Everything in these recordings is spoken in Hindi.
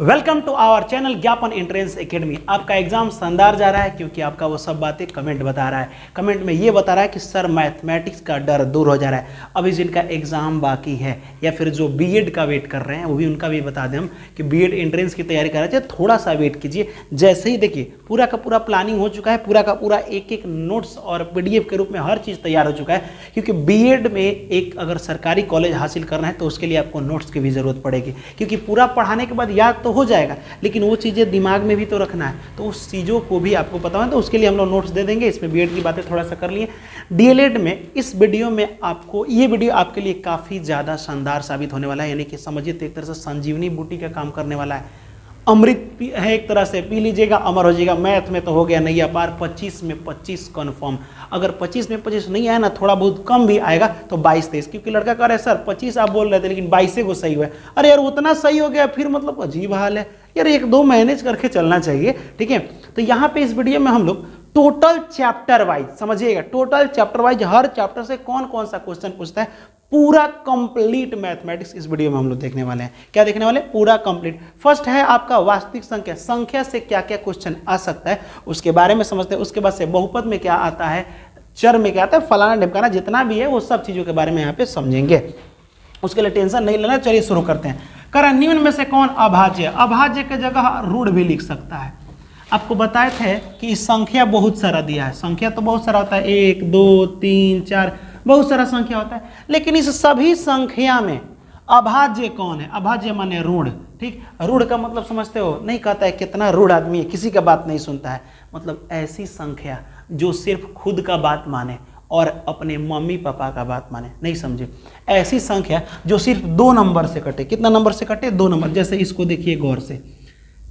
वेलकम टू आवर चैनल ज्ञापन एंट्रेंस एकेडमी। आपका एग्जाम शानदार जा रहा है क्योंकि आपका वो सब बातें कमेंट बता रहा है। कमेंट में ये बता रहा है कि सर मैथमेटिक्स का डर दूर हो जा रहा है। अभी जिनका एग्जाम बाकी है या फिर जो बीएड का वेट कर रहे हैं वो भी उनका भी बता दें हम कि बीएड एंट्रेंस की तैयारी कर रहे हैं, थोड़ा सा वेट कीजिए। जैसे ही देखिए पूरा का पूरा प्लानिंग हो चुका है, पूरा का पूरा एक एक नोट्स और पीडीएफ के रूप में हर चीज़ तैयार हो चुका है। क्योंकि बीएड में एक अगर सरकारी कॉलेज हासिल करना है तो उसके लिए आपको नोट्स की भी ज़रूरत पड़ेगी, क्योंकि पूरा पढ़ाने के बाद याद तो हो जाएगा लेकिन वो चीज़ें दिमाग में भी तो रखना है, तो उस चीज़ों को भी आपको पता है। तो उसके लिए हम लोग नोट्स दे देंगे। इसमें बीएड की बातें थोड़ा सा कर लिए। डीएलएड में इस वीडियो में आपको ये वीडियो आपके लिए काफ़ी ज़्यादा शानदार साबित होने वाला है, यानी कि समझिए तो एक तरह से संजीवनी बूटी का काम करने वाला है। अमृत है एक तरह से, पी लीजिएगा अमर हो जाएगा। मैथ में तो हो गया नैया पार, 25 में 25 कन्फर्म। अगर 25 में 25 नहीं आया ना, थोड़ा बहुत कम भी आएगा तो 22-23, क्योंकि लड़का कह रहा है सर 25 आप बोल रहे थे लेकिन 22 को सही हुआ है। अरे यार उतना सही हो गया फिर मतलब अजीब हाल है यार, एक दो मैनेज करके चलना चाहिए। ठीक है, तो यहाँ पे इस वीडियो में हम लोग टोटल चैप्टर वाइज समझिएगा, टोटल चैप्टर वाइज हर चैप्टर से कौन कौन सा क्वेश्चन पूछता है, पूरा कंप्लीट मैथमेटिक्स इस वीडियो में हम लोग देखने वाले हैं। क्या देखने वाले? पूरा कंप्लीट। फर्स्ट है आपका वास्तविक संख्या, संख्या से क्या क्या क्वेश्चन आ सकता है उसके बारे में समझते हैं। उसके बाद से बहुपद में क्या आता है, चर में क्या आता है, फलाना ढिमकाना जितना भी है वो सब चीज़ों के बारे में यहाँ पे समझेंगे। उसके लिए टेंशन नहीं लेना। चलिए शुरू करते हैं। करा निम्न में से कौन अभाज्य, अभाज्य के जगह रूढ़ भी लिख सकता है। आपको बताए थे कि संख्या बहुत सारा दिया है, संख्या तो बहुत सारा होता है, 1 2 3 4 बहुत सारा संख्या होता है, लेकिन इस सभी संख्या में अभाज्य कौन है? अभाज्य माने रूढ़। ठीक, रूढ़ का मतलब समझते हो? नहीं कहता है कितना रूढ़ आदमी है, किसी का बात नहीं सुनता है, मतलब ऐसी संख्या जो सिर्फ खुद का बात माने और अपने मम्मी पापा का बात माने। नहीं समझे? ऐसी संख्या जो सिर्फ 2 नंबर से कटे। कितना नंबर से कटे? 2 नंबर। जैसे इसको देखिए गौर से,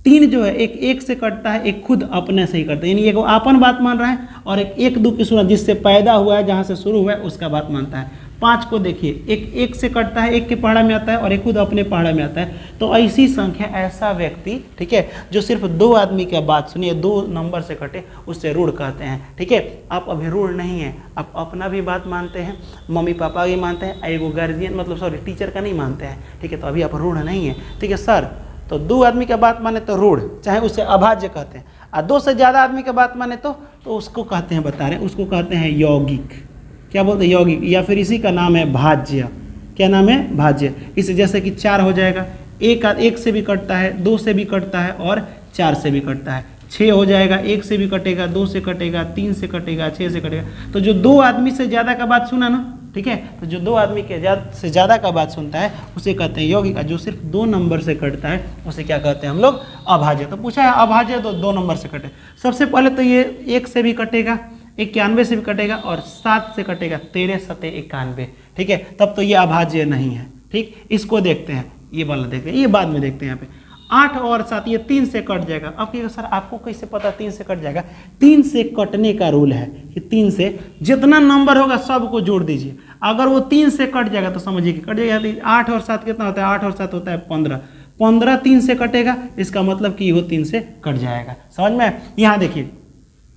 3 जो है एक से कटता है, एक खुद अपने से ही कटता है, यानी एक अपन बात मान रहा है और एक दो की सूरत जिससे पैदा हुआ है, जहाँ से शुरू हुआ है उसका बात मानता है। 5 को देखिए, एक से कटता है, एक के पहाड़ा में आता है और एक खुद अपने पहाड़ा में आता है। तो ऐसी संख्या, ऐसा व्यक्ति, ठीक है, जो सिर्फ 2 आदमी की बात सुनिए, 2 नंबर से कटे, उससे रूढ़ कहते हैं। ठीक है, आप अभी रूढ़ नहीं है, आप अपना भी बात मानते हैं, मम्मी पापा की मानते हैं, एगो गार्जियन मतलब सॉरी टीचर का नहीं मानते हैं। ठीक है, तो अभी आप रूढ़ नहीं है। ठीक है सर, तो 2 आदमी का बात माने तो रूढ़, चाहे उसे अभाज्य कहते हैं, और 2 से ज़्यादा आदमी का बात माने तो उसको कहते हैं, बता रहे हैं, उसको कहते हैं यौगिक। क्या बोलते हैं? यौगिक, या फिर इसी का नाम है भाज्य। क्या नाम है? भाज्य। इसे जैसे कि 4 हो जाएगा, एक से भी कटता है, 2 से भी कटता है और 4 से भी कटता है। 6 हो जाएगा, 1 से भी कटेगा, 2 से कटेगा, 3 से कटेगा, 6 से कटेगा। तो जो 2 आदमी से ज़्यादा का बात सुना ना, ठीक है, तो जो 2 आदमी के से ज़्यादा का बात सुनता है उसे कहते हैं यौगिक। जो सिर्फ 2 नंबर से कटता है उसे क्या कहते हैं हम लोग? अभाज्य। तो पूछा है अभाज्य तो 2 नंबर से कटे। सबसे पहले तो ये 1 से भी कटेगा, 91 से भी कटेगा और 7 से कटेगा, 13 7 91। ठीक है, तब तो ये अभाज्य नहीं है। ठीक, इसको देखते हैं, ये वाला देखते हैं, ये बाद में देखते हैं। यहाँ पे 8 और 7 ये 3 से कट जाएगा। अब कहिएगा सर आपको कैसे पता 3 से कट जाएगा? 3 से कटने का रूल है कि 3 से जितना नंबर होगा सबको जोड़ दीजिए। अगर वो 3 से कट जाएगा तो समझिए कि कट जाएगा। 8 और 7 कितना होता है? 8 और 7 होता है 15। 15 3 से कटेगा, इसका मतलब कि वो 3 से कट जाएगा। समझ में? यहाँ देखिए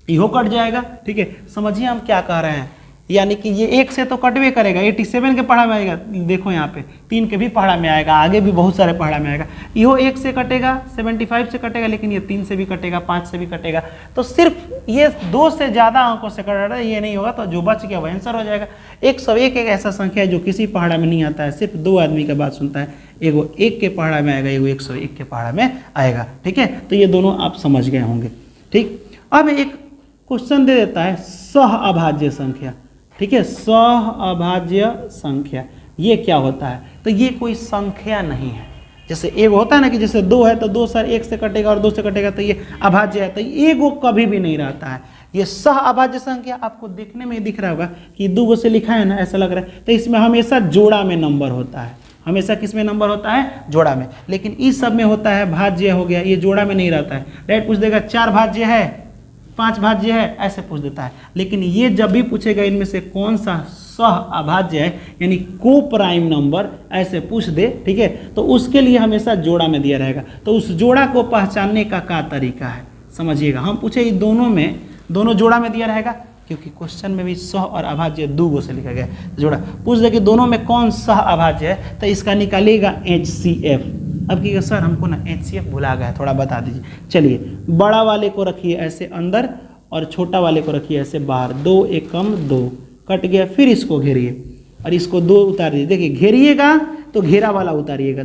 इहो कट जाएगा। ठीक है, समझिए हम क्या कह रहे हैं, यानी कि ये 1 से तो कटवे करेगा, 87 के पहाड़ा में आएगा। देखो यहाँ पे 3 के भी पहाड़ा में आएगा, आगे भी बहुत सारे पहाड़ा में आएगा। इहो 1 से कटेगा, 75 से कटेगा, लेकिन ये 3 से भी कटेगा, 5 से भी कटेगा। तो सिर्फ ये 2 से ज़्यादा अंकों से कट रहा है, ये नहीं होगा, तो जो बच गया वो आंसर हो जाएगा। 101 एक ऐसा संख्या है जो किसी पहाड़ा में नहीं आता है, सिर्फ 2 आदमी का बात सुनता है। एगो 1 के पहाड़ा में आएगा, एगो 101 के पहाड़ा में आएगा। ठीक है, तो ये दोनों आप समझ गए होंगे। ठीक, अब एक क्वेश्चन दे देता है सह अभाज्य संख्या। ठीक है, सह अभाज्य संख्या ये क्या होता है? तो ये कोई संख्या नहीं है। जैसे एगो होता है ना कि जैसे 2 है तो 2 सर 1 से कटेगा और 2 से कटेगा, तो ये अभाज्य है। तो एगो कभी भी नहीं रहता है। ये सह अभाज्य संख्या आपको देखने में ही दिख रहा होगा कि 2 से लिखा है ना, ऐसा लग रहा है। तो इसमें हमेशा जोड़ा में नंबर होता है, हमेशा किस में नंबर होता है? जोड़ा में। लेकिन इस सब में होता है भाज्य हो गया, ये जोड़ा में नहीं रहता है। डायरेक्ट पूछ देगा 4 भाज्य है, 5 भाज्य है, ऐसे पूछ देता है। लेकिन ये जब भी पूछेगा इनमें से कौन सा सह अभाज्य है, यानी को प्राइम नंबर, ऐसे पूछ दे, ठीक है, तो उसके लिए हमेशा जोड़ा में दिया रहेगा। तो उस जोड़ा को पहचानने का क्या तरीका है समझिएगा। हम पूछे ये दोनों में, दोनों जोड़ा में दिया रहेगा, क्योंकि क्वेश्चन में भी सह और अभाज्य 2 से लिखा गया जोड़ा। पूछ दे कि दोनों में कौन सह अभाज्य है, तो इसका निकालेगा HCF। अब क्या सर हमको ना HCF भुला गया, थोड़ा बता दीजिए। चलिए बड़ा वाले को रखिए ऐसे अंदर और छोटा वाले को रखिए ऐसे बाहर, 2 एकम 2 कट गया, फिर इसको घेरिए और इसको 2 उतार दीजिए। देखिए घेरिएगा तो घेरा वाला उतारिएगा,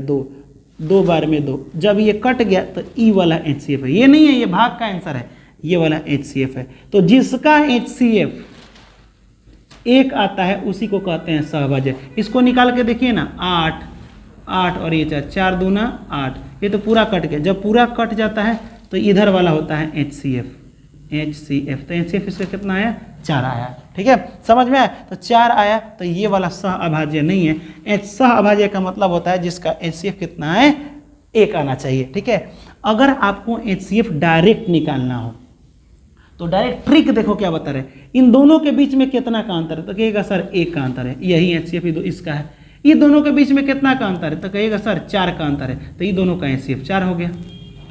2 बार में 2, जब ये कट गया तो ई वाला HCF है, ये नहीं है, ये भाग का आंसर है, ये वाला HCF है। तो जिसका HCF 1 आता है उसी को कहते हैं सहभाज्य। इसको निकाल के देखिए ना, 8 और ये 4 दूना 8, ये तो पूरा कट गया। जब पूरा कट जाता है तो इधर वाला होता है HCF। तो HCF इसका कितना आया, 4 आया। ठीक है, समझ में आया? तो 4 आया, तो ये वाला सह अभाज्य नहीं है। सह अभाज्य का मतलब होता है जिसका HCF कितना है, 1 आना चाहिए। ठीक है, अगर आपको HCF डायरेक्ट निकालना हो तो डायरेक्ट ट्रिक देखो क्या बता रहे, इन दोनों के बीच में कितना का अंतर है, तो कहिएगा सर 1 का अंतर है, यही HCF इसका है। ये दोनों के बीच में कितना का अंतर है, तो कहिएगा सर 4 का अंतर है, तो ये दोनों का HCF 4 हो गया।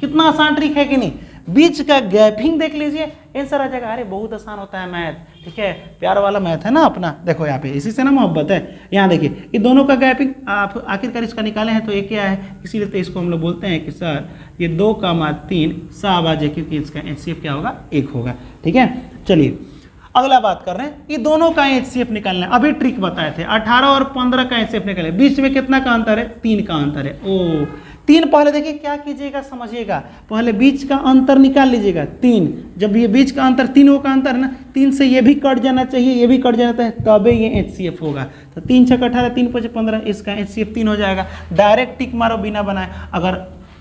कितना आसान ट्रिक है कि नहीं? बीच का गैपिंग देख लीजिए, आंसर आ जाएगा। अरे बहुत आसान होता है मैथ, ठीक है, प्यार वाला मैथ है ना अपना। देखो यहाँ पे इसी से ना मोहब्बत है। यहाँ देखिए ये दोनों का गैपिंग आप आखिरकार इसका निकाले हैं तो ये क्या है, इसीलिए तो इसको हम लोग बोलते हैं कि सर ये 2,3 सहअभाज्य, क्योंकि इसका HCF क्या होगा, 1 होगा। ठीक है, चलिए अगला बात कर रहे हैं, ये दोनों का HCF निकालना है। अभी ट्रिक बताए थे, 18 और 15 का HCF निकाले, बीच में कितना का अंतर है, 3 का अंतर है। ओ 3, पहले देखिए क्या कीजिएगा, समझिएगा, पहले बीच का अंतर निकाल लीजिएगा 3। जब ये बीच का अंतर 3 का अंतर है ना, 3 से ये भी कट जाना चाहिए, ये भी कट जाता है, तबे ये HCF होगा। तो 3 6 18, 3 5 15, इसका HCF 3 हो जाएगा। डायरेक्ट टिक मारो बिना बनाए। अगर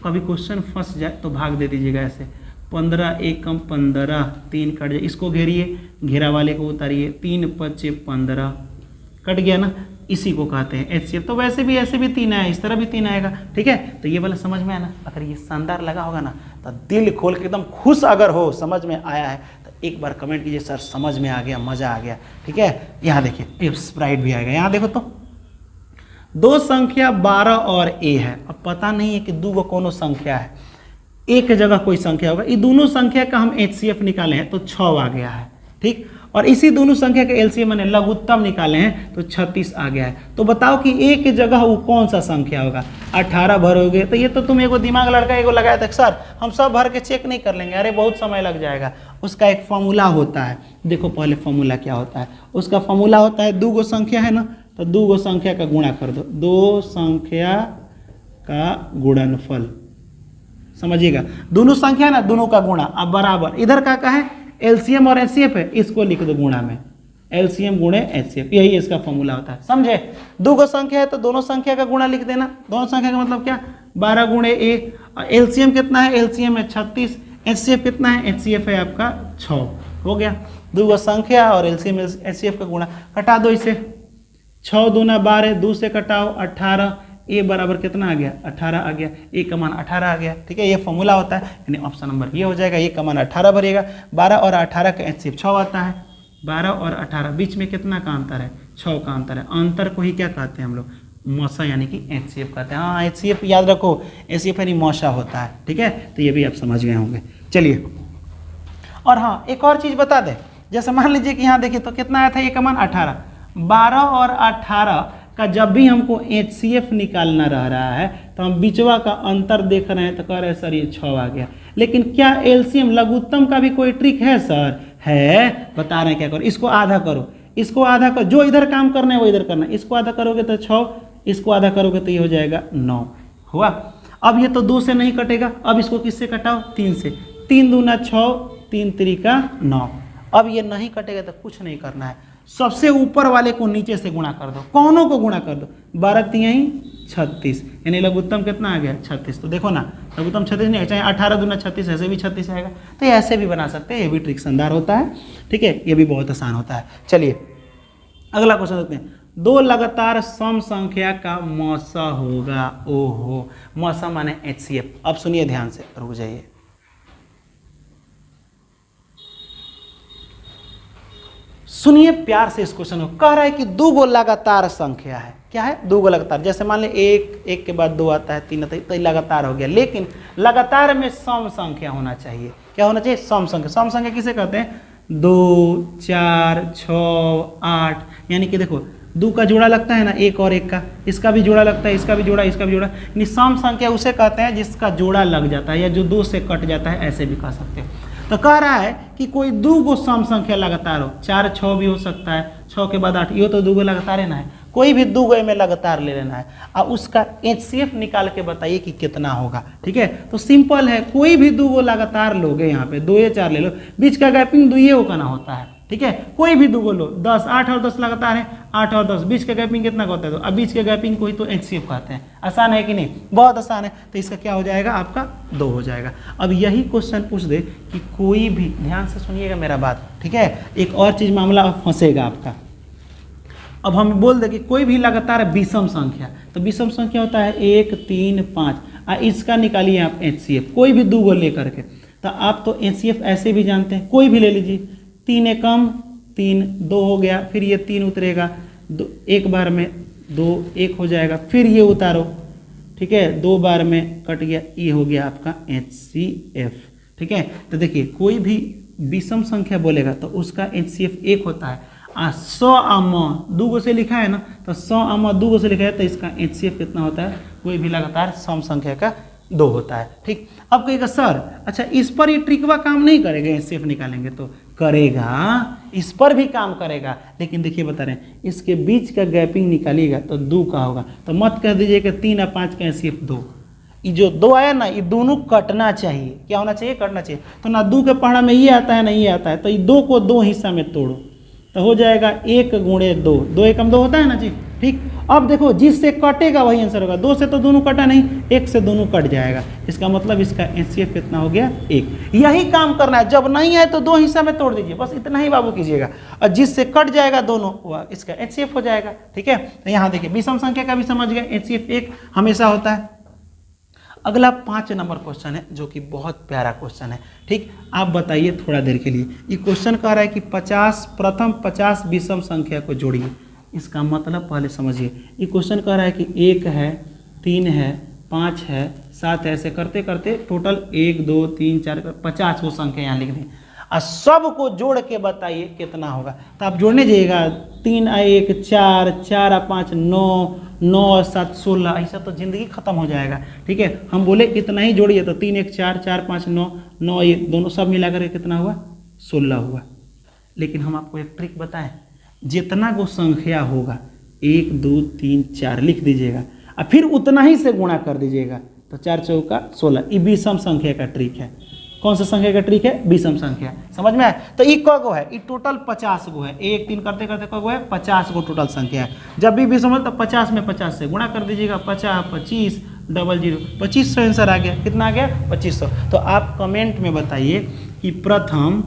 कभी क्वेश्चन फंस जाए तो भाग दे दीजिएगा ऐसे, 15 एकम 15, 3 कट जाए, इसको घेरिए, घेरा वाले को उतारिए, 3 5 15, कट गया ना, इसी को कहते हैं HCF। तो वैसे भी ऐसे भी 3 आया, इस तरह भी 3 आएगा। ठीक है, तो ये वाला समझ में आया ना? अगर ये शानदार लगा होगा ना तो दिल खोल के एकदम खुश अगर हो, समझ में आया है तो एक बार कमेंट कीजिए सर समझ में आ गया, मज़ा आ गया। ठीक है, यहाँ देखिए स्प्राइट भी आएगा, यहाँ देखो तो 2 संख्या 12 और A है। अब पता नहीं है कि 2 कौन संख्या है, एक जगह कोई संख्या होगा, ये दोनों संख्या का हम HCF निकाले हैं तो 6 आ गया है। ठीक, और इसी दोनों संख्या के LCM मैंने लघुत्तम निकाले हैं तो 36 आ गया है। तो बताओ कि एक जगह वो कौन सा संख्या होगा, 18 भरोगे तो ये तो तुम एगो दिमाग लड़का एगो लगाया था सर हम सब भर के चेक नहीं कर लेंगे, अरे बहुत समय लग जाएगा। उसका एक फॉर्मूला होता है, देखो पहले फॉर्मूला क्या होता है, उसका फॉर्मूला होता है 2 संख्या है ना, तो 2 संख्या का गुणा कर दो, 2 संख्या का गुणनफल, समझिएगा, दोनों संख्या ना दोनों का गुणा, अब बराबर इधर का है LCM और HCF है, इसको लिख दो गुणा में, LCM गुणे HCF, यही इसका फॉर्मूला होता है। समझे? 2 संख्या है तो दोनों संख्या का गुणा लिख देना। दोनों संख्या का मतलब क्या, 12 गुणे A, और LCM कितना है, LCM है 36, HCF कितना है, HCF है आपका 6, हो गया। 2 संख्या और LCM HCF का गुणा, कटा दो इसे, 6 दूना 12, 2 से कटाओ 18, A बराबर कितना आ गया, 18 आ गया, A का मान 18 आ गया। ठीक है, ये फॉर्मूला होता है, यानी ऑप्शन नंबर ये हो जाएगा, A का मान 18 भरिएगा। 12 और 18 का HCF 6 आता है, 12 और 18 बीच में कितना का अंतर है, 6 का अंतर है। अंतर को ही क्या कहते हैं हम लोग, मौसा, यानी कि HCF कहते हैं। हाँ HCF याद रखो, HCF यानी मौसा होता है। ठीक है, तो ये भी आप समझ गए होंगे। चलिए, और हाँ एक और चीज़ बता दें, जैसे मान लीजिए कि यहाँ देखिए तो कितना आया था, A का मान 18, 12 और 18 का जब भी हमको HCF निकालना रहा है तो हम बीचवा का अंतर देख रहे हैं तो कह रहे हैं सर ये 6 आ गया। लेकिन क्या LCM लघुत्तम का भी कोई ट्रिक है सर? है, बता रहे हैं क्या करो, इसको आधा करो, इसको आधा करो, जो इधर काम करना है वो इधर करना है, इसको आधा करोगे तो 6, इसको आधा करोगे तो ये हो जाएगा 9, हुआ। अब ये तो 2 से नहीं कटेगा, अब इसको किससे कटाओ, 3 से, 3 दूना 6, 3 3 9। अब ये नहीं कटेगा तो कुछ नहीं करना है, सबसे ऊपर वाले को नीचे से गुणा कर दो, कौनों को गुणा कर दो, 12 3 36, यानी लघुत्तम कितना आ गया, 36। तो देखो ना लघुत्तम 36 नहीं, चाहे 18 दूना 36, ऐसे भी 36 आएगा। तो ये ऐसे भी बना सकते हैं, ये भी ट्रिक शानदार होता है। ठीक है, ये भी बहुत आसान होता है। चलिए अगला क्वेश्चन देखते हैं, 2 लगातार सम संख्या का मौसा होगा। ओहो, मौसा माने HCF। अब सुनिए ध्यान से, रुक जाइए, सुनिए प्यार से इस क्वेश्चन को। कह रहा है कि 2 लगातार संख्या है, क्या है, 2 लगातार, जैसे मान ले 1 के बाद 2 आता है, 3 आता है, तो लगातार हो गया। लेकिन लगातार में सम संख्या होना चाहिए, क्या होना चाहिए, सम संख्या। सम संख्या किसे कहते हैं, 2 4 6 8, यानी कि देखो दो का जोड़ा लगता है ना, एक और एक का, इसका भी जोड़ा लगता है, इसका भी जोड़ा, इसका भी जोड़ा, यानी सम संख्या उसे कहते हैं जिसका जोड़ा लग जाता है या जो दो से कट जाता है, ऐसे भी कह सकते हैं। तो कह रहा है कि कोई दो गो सम संख्या लगातार हो, 4 6 भी हो सकता है, 6 के बाद 8, ये तो दो गो लगातार है ना है, कोई भी दो गो में लगातार ले लेना है और उसका HCF निकाल के बताइए कि कितना होगा। ठीक है, तो सिंपल है, कोई भी दो गो लगातार लोगे, यहाँ पे 2 या 4 ले लो, बीच का गैपिंग 2 हो करना होता है। ठीक है, कोई भी दो गो लो, 10 8 और 10 लगातार है, 8 और 10, बीच का गैपिंग कितना होता है, तो अब बीच के गैपिंग को ही तो HCF कहते हैं। आसान है कि नहीं, बहुत आसान है। तो इसका क्या हो जाएगा, आपका 2 हो जाएगा। अब यही क्वेश्चन पूछ दे कि कोई भी, ध्यान से सुनिएगा मेरा बात, ठीक है, एक और चीज मामला फंसेगा आपका। अब हम बोल दे कि कोई भी लगातार विषम संख्या, तो विषम संख्या होता है 1 3 5, इसका निकालिए आप HCF, कोई भी दो गो लेकर के। तो आप तो HCF ऐसे भी जानते हैं, कोई भी ले लीजिए, 3 एकम 3, 2 हो गया, फिर ये 3 उतरेगा, एक बार में 2 1 हो जाएगा, फिर ये उतारो, ठीक है, 2 बार में कट गया, ये हो गया आपका HCF। ठीक है, तो देखिए कोई भी विषम संख्या बोलेगा तो उसका HCF 1 होता है। 100 आम 2 गो से लिखा है ना, तो 100 आम 2 गो से लिखा है, तो इसका HCF कितना होता है, कोई भी लगातार सम संख्या का 2 होता है। ठीक, अब कहेगा सर अच्छा इस पर ये ट्रिकवा काम नहीं करेगा, HCF निकालेंगे तो करेगा, इस पर भी काम करेगा, लेकिन देखिए बता रहे हैं इसके बीच का गैपिंग निकालिएगा तो 2 का होगा, तो मत कह दीजिए कि 3 और 5 का HCF 2, ये जो 2 आया ना, ये दोनों कटना चाहिए, क्या होना चाहिए, कटना चाहिए। तो ना 2 के पहाड़ा में ये आता है ना ये आता है, तो ये 2 को 2 हिस्सा में तोड़ो, तो हो जाएगा 1 गुणे 2, 2 एकम 2 होता है ना जी। ठीक, अब देखो जिससे कटेगा वही आंसर होगा, 2 से तो दोनों कटा नहीं, 1 से दोनों कट जाएगा, इसका मतलब इसका HCF कितना हो गया, 1। यही काम करना है, जब नहीं है तो 2 हिस्सा में तोड़ दीजिए, बस इतना ही बाबू कीजिएगा, और जिससे कट जाएगा दोनों वह इसका HCF हो जाएगा। ठीक है, तो यहाँ देखिए विषम संख्या का भी समझ गए, HCF 1 हमेशा होता है। अगला 5 नंबर क्वेश्चन है जो कि बहुत प्यारा क्वेश्चन है। ठीक, आप बताइए थोड़ा देर के लिए, ये क्वेश्चन कह रहा है कि 50 प्रथम 50 विषम संख्या को जोड़िए। इसका मतलब पहले समझिए, ये क्वेश्चन कह रहा है कि 1 है, 3 है, 5 है, 7 है, ऐसे करते करते टोटल 1 2 3 4 50 वो संख्या यहाँ लिख दी, और सब को जोड़ के बताइए कितना होगा। तो आप जोड़ने जाइएगा, 3 और 1 4, 4 और 5 9, 9 और 7 16, ऐसा तो जिंदगी खत्म हो जाएगा। ठीक है, हम बोले इतना ही जोड़िए, तो 3 1 4, 4 5 9, 9 ये दोनों सब मिलाकर के कितना हुआ, 16 हुआ। लेकिन हम आपको एक ट्रिक बताएं, जितना को संख्या होगा 1 2 3 4 लिख दीजिएगा और फिर उतना ही से गुणा कर दीजिएगा, तो 4 चौका 16। ये विषम संख्या का ट्रिक है। कौन सा संख्या का ट्रिक है, विषम संख्या, समझ में आया। तो ये क गो है, ये टोटल 50 गो है, 1 3 करते करते क गो है, 50 गो टोटल संख्या है। जब भी विषम हो तो 50 में 50 से गुणा कर दीजिएगा, 50 25 00 2500 आंसर आ गया। कितना आ गया, 2500। तो आप कमेंट में बताइए कि प्रथम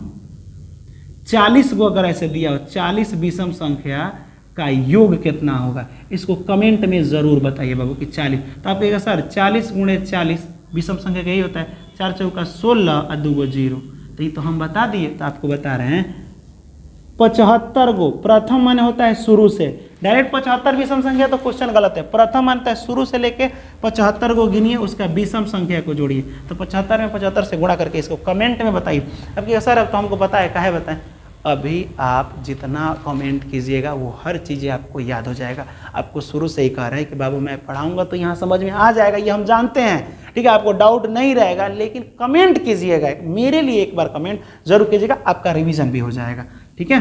40 गो अगर ऐसे दिया हो, 40 विषम संख्या का योग कितना होगा, इसको कमेंट में ज़रूर बताइए बाबू कि 40। तो आप कहेगा सर 40 गुणे 40 विषम संख्या का यही होता है, 4 चौका 16 और 2 गो 0। तो ये तो हम बता दिए, तो आपको बता रहे हैं 75 गो। प्रथम माने होता है शुरू से, डायरेक्ट 75 विषम संख्या तो क्वेश्चन गलत है। प्रथम मानता है शुरू से लेके 75 को गिनिए, उसका विषम संख्या को जोड़िए। तो 75 में 75 से गुणा करके इसको कमेंट में बताइए। अब कि सर अब तो हमको पता है, काहे बताएं, अभी आप जितना कमेंट कीजिएगा वो हर चीज़ें आपको याद हो जाएगा। आपको शुरू से ही कह रहे हैं कि बाबू मैं पढ़ाऊंगा तो यहाँ समझ में आ जाएगा, ये हम जानते हैं। ठीक है, आपको डाउट नहीं रहेगा, लेकिन कमेंट कीजिएगा, मेरे लिए एक बार कमेंट जरूर कीजिएगा, आपका रिवीजन भी हो जाएगा। ठीक है,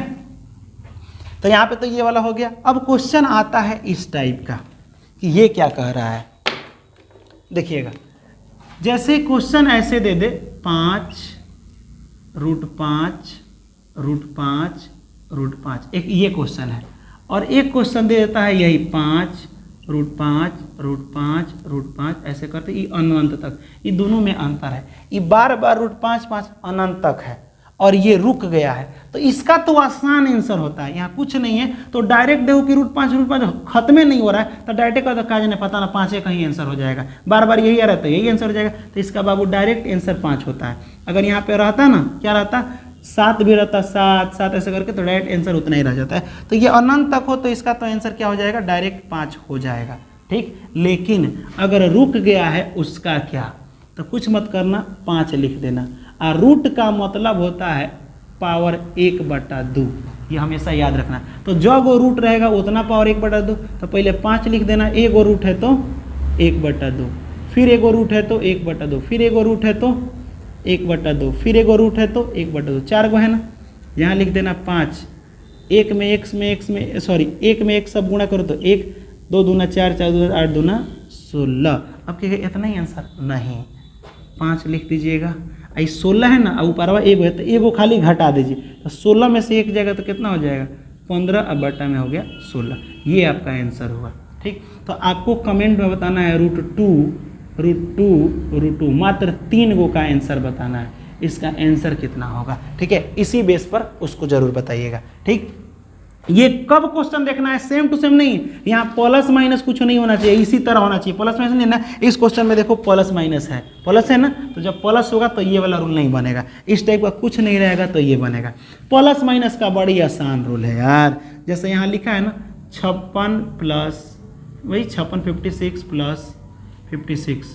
तो यहाँ पे तो ये वाला हो गया। अब क्वेश्चन आता है इस टाइप का कि ये क्या कह रहा है, देखिएगा। जैसे क्वेश्चन ऐसे दे दे 5 √5 √5 एक ये क्वेश्चन है, और एक क्वेश्चन दे देता है यही 5 √5 √5 ऐसे करते ये अनंत तक। ये दोनों में अंतर है, ये बार बार √5 अनंत तक है और ये रुक गया है। तो इसका तो आसान आंसर होता है, यहाँ कुछ नहीं है। तो डायरेक्ट देखो कि √5 खत्म नहीं हो रहा है, तो डायरेक्ट का तो काज नहीं पता ना, 5 का ही आंसर हो जाएगा। बार बार यही आ रहा है तो यही आंसर हो जाएगा। तो इसका बाबू डायरेक्ट आंसर 5 होता है। अगर यहाँ पे रहता ना, क्या रहता, 7 भी रहता, 7 ऐसे करके, तो डायरेक्ट आंसर उतना ही रह जाता है। तो ये अनंत तक हो तो इसका तो आंसर क्या हो जाएगा, डायरेक्ट 5 हो जाएगा। ठीक, लेकिन अगर रुक गया है उसका क्या, तो कुछ मत करना, 5 लिख देना। और रूट का मतलब होता है पावर 1/2। ये हमेशा याद रखना। तो जो गो रूट रहेगा उतना पावर 1/2, तो पहले 5 लिख देना, एगो रूट है तो 1/2, फिर एगो रूट है तो 1/2, फिर एगो रूट है तो 1/2, फिर एगो रूट है तो 1/2, 4 गो है ना। यहाँ लिख देना 5, एक में एक में एक सब गुणा करो तो 1, 2 दूना 4, 4 दूना 8, दूना 16। अब क्या इतना ही आंसर नहीं, 5 लिख दीजिएगा। आई 16 है ना, अब ऊपरवा एगो है तो एगो खाली घटा दीजिए, तो 16 में से 1 जाएगा तो कितना हो जाएगा 15, अब बटा में हो गया 16। ये आपका आंसर हुआ। ठीक, तो आपको कमेंट में बताना है √2, मात्र 3 गो का आंसर बताना है, इसका आंसर कितना होगा। ठीक है, इसी बेस पर उसको जरूर बताइएगा। ठीक, ये कब क्वेश्चन देखना है, सेम टू सेम नहीं, यहाँ प्लस माइनस कुछ नहीं होना चाहिए, इसी तरह होना चाहिए। प्लस माइनस नहीं ना, इस क्वेश्चन में देखो प्लस माइनस है, प्लस है ना, तो जब प्लस होगा तो ये वाला रूल नहीं बनेगा, इस टाइप का कुछ नहीं रहेगा तो ये बनेगा। प्लस माइनस का बड़ी आसान रूल है यार, जैसे यहाँ लिखा है ना 56 प्लस वही 56, 56 प्लस 56,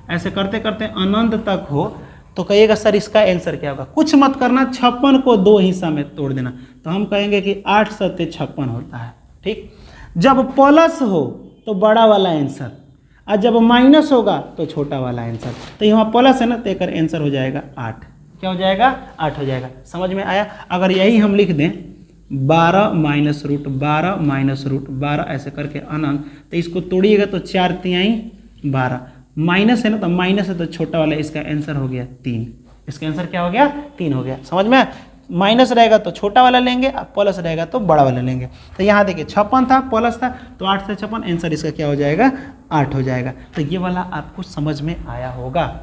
ऐसे करते करते अनंत तक हो तो कहिएगा सर इसका आंसर क्या होगा। कुछ मत करना, 56 को 2 हिस्सा में तोड़ देना, तो हम कहेंगे कि 8 सत्ते 56 होता है। ठीक, जब प्लस हो तो बड़ा वाला आंसर, और जब माइनस होगा तो छोटा वाला आंसर। तो यहाँ प्लस है ना, तो एक आंसर हो जाएगा 8। क्या हो जाएगा 8 हो जाएगा। समझ में आया। अगर यही हम लिख दें 12 माइनस रूट 12 ऐसे करके अनंत, तो इसको तोड़िएगा तो 4 तिहाई 12, माइनस है ना, तो माइनस है तो छोटा वाला, इसका आंसर हो गया 3। इसका आंसर क्या हो गया 3 हो गया। समझ में, माइनस रहेगा तो छोटा वाला लेंगे, प्लस रहेगा तो बड़ा वाला लेंगे। तो यहाँ देखिए 56 था, प्लस था, तो 8 से 56, आंसर इसका क्या हो जाएगा 8 हो जाएगा। तो ये वाला आपको समझ में आया होगा।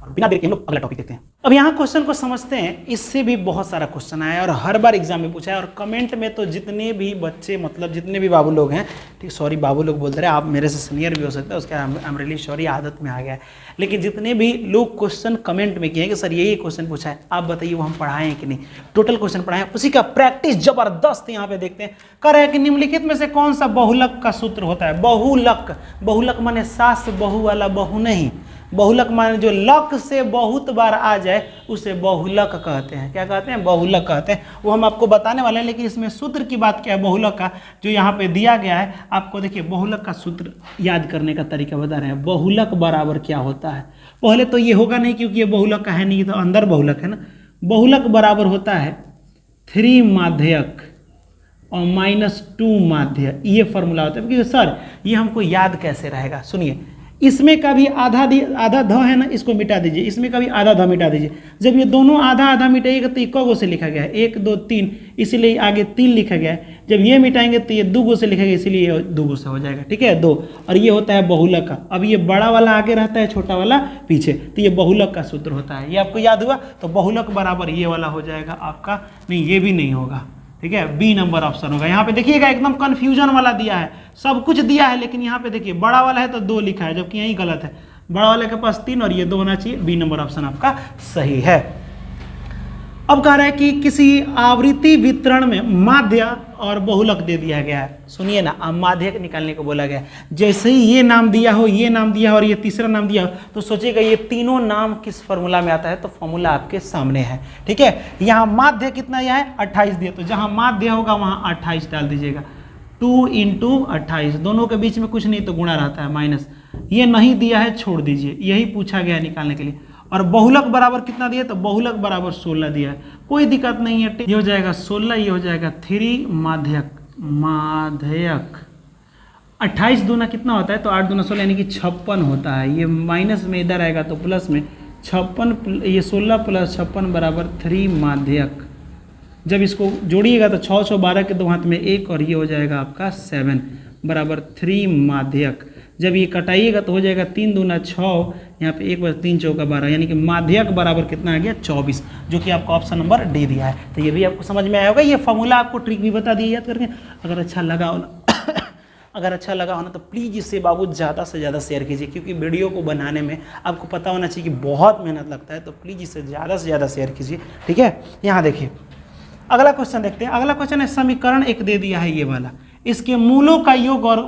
और बिना देर के हम लोग अगला टॉपिक देखते हैं। अब यहाँ क्वेश्चन को समझते हैं, इससे भी बहुत सारा क्वेश्चन आया और हर बार एग्जाम में पूछा है, और कमेंट में तो जितने भी बच्चे मतलब जितने भी बाबू लोग हैं, ठीक, सॉरी बाबू लोग बोलते रहे, आप मेरे से सीनियर भी हो सकते हैं, उसके आई एम रियली सॉरी, आदत में आ गया है। लेकिन जितने भी लोग क्वेश्चन कमेंट में किए हैं कि सर यही क्वेश्चन पूछा है, आप बताइए वो हम पढ़ाएं कि नहीं, टोटल क्वेश्चन पढ़ाएं, उसी का प्रैक्टिस जबरदस्त यहाँ पे देखते हैं। कह रहे हैं कि निम्नलिखित में से कौन सा बहुलक का सूत्र होता है। बहुलक माने सास बहु वाला बहु नहीं, बहुलक माने जो लक से बहुत बार आ जाए उसे बहुलक कहते हैं। क्या कहते हैं, बहुलक कहते हैं। वो हम आपको बताने वाले हैं, लेकिन इसमें सूत्र की बात क्या है बहुलक का, जो यहाँ पे दिया गया है आपको। देखिए बहुलक का सूत्र याद करने का तरीका बता रहे हैं। बहुलक बराबर क्या होता है, पहले तो ये होगा नहीं क्योंकि ये बहुलक का है नहीं, तो अंदर बहुलक है ना। बहुलक बराबर होता है 3 माध्यक और -2 माध्य, ये फॉर्मूला होता है। क्योंकि सर ये हमको याद कैसे रहेगा, सुनिए, इसमें का भी आधा ध है ना, इसको मिटा दीजिए, इसमें का भी आधा ध मिटा दीजिए। जब ये दोनों आधा आधा मिटाइएगा तो ये क गो से लिखा गया है, 1 2 3, इसीलिए आगे 3 लिखा गया है। जब ये मिटाएंगे तो ये 2 गो से लिखा गया, इसीलिए ये 2 गो से हो जाएगा। ठीक है, 2, और ये होता है बहुलक का। अब ये बड़ा वाला आगे रहता है, छोटा वाला पीछे, तो ये बहुलक का सूत्र होता है। ये आपको याद हुआ, तो बहुलक बराबर ये वाला हो जाएगा आपका, नहीं ये भी नहीं होगा। ठीक है, बी नंबर ऑप्शन होगा। यहाँ पे देखिएगा एकदम कंफ्यूजन वाला दिया है, सब कुछ दिया है, लेकिन यहाँ पे देखिए बड़ा वाला है तो 2 लिखा है, जबकि यही गलत है। बड़ा वाले के पास 3 और ये 2 होना चाहिए। बी नंबर ऑप्शन आपका सही है। अब कह रहा है कि किसी आवृत्ति वितरण में माध्य और बहुलक दे दिया गया है। सुनिए ना, अब माध्यक निकालने को बोला गया है। जैसे ही ये नाम दिया हो, ये नाम दिया हो और ये तीसरा नाम दिया हो, तो सोचिएगा ये तीनों नाम किस फॉर्मूला में आता है, तो फॉर्मूला आपके सामने है। ठीक है, यहाँ माध्य कितना यह है 28 दिया, तो जहाँ माध्य होगा वहाँ 28 डाल दीजिएगा। 2 × 28, दोनों के बीच में कुछ नहीं तो गुणा रहता है माइनस। ये नहीं दिया है, छोड़ दीजिए, यही पूछा गया है निकालने के लिए। और बहुलक बराबर कितना दिया, तो बहुलक बराबर 16 दिया है, कोई दिक्कत नहीं है। ये हो जाएगा 16, ये हो जाएगा 3 माध्यक 28 दूना कितना होता है, तो 8 दूना 16 यानी कि 56 होता है। ये माइनस में इधर आएगा तो प्लस में 56, ये 16 + 56 बराबर 3 माध्यक। जब इसको जोड़िएगा तो 6 6 12 के 2 हाथ में 1, और ये हो जाएगा आपका 7 बराबर 3 माध्यक। जब ये कटाइएगा तो हो जाएगा 3 दूना 6, यहाँ पे 1 + 3 = 14, यानी कि माध्यक बराबर कितना आ गया 24, जो कि आपको ऑप्शन नंबर डी दिया है। तो ये भी आपको समझ में आया होगा। ये फॉर्मूला आपको ट्रिक भी बता दिया याद करके। अगर अच्छा लगा हो ना अगर अच्छा लगा हो ना तो प्लीज़ इसे बाबू ज़्यादा से ज़्यादा शेयर कीजिए, क्योंकि वीडियो को बनाने में आपको पता होना चाहिए कि बहुत मेहनत लगता है। तो प्लीज़ इसे ज़्यादा से ज़्यादा शेयर कीजिए। ठीक है, यहाँ देखिए अगला क्वेश्चन देखते हैं। अगला क्वेश्चन है, समीकरण 1 दे दिया है ये वाला। इसके मूलों का योग और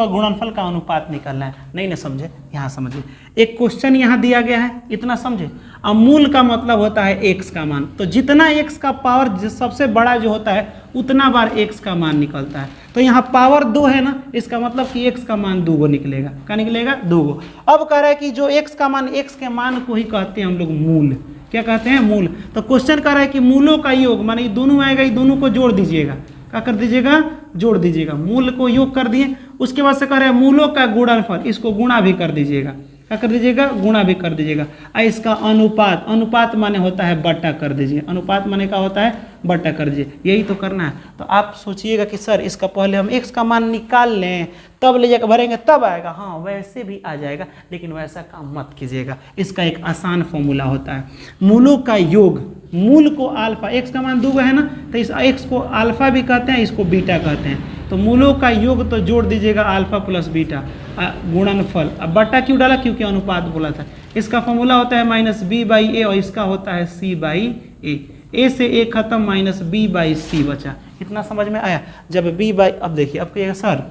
गुणनफल का अनुपात निकालना है। नहीं ना समझे, यहाँ समझिए, एक क्वेश्चन यहाँ दिया गया है, इतना समझे। अब मूल का मतलब होता है x का मान, तो जितना x का पावर सबसे बड़ा जो होता है उतना बार x का मान निकलता है। तो यहाँ पावर 2 है ना, इसका मतलब कि x का मान 2 निकलेगा। क्या निकलेगा? 2। अब कह रहा है कि जो x के मान को ही कहते हैं हम लोग मूल। क्या कहते हैं? मूल। तो क्वेश्चन कह रहा है कि मूलों का योग, माने ये दोनों आएगा, ये दोनों को जोड़ दीजिएगा। क्या कर दीजिएगा? जोड़ दीजिएगा। मूल को योग कर दिए, उसके बाद से कह रहे हैं मूलों का गुणनफल, इसको गुणा भी कर दीजिएगा। क्या कर दीजिएगा? गुणा भी कर दीजिएगा। इसका अनुपात माने होता है बट्टा कर दीजिए। अनुपात माने का होता है बट्टा कर दीजिए, यही तो करना है। तो आप सोचिएगा कि सर इसका पहले हम x का मान निकाल लें तब ले जाकर भरेंगे तब आएगा। हाँ वैसे भी आ जाएगा, लेकिन वैसा काम मत कीजिएगा। इसका एक आसान फॉर्मूला होता है, मूलों का योग, मूल को अल्फा, x का मान 2 है ना, तो इस x को अल्फा भी कहते हैं, इसको बीटा कहते हैं। तो मूलों का योग तो जोड़ दीजिएगा अल्फा प्लस बीटा गुणनफल। अब बट्टा क्यों डाला? क्योंकि अनुपात बोला था। इसका फॉर्मूला होता है -b/a और इसका होता है c/a। a से a खत्म, -b/c बचा। इतना समझ में आया? जब अब देखिए, अब कहिएगा सर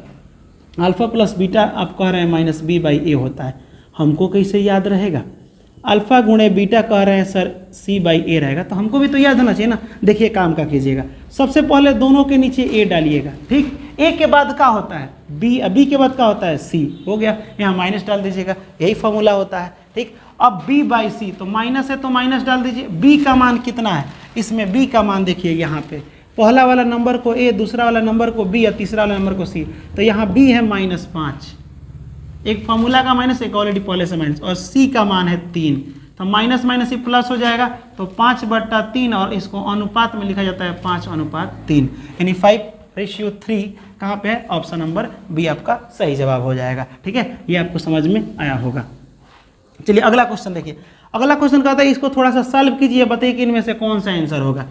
अल्फा प्लस बीटा आप कह रहे हैं -b/a होता है, हमको कैसे याद रहेगा? अल्फा गुणे बीटा कह रहे हैं सर c/a रहेगा, तो हमको भी तो याद होना चाहिए ना। देखिए काम का कीजिएगा, सबसे पहले दोनों के नीचे a डालिएगा, ठीक। a के बाद क्या होता है? b के बाद क्या होता है? c। हो गया, यहाँ माइनस डाल दीजिएगा, यही फॉर्मूला होता है, ठीक। अब b/c, तो माइनस है तो माइनस डाल दीजिए। b का मान कितना है? इसमें b का मान देखिए, यहाँ पे पहला वाला नंबर को a, दूसरा वाला नंबर को b और तीसरा वाला नंबर को c। तो यहाँ b है -5, एक फार्मूला का माइनस, एक ऑलरेडी पहले से माइनस, और c का मान है 3। तो माइनस माइनस ही प्लस हो जाएगा, तो 5/3, और इसको अनुपात में लिखा जाता है 5:3, यानी 5:3 कहाँ पे है? ऑप्शन नंबर बी आपका सही जवाब हो जाएगा, ठीक है। ये आपको समझ में आया होगा। चलिए अगला क्वेश्चन देखिए। अगला क्वेश्चन कहता है इसको थोड़ा सा सॉल्व कीजिए, बताइए कि इनमें से कौन सा आंसर होगा।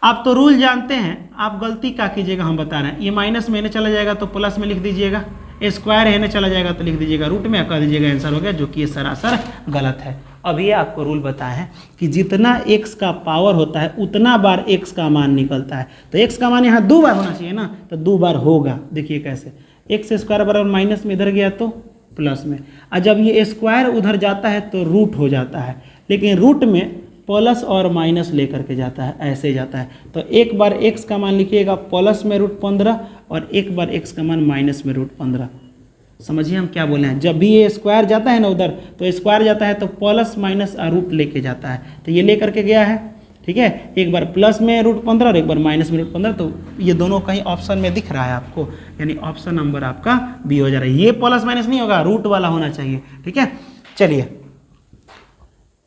आप तो रूल जानते हैं, आप गलती क्या कीजिएगा हम बता रहे हैं। ये माइनस में चला जाएगा तो प्लस में लिख दीजिएगा, स्क्वायर है चला जाएगा तो लिख दीजिएगा रूट में, कर दीजिएगा आंसर हो गया, जो कि ये सरासर गलत है। अब ये आपको रूल बताया है कि जितना x का पावर होता है उतना बार x का मान निकलता है। तो x का मान यहाँ 2 बार होना चाहिए ना, तो 2 बार होगा। देखिए कैसे, x² बराबर माइनस में इधर गया तो प्लस में, और जब ये स्क्वायर उधर जाता है तो रूट हो जाता है, लेकिन रूट में प्लस और माइनस लेकर के जाता है, ऐसे जाता है। तो एक बार x का मान लिखिएगा प्लस में √15 और एक बार x का मान माइनस में √15। समझिए हम क्या बोले हैं, जब भी ये स्क्वायर जाता है ना उधर, तो स्क्वायर जाता है तो प्लस माइनस रूट लेके जाता है, तो ये लेकर के गया है, ठीक है। एक बार प्लस में √15 और एक बार माइनस में √15, तो ये दोनों कहीं ऑप्शन में दिख रहा है आपको, यानी ऑप्शन नंबर आपका बी हो जा रहा है। ये प्लस माइनस नहीं होगा, रूट वाला होना चाहिए, ठीक है। चलिए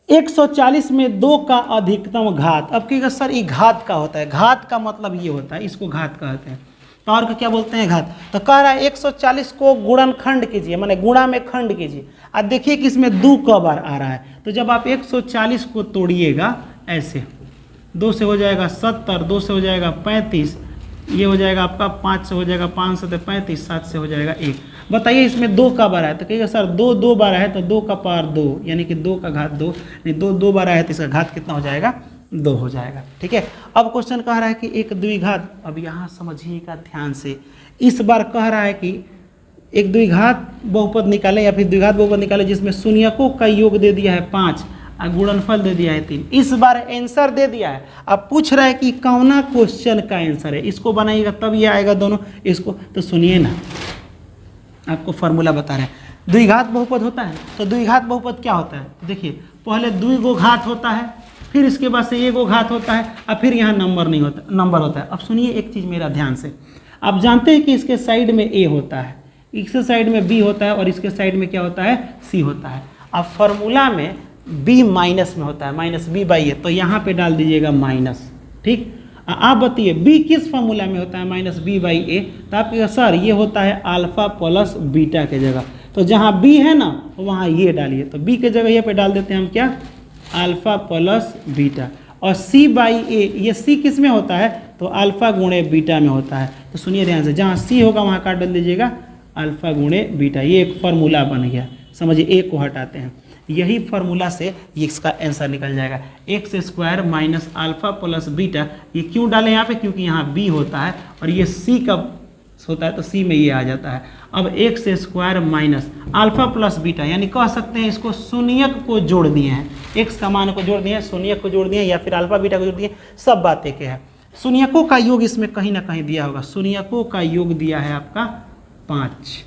140 में 2 का अधिकतम घात। अब कहेगा सर ये घात का होता है, घात का मतलब ये होता है, इसको घात कहते हैं। पावर को क्या बोलते हैं? घात। तो कह रहा है 140 को गुणनखंड कीजिए, माने गुणा में खंड कीजिए। अब देखिए कि इसमें 2 क बार आ रहा है, तो जब आप 140 को तोड़िएगा ऐसे, 2 से हो जाएगा 70, 2 से हो जाएगा 35, ये हो जाएगा आपका 5 से हो जाएगा 5 से 35, 7 से हो जाएगा 1। बताइए इसमें 2 का बार है, तो कहिएगा सर 2 बार है तो 2 का पावर 2, यानी कि 2 का घात 2, यानी 2 बार है तो इसका घात कितना हो जाएगा? 2 हो जाएगा, ठीक है। अब क्वेश्चन कह रहा है कि एक द्विघात, अब यहाँ समझिएगा ध्यान से, इस बार कह रहा है कि एक द्विघात बहुपद निकाले या फिर द्विघात बहुपद निकाले जिसमें शून्यकों का योग दे दिया है 5 और गुणनफल दे दिया है 3। इस बार आंसर दे दिया है, अब पूछ रहा है कि कौना क्वेश्चन का आंसर है, इसको बनाइएगा तब ये आएगा दोनों। इसको तो सुनिए ना, आपको फॉर्मूला बता रहे हैं। द्विघात बहुपद होता है, तो द्विघात बहुपद क्या होता है? देखिए पहले 2 घात होता है, फिर इसके बाद से 1 घात होता है, और फिर यहाँ नंबर होता है। अब सुनिए एक चीज़ मेरा ध्यान से, आप जानते हैं कि इसके साइड में a होता है, इसके साइड में b होता है, और इसके साइड में क्या होता है? c होता है। अब फॉर्मूला में b माइनस में होता है, -b/a, तो यहाँ पे डाल दीजिएगा माइनस, ठीक। आप बताइए b किस फॉर्मूला में होता है? -b/a। तो आप कहिएगा सर ये होता है अल्फा प्लस बीटा के जगह, तो जहाँ b है ना वहाँ ये डालिए, तो b के जगह ये पे डाल देते हैं हम क्या? Alpha plus beta. और c/a, ये c किस में होता है? तो अल्फा गुणे बीटा में होता है। तो सुनिए ध्यान से, जहाँ c होगा वहाँ काट डाल दीजिएगा अल्फा गुणे बीटा, ये एक फार्मूला बन गया। समझिए a को हटाते हैं, यही फार्मूला से ये इसका आंसर निकल जाएगा, x² minus alpha plus beta. ये क्यों डालें यहाँ पे? क्योंकि यहाँ b होता है और ये c का होता है तो सी में ये आ जाता है। अब x square minus alpha plus beta, यानी कह सकते हैं इसको शून्यक को जोड़ दिए हैं, एक्स का मान को जोड़ दिए हैं, शून्यक को जोड़ दिए हैं, या फिर अल्फा बीटा को जोड़ दिए, सब बात एक है। शून्यकों का योग इसमें कहीं ना कहीं दिया होगा, शून्यकों का योग दिया है आपका 5,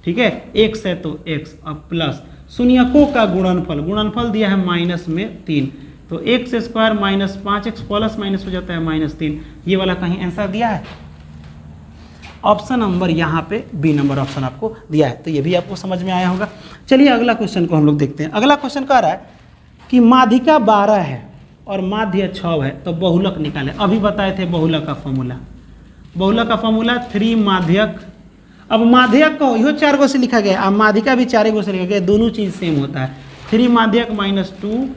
ठीक है, एक्स है तो एक्स, अब प्लस शून्यकों का गुणनफल, गुणनफल दिया है माइनस में 3, तो x square minus 5x plus minus हो जाता है -3, ये वाला कहीं आंसर दिया है? ऑप्शन नंबर यहाँ पे बी नंबर ऑप्शन आपको दिया है, तो ये भी आपको समझ में आया होगा। चलिए अगला क्वेश्चन को हम लोग देखते हैं। अगला क्वेश्चन कह रहा है कि माध्यिका 12 है और माध्य 6 है, तो बहुलक निकालें। अभी बताए थे बहुलक का फॉर्मूला, बहुलक का फॉर्मूला 3 माध्यक, अब माध्यक को इहो 4 गो से लिखा गया, अब माध्यिका भी 4 गो से लिखा गया, दोनों चीज़ सेम होता है। 3 माध्यक -2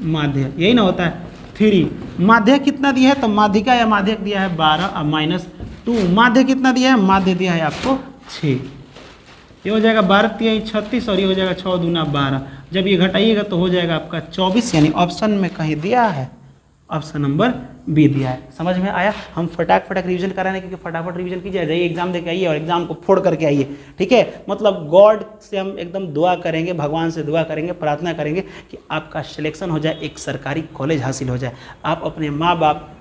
माध्य, यही ना होता है। 3 माध्य कितना दिया है, तो माध्यिका या माध्यक दिया है 12 और -2 माध्य कितना दिया है, माध्य दिया है आपको 6, ये हो जाएगा 12 3 36 और ये हो जाएगा 6 दूना 12, जब ये घटाइएगा तो हो जाएगा आपका 24, यानी ऑप्शन में कहीं दिया है, ऑप्शन नंबर बी दिया है। समझ में आया? हम फटाक रिवीजन कराने, क्योंकि फटाफट रिवीजन कीजिए, जाइए एग्जाम देके आइए और एग्जाम को फोड़ करके आइए, ठीक है। मतलब गॉड से हम एकदम दुआ करेंगे, भगवान से दुआ करेंगे, प्रार्थना करेंगे कि आपका सिलेक्शन हो जाए, एक सरकारी कॉलेज हासिल हो जाए। आप अपने माँ बाप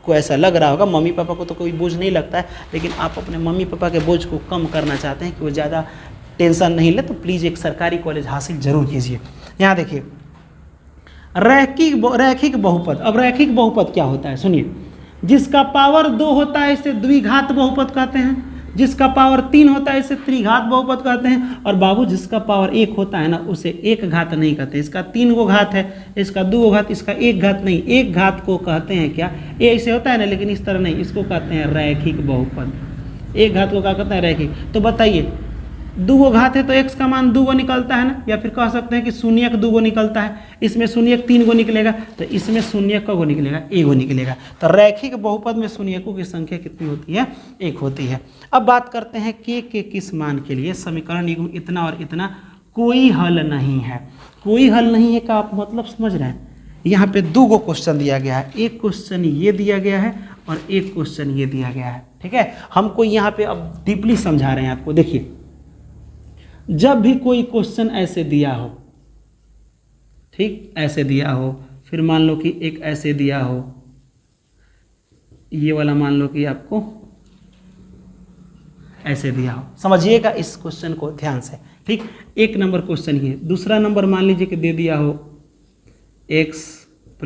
को ऐसा लग रहा होगा, मम्मी पापा को तो कोई बोझ नहीं लगता है, लेकिन आप अपने मम्मी पापा के बोझ को कम करना चाहते हैं कि वो ज़्यादा टेंशन नहीं ले, तो प्लीज़ एक सरकारी कॉलेज हासिल जरूर कीजिए। यहाँ देखिए रैखिक बहुपद, अब रैखिक बहुपद क्या होता है सुनिए, जिसका पावर 2 होता है इसे द्विघात बहुपद कहते हैं, जिसका पावर 3 होता है इसे त्रिघात बहुपद कहते हैं, और बाबू जिसका पावर 1 होता है ना उसे एक घात नहीं कहते। इसका 3 गो घात है, इसका 2 गो घात, इसका 1 घात नहीं, एक घात को कहते हैं क्या, ये ऐसे होता है ना, लेकिन इस तरह नहीं, इसको कहते हैं रैखिक बहुपद। एक घात को क्या कहते हैं, रैखिक। तो बताइए 2 गो घात है तो x का मान 2 गो निकलता है ना, या फिर कह सकते हैं कि शून्यक 2 गो निकलता है, इसमें शून्यक 3 गो निकलेगा, तो इसमें शून्यक का गो निकलेगा, 1 गो निकलेगा। तो रैखिक बहुपद में शून्यकों की संख्या कितनी होती है, 1 होती है। अब बात करते हैं k के किस मान के लिए समीकरण युग्म इतना और इतना कोई हल नहीं है। कोई हल नहीं है का आप मतलब समझ रहे हैं? यहाँ पे 2 गो क्वेश्चन दिया गया है, एक क्वेश्चन ये दिया गया है और एक क्वेश्चन ये दिया गया है, ठीक है। हमको यहाँ पे अब डीपली समझा रहे हैं आपको। देखिए जब भी कोई क्वेश्चन ऐसे दिया हो, ठीक, ऐसे दिया हो, फिर मान लो कि एक ऐसे दिया हो, ये वाला मान लो कि आपको ऐसे दिया हो, समझिएगा इस क्वेश्चन को ध्यान से, ठीक। 1 नंबर क्वेश्चन ये, दूसरा नंबर मान लीजिए कि दे दिया हो x +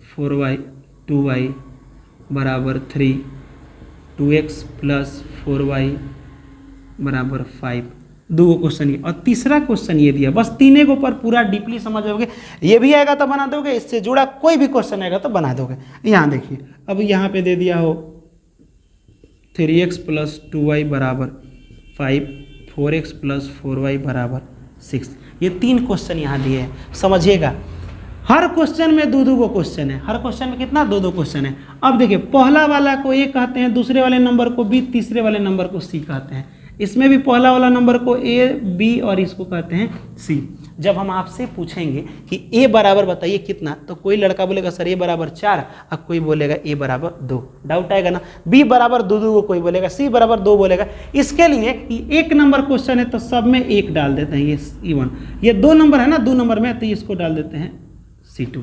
4y 2y = 3, 2x + 4y = 5, 2 गो क्वेश्चन ये, और तीसरा क्वेश्चन ये दिया, बस 3 गो पर पूरा डीपली समझोगे, ये भी आएगा तो बना दोगे, इससे जुड़ा कोई भी क्वेश्चन आएगा तो बना दोगे। यहाँ देखिए अब यहाँ पे दे दिया हो 3x + 2y = 5, 4x + 4y = 6, ये 3 क्वेश्चन यहाँ दिए हैं, समझिएगा। हर क्वेश्चन में 2 गो क्वेश्चन है, हर क्वेश्चन में कितना 2 क्वेश्चन है। अब देखिए पहला वाला को A कहते हैं, दूसरे वाले नंबर को B, तीसरे वाले नंबर को C कहते हैं। इसमें भी पहला वाला नंबर को A, B और इसको कहते हैं C। जब हम आपसे पूछेंगे कि A बराबर बताइए कितना, तो कोई लड़का बोलेगा सर A = 4 और कोई बोलेगा A = 2, डाउट आएगा ना। B = 2 को कोई बोलेगा, C = 2 बोलेगा। इसके लिए 1 नंबर क्वेश्चन है तो सब में 1 डाल देते हैं, ये E1, ये 2 नंबर है ना, 2 नंबर में, तो इसको डाल देते हैं C2,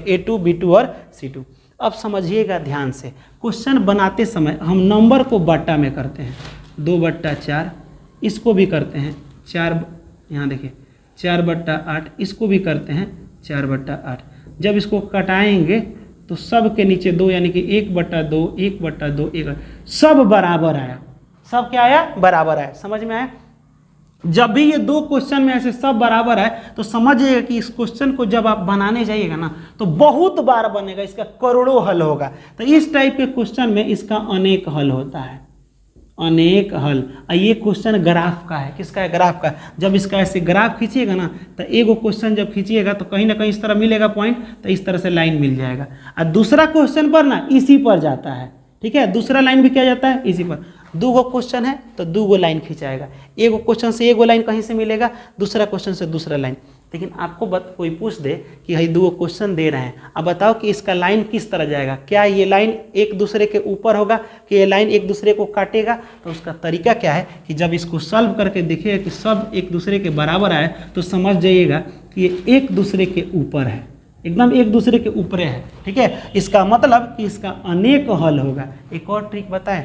A2, B2 और C2। अब समझिएगा ध्यान से, क्वेश्चन बनाते समय हम नंबर को बट्टा में करते हैं, 2/4, इसको भी करते हैं 4, यहाँ देखिए 4/8, इसको भी करते हैं 4/8। जब इसको कटाएंगे तो सब के नीचे 2, यानी कि 1/2, 1/2, 1, सब बराबर आया। सब क्या आया? बराबर आया। समझ में आया? जब भी ये 2 क्वेश्चन में ऐसे सब बराबर है तो समझिएगा कि इस क्वेश्चन को जब आप बनाने जाइएगा ना तो बहुत बार बनेगा, इसका करोड़ों हल होगा। तो इस टाइप के क्वेश्चन में इसका अनेक हल होता है, अनेक हल। ये क्वेश्चन ग्राफ का है, किसका है? ग्राफ का। जब इसका ऐसे ग्राफ खींचिएगा ना तो एगो क्वेश्चन जब खींचिएगा तो कहीं ना कहीं इस तरह मिलेगा पॉइंट, तो इस तरह से लाइन मिल जाएगा। और दूसरा क्वेश्चन पर ना इसी पर जाता है, ठीक है, दूसरा लाइन भी क्या जाता है? इसी पर। 2 गो क्वेश्चन है तो 2 गो लाइन खींचाएगा, एगो क्वेश्चन से एगो लाइन कहीं से मिलेगा, दूसरा क्वेश्चन से दूसरा लाइन। लेकिन आपको कोई पूछ दे कि भाई 2 क्वेश्चन दे रहे हैं, अब बताओ कि इसका लाइन किस तरह जाएगा, क्या ये लाइन एक दूसरे के ऊपर होगा कि ये लाइन एक दूसरे को काटेगा। तो उसका तरीका क्या है कि जब इसको सॉल्व करके देखिएगा कि सब एक दूसरे के बराबर आए तो समझ जाइएगा कि ये एक दूसरे के ऊपर है, एकदम एक दूसरे के ऊपर है, ठीक है। इसका मतलब कि इसका अनेक हल होगा। एक और ट्रिक बताएं,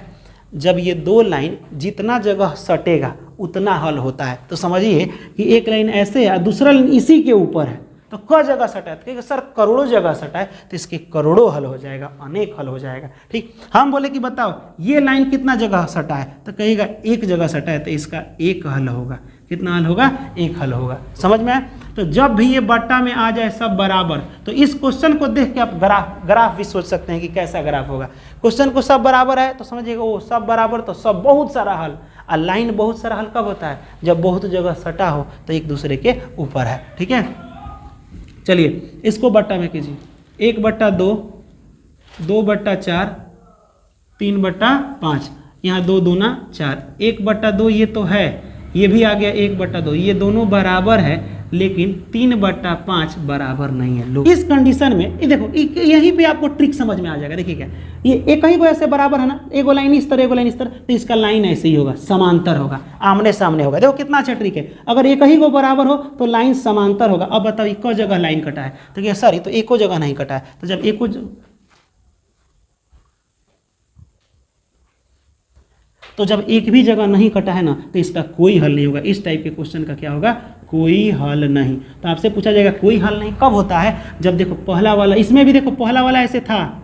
जब ये 2 लाइन जितना जगह सटेगा उतना हल होता है। तो समझिए कि एक लाइन ऐसे है, दूसरा लाइन इसी के ऊपर है, तो क जगह सटा है, क्योंकि सर करोड़ों जगह सटा है तो इसके करोड़ों हल हो जाएगा, अनेक हल हो जाएगा, ठीक। हम बोले कि बताओ ये लाइन कितना जगह सटा है, तो कहिएगा एक जगह सटा है, तो इसका एक हल होगा। कितना हल होगा? एक हल होगा। समझ में आया? तो जब भी ये बट्टा में आ जाए सब बराबर, तो इस क्वेश्चन को देख के आप ग्राफ भी सोच सकते हैं कि कैसा ग्राफ होगा। क्वेश्चन को सब बराबर है तो समझिएगा वो सब बराबर तो सब बहुत सारा हल, और लाइन बहुत सारा हल कब होता है? जब बहुत जगह सटा हो तो एक दूसरे के ऊपर है, ठीक है। चलिए इसको बट्टा में कीजिए, 1/2, 2/4, 3/5, यहाँ 2 दूना 4, 1/2 ये तो है, ये भी आ गया 1/2, ये दोनों बराबर है, लेकिन 3/5 बराबर नहीं है। लो इस कंडीशन में ये देखो, यहीं पे आपको ट्रिक समझ में आ जाएगा। देखिए क्या, ये एक ही को ऐसे बराबर है ना, एगो लाइन इस तरह, एगो लाइन इस तरह, तो इसका लाइन ऐसे ही होगा, समांतर होगा, आमने सामने होगा। देखो कितना अच्छा ट्रिक है, अगर एक ही को बराबर हो तो लाइन समांतर होगा। अब बताओ एक जगह लाइन कटा है, तो क्या सर ये तो एको जगह नहीं कटा है, तो जब एको तो जब एक भी जगह नहीं कटा है ना तो इसका कोई हल नहीं होगा। इस टाइप के क्वेश्चन का क्या होगा? कोई हल नहीं। तो आपसे पूछा जाएगा कोई हल नहीं कब होता है? जब देखो पहला वाला, इसमें भी देखो पहला वाला ऐसे था,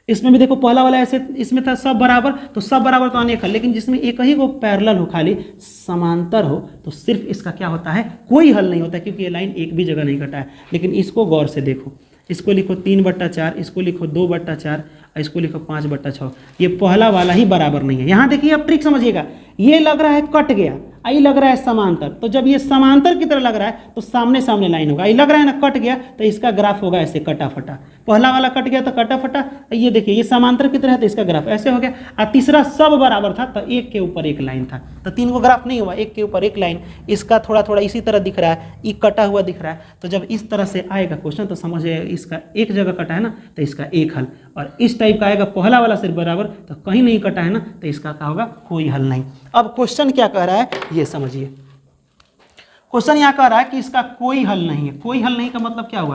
इसमें भी देखो पहला वाला ऐसे, इसमें था सब बराबर, तो सब बराबर तो अनेक हल, लेकिन जिसमें एक ही को पैरेलल हो, खाली समांतर हो, तो सिर्फ इसका क्या होता है? कोई हल नहीं होता, क्योंकि ये लाइन एक भी जगह नहीं कटा है। लेकिन इसको गौर से देखो, इसको लिखो 3/4, इसको लिखो 2/4, इसको लिखो 5/6। ये पहला वाला ही बराबर नहीं है। यहाँ देखिए, अब ट्रिक समझिएगा, ये लग रहा है कट गया, आई लग रहा है समांतर, तो जब ये समांतर की तरह लग रहा है तो सामने सामने लाइन होगा। आई लग रहा है ना कट गया, तो इसका ग्राफ होगा ऐसे कटा फटा। पहला वाला कट गया तो कटा फटा, ये देखिए ये समांतर की तरह है तो इसका ग्राफ ऐसे हो गया। और तीसरा सब बराबर था तो एक के ऊपर एक लाइन था, तो 3 को ग्राफ नहीं हुआ, एक के ऊपर एक लाइन। इसका थोड़ा थोड़ा इसी तरह दिख रहा है, ये कटा हुआ दिख रहा है। तो जब इस तरह से आएगा क्वेश्चन तो समझिए इसका एक जगह कटा है ना, तो इसका एक हल। और इस टाइप का आएगा पहला वाला सिर्फ बराबर, तो कहीं नहीं कटा है ना, तो इसका क्या होगा? कोई हल नहीं। अब क्वेश्चन क्या कह रहा है ये समझिए। क्वेश्चन यहाँ कह रहा है कि इसका कोई हल नहीं है। कोई हल नहीं का मतलब क्या हुआ?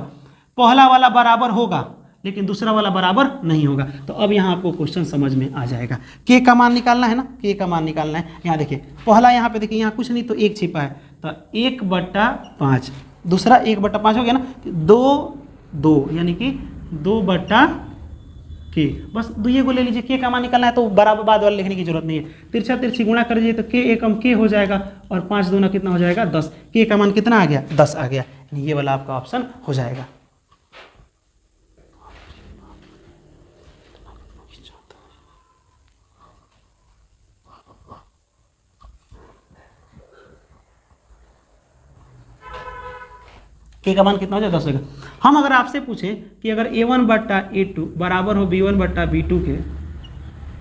पहला वाला बराबर होगा लेकिन दूसरा वाला बराबर नहीं होगा। तो अब यहाँ आपको क्वेश्चन समझ में आ जाएगा। के का मान निकालना है ना, के का मान निकालना है। यहाँ देखिए पहला, यहाँ पे देखिए यहाँ कुछ नहीं तो एक छिपा है, तो 1/5, दूसरा 1/5 हो गया ना, 2 यानी कि 2/k, बस दुइये को ले लीजिए। के का मान निकालना है तो बराबर बाद वाला लिखने की जरूरत नहीं है। तिरछा तिरछी गुणा कर दीजिए तो के एकम के हो जाएगा, और 5 दूना कितना हो जाएगा? 10। के का मान कितना आ गया? 10 आ गया। ये वाला आपका ऑप्शन हो जाएगा। के का मान कितना हो जाए? 10 होगा। हम अगर आपसे पूछें कि अगर a1/a2 बराबर हो b1/b2 के,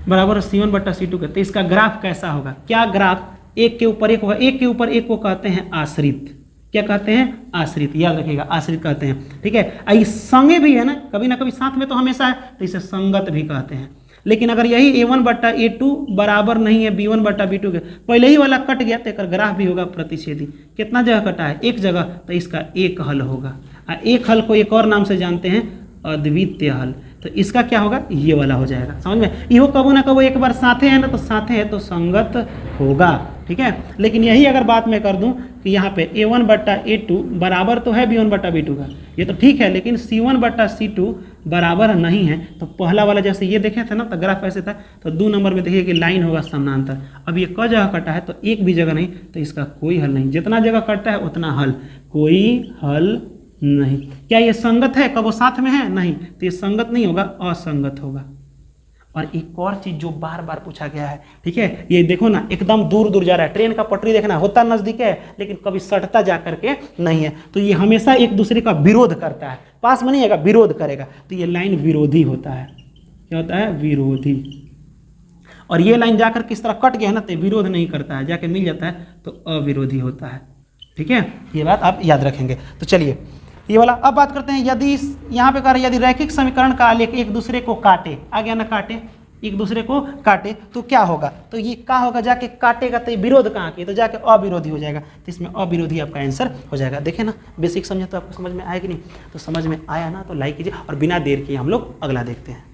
बराबर हो c1/c2 के, तो इसका ग्राफ कैसा होगा? क्या ग्राफ एक के ऊपर एक होगा? एक के ऊपर एक को कहते हैं आश्रित। क्या कहते हैं? आश्रित। याद रखिएगा, आश्रित कहते हैं, ठीक है। आई संगे भी है ना, कभी ना कभी साथ में तो हमेशा है, तो इसे संगत भी कहते हैं। लेकिन अगर यही a1/a2 बराबर नहीं है b1/b2 के, पहले ही वाला कट गया तो एक ग्राफ भी होगा प्रतिच्छेदी। कितना जगह कटा है? एक जगह, तो इसका एक हल होगा। एक हल को एक और नाम से जानते हैं, अद्वितीय हल। तो इसका क्या होगा? ये वाला हो जाएगा। समझ में? इहो कबो ना कबो एक बार साथे है ना, तो साथे है तो संगत होगा, ठीक है। लेकिन यही अगर बात मैं कर दूं कि यहाँ पे a1/a2 बराबर तो है b1/b2 का, ये तो ठीक है, लेकिन c1/c2 बराबर नहीं है। तो पहला वाला जैसे ये देखे थे ना, तो ग्राफ ऐसे था, तो 2 नंबर में देखिए कि लाइन होगा समानांतर। अब ये क जगह कटा है तो एक भी जगह नहीं, तो इसका कोई हल नहीं। जितना जगह कटता है उतना हल, कोई हल नहीं। क्या ये संगत है? कब वो साथ में है? नहीं, तो ये संगत नहीं होगा, असंगत होगा। और एक और चीज जो बार बार पूछा गया है, ठीक है, ये देखो ना एकदम दूर दूर जा रहा है। ट्रेन का पटरी देखना, होता नजदीक है लेकिन कभी सटता जा करके नहीं है। तो ये हमेशा एक दूसरे का विरोध करता है, पास में नहीं आएगा, विरोध करेगा। तो ये लाइन विरोधी होता है। क्या होता है? विरोधी। और ये लाइन जाकर किस तरह कट गया है ना, तो विरोध नहीं करता है, जाके मिल जाता है तो अविरोधी होता है। ठीक है, ये बात आप याद रखेंगे। तो चलिए ये वाला अब बात करते हैं। यदि यहाँ पे कह रहे हैं यदि रैखिक समीकरण का आलेख एक दूसरे को काटे, आ गया ना काटे, एक दूसरे को काटे तो क्या होगा, तो ये क्या होगा, जाके काटेगा तो ये विरोध कहाँ की, तो जाके अविरोधी हो जाएगा, तो इसमें अविरोधी आपका आंसर हो जाएगा। देखें ना, बेसिक समझे तो आपको समझ में आएगी नहीं, तो समझ में आया ना तो लाइक कीजिए, और बिना देर किए हम लोग अगला देखते हैं।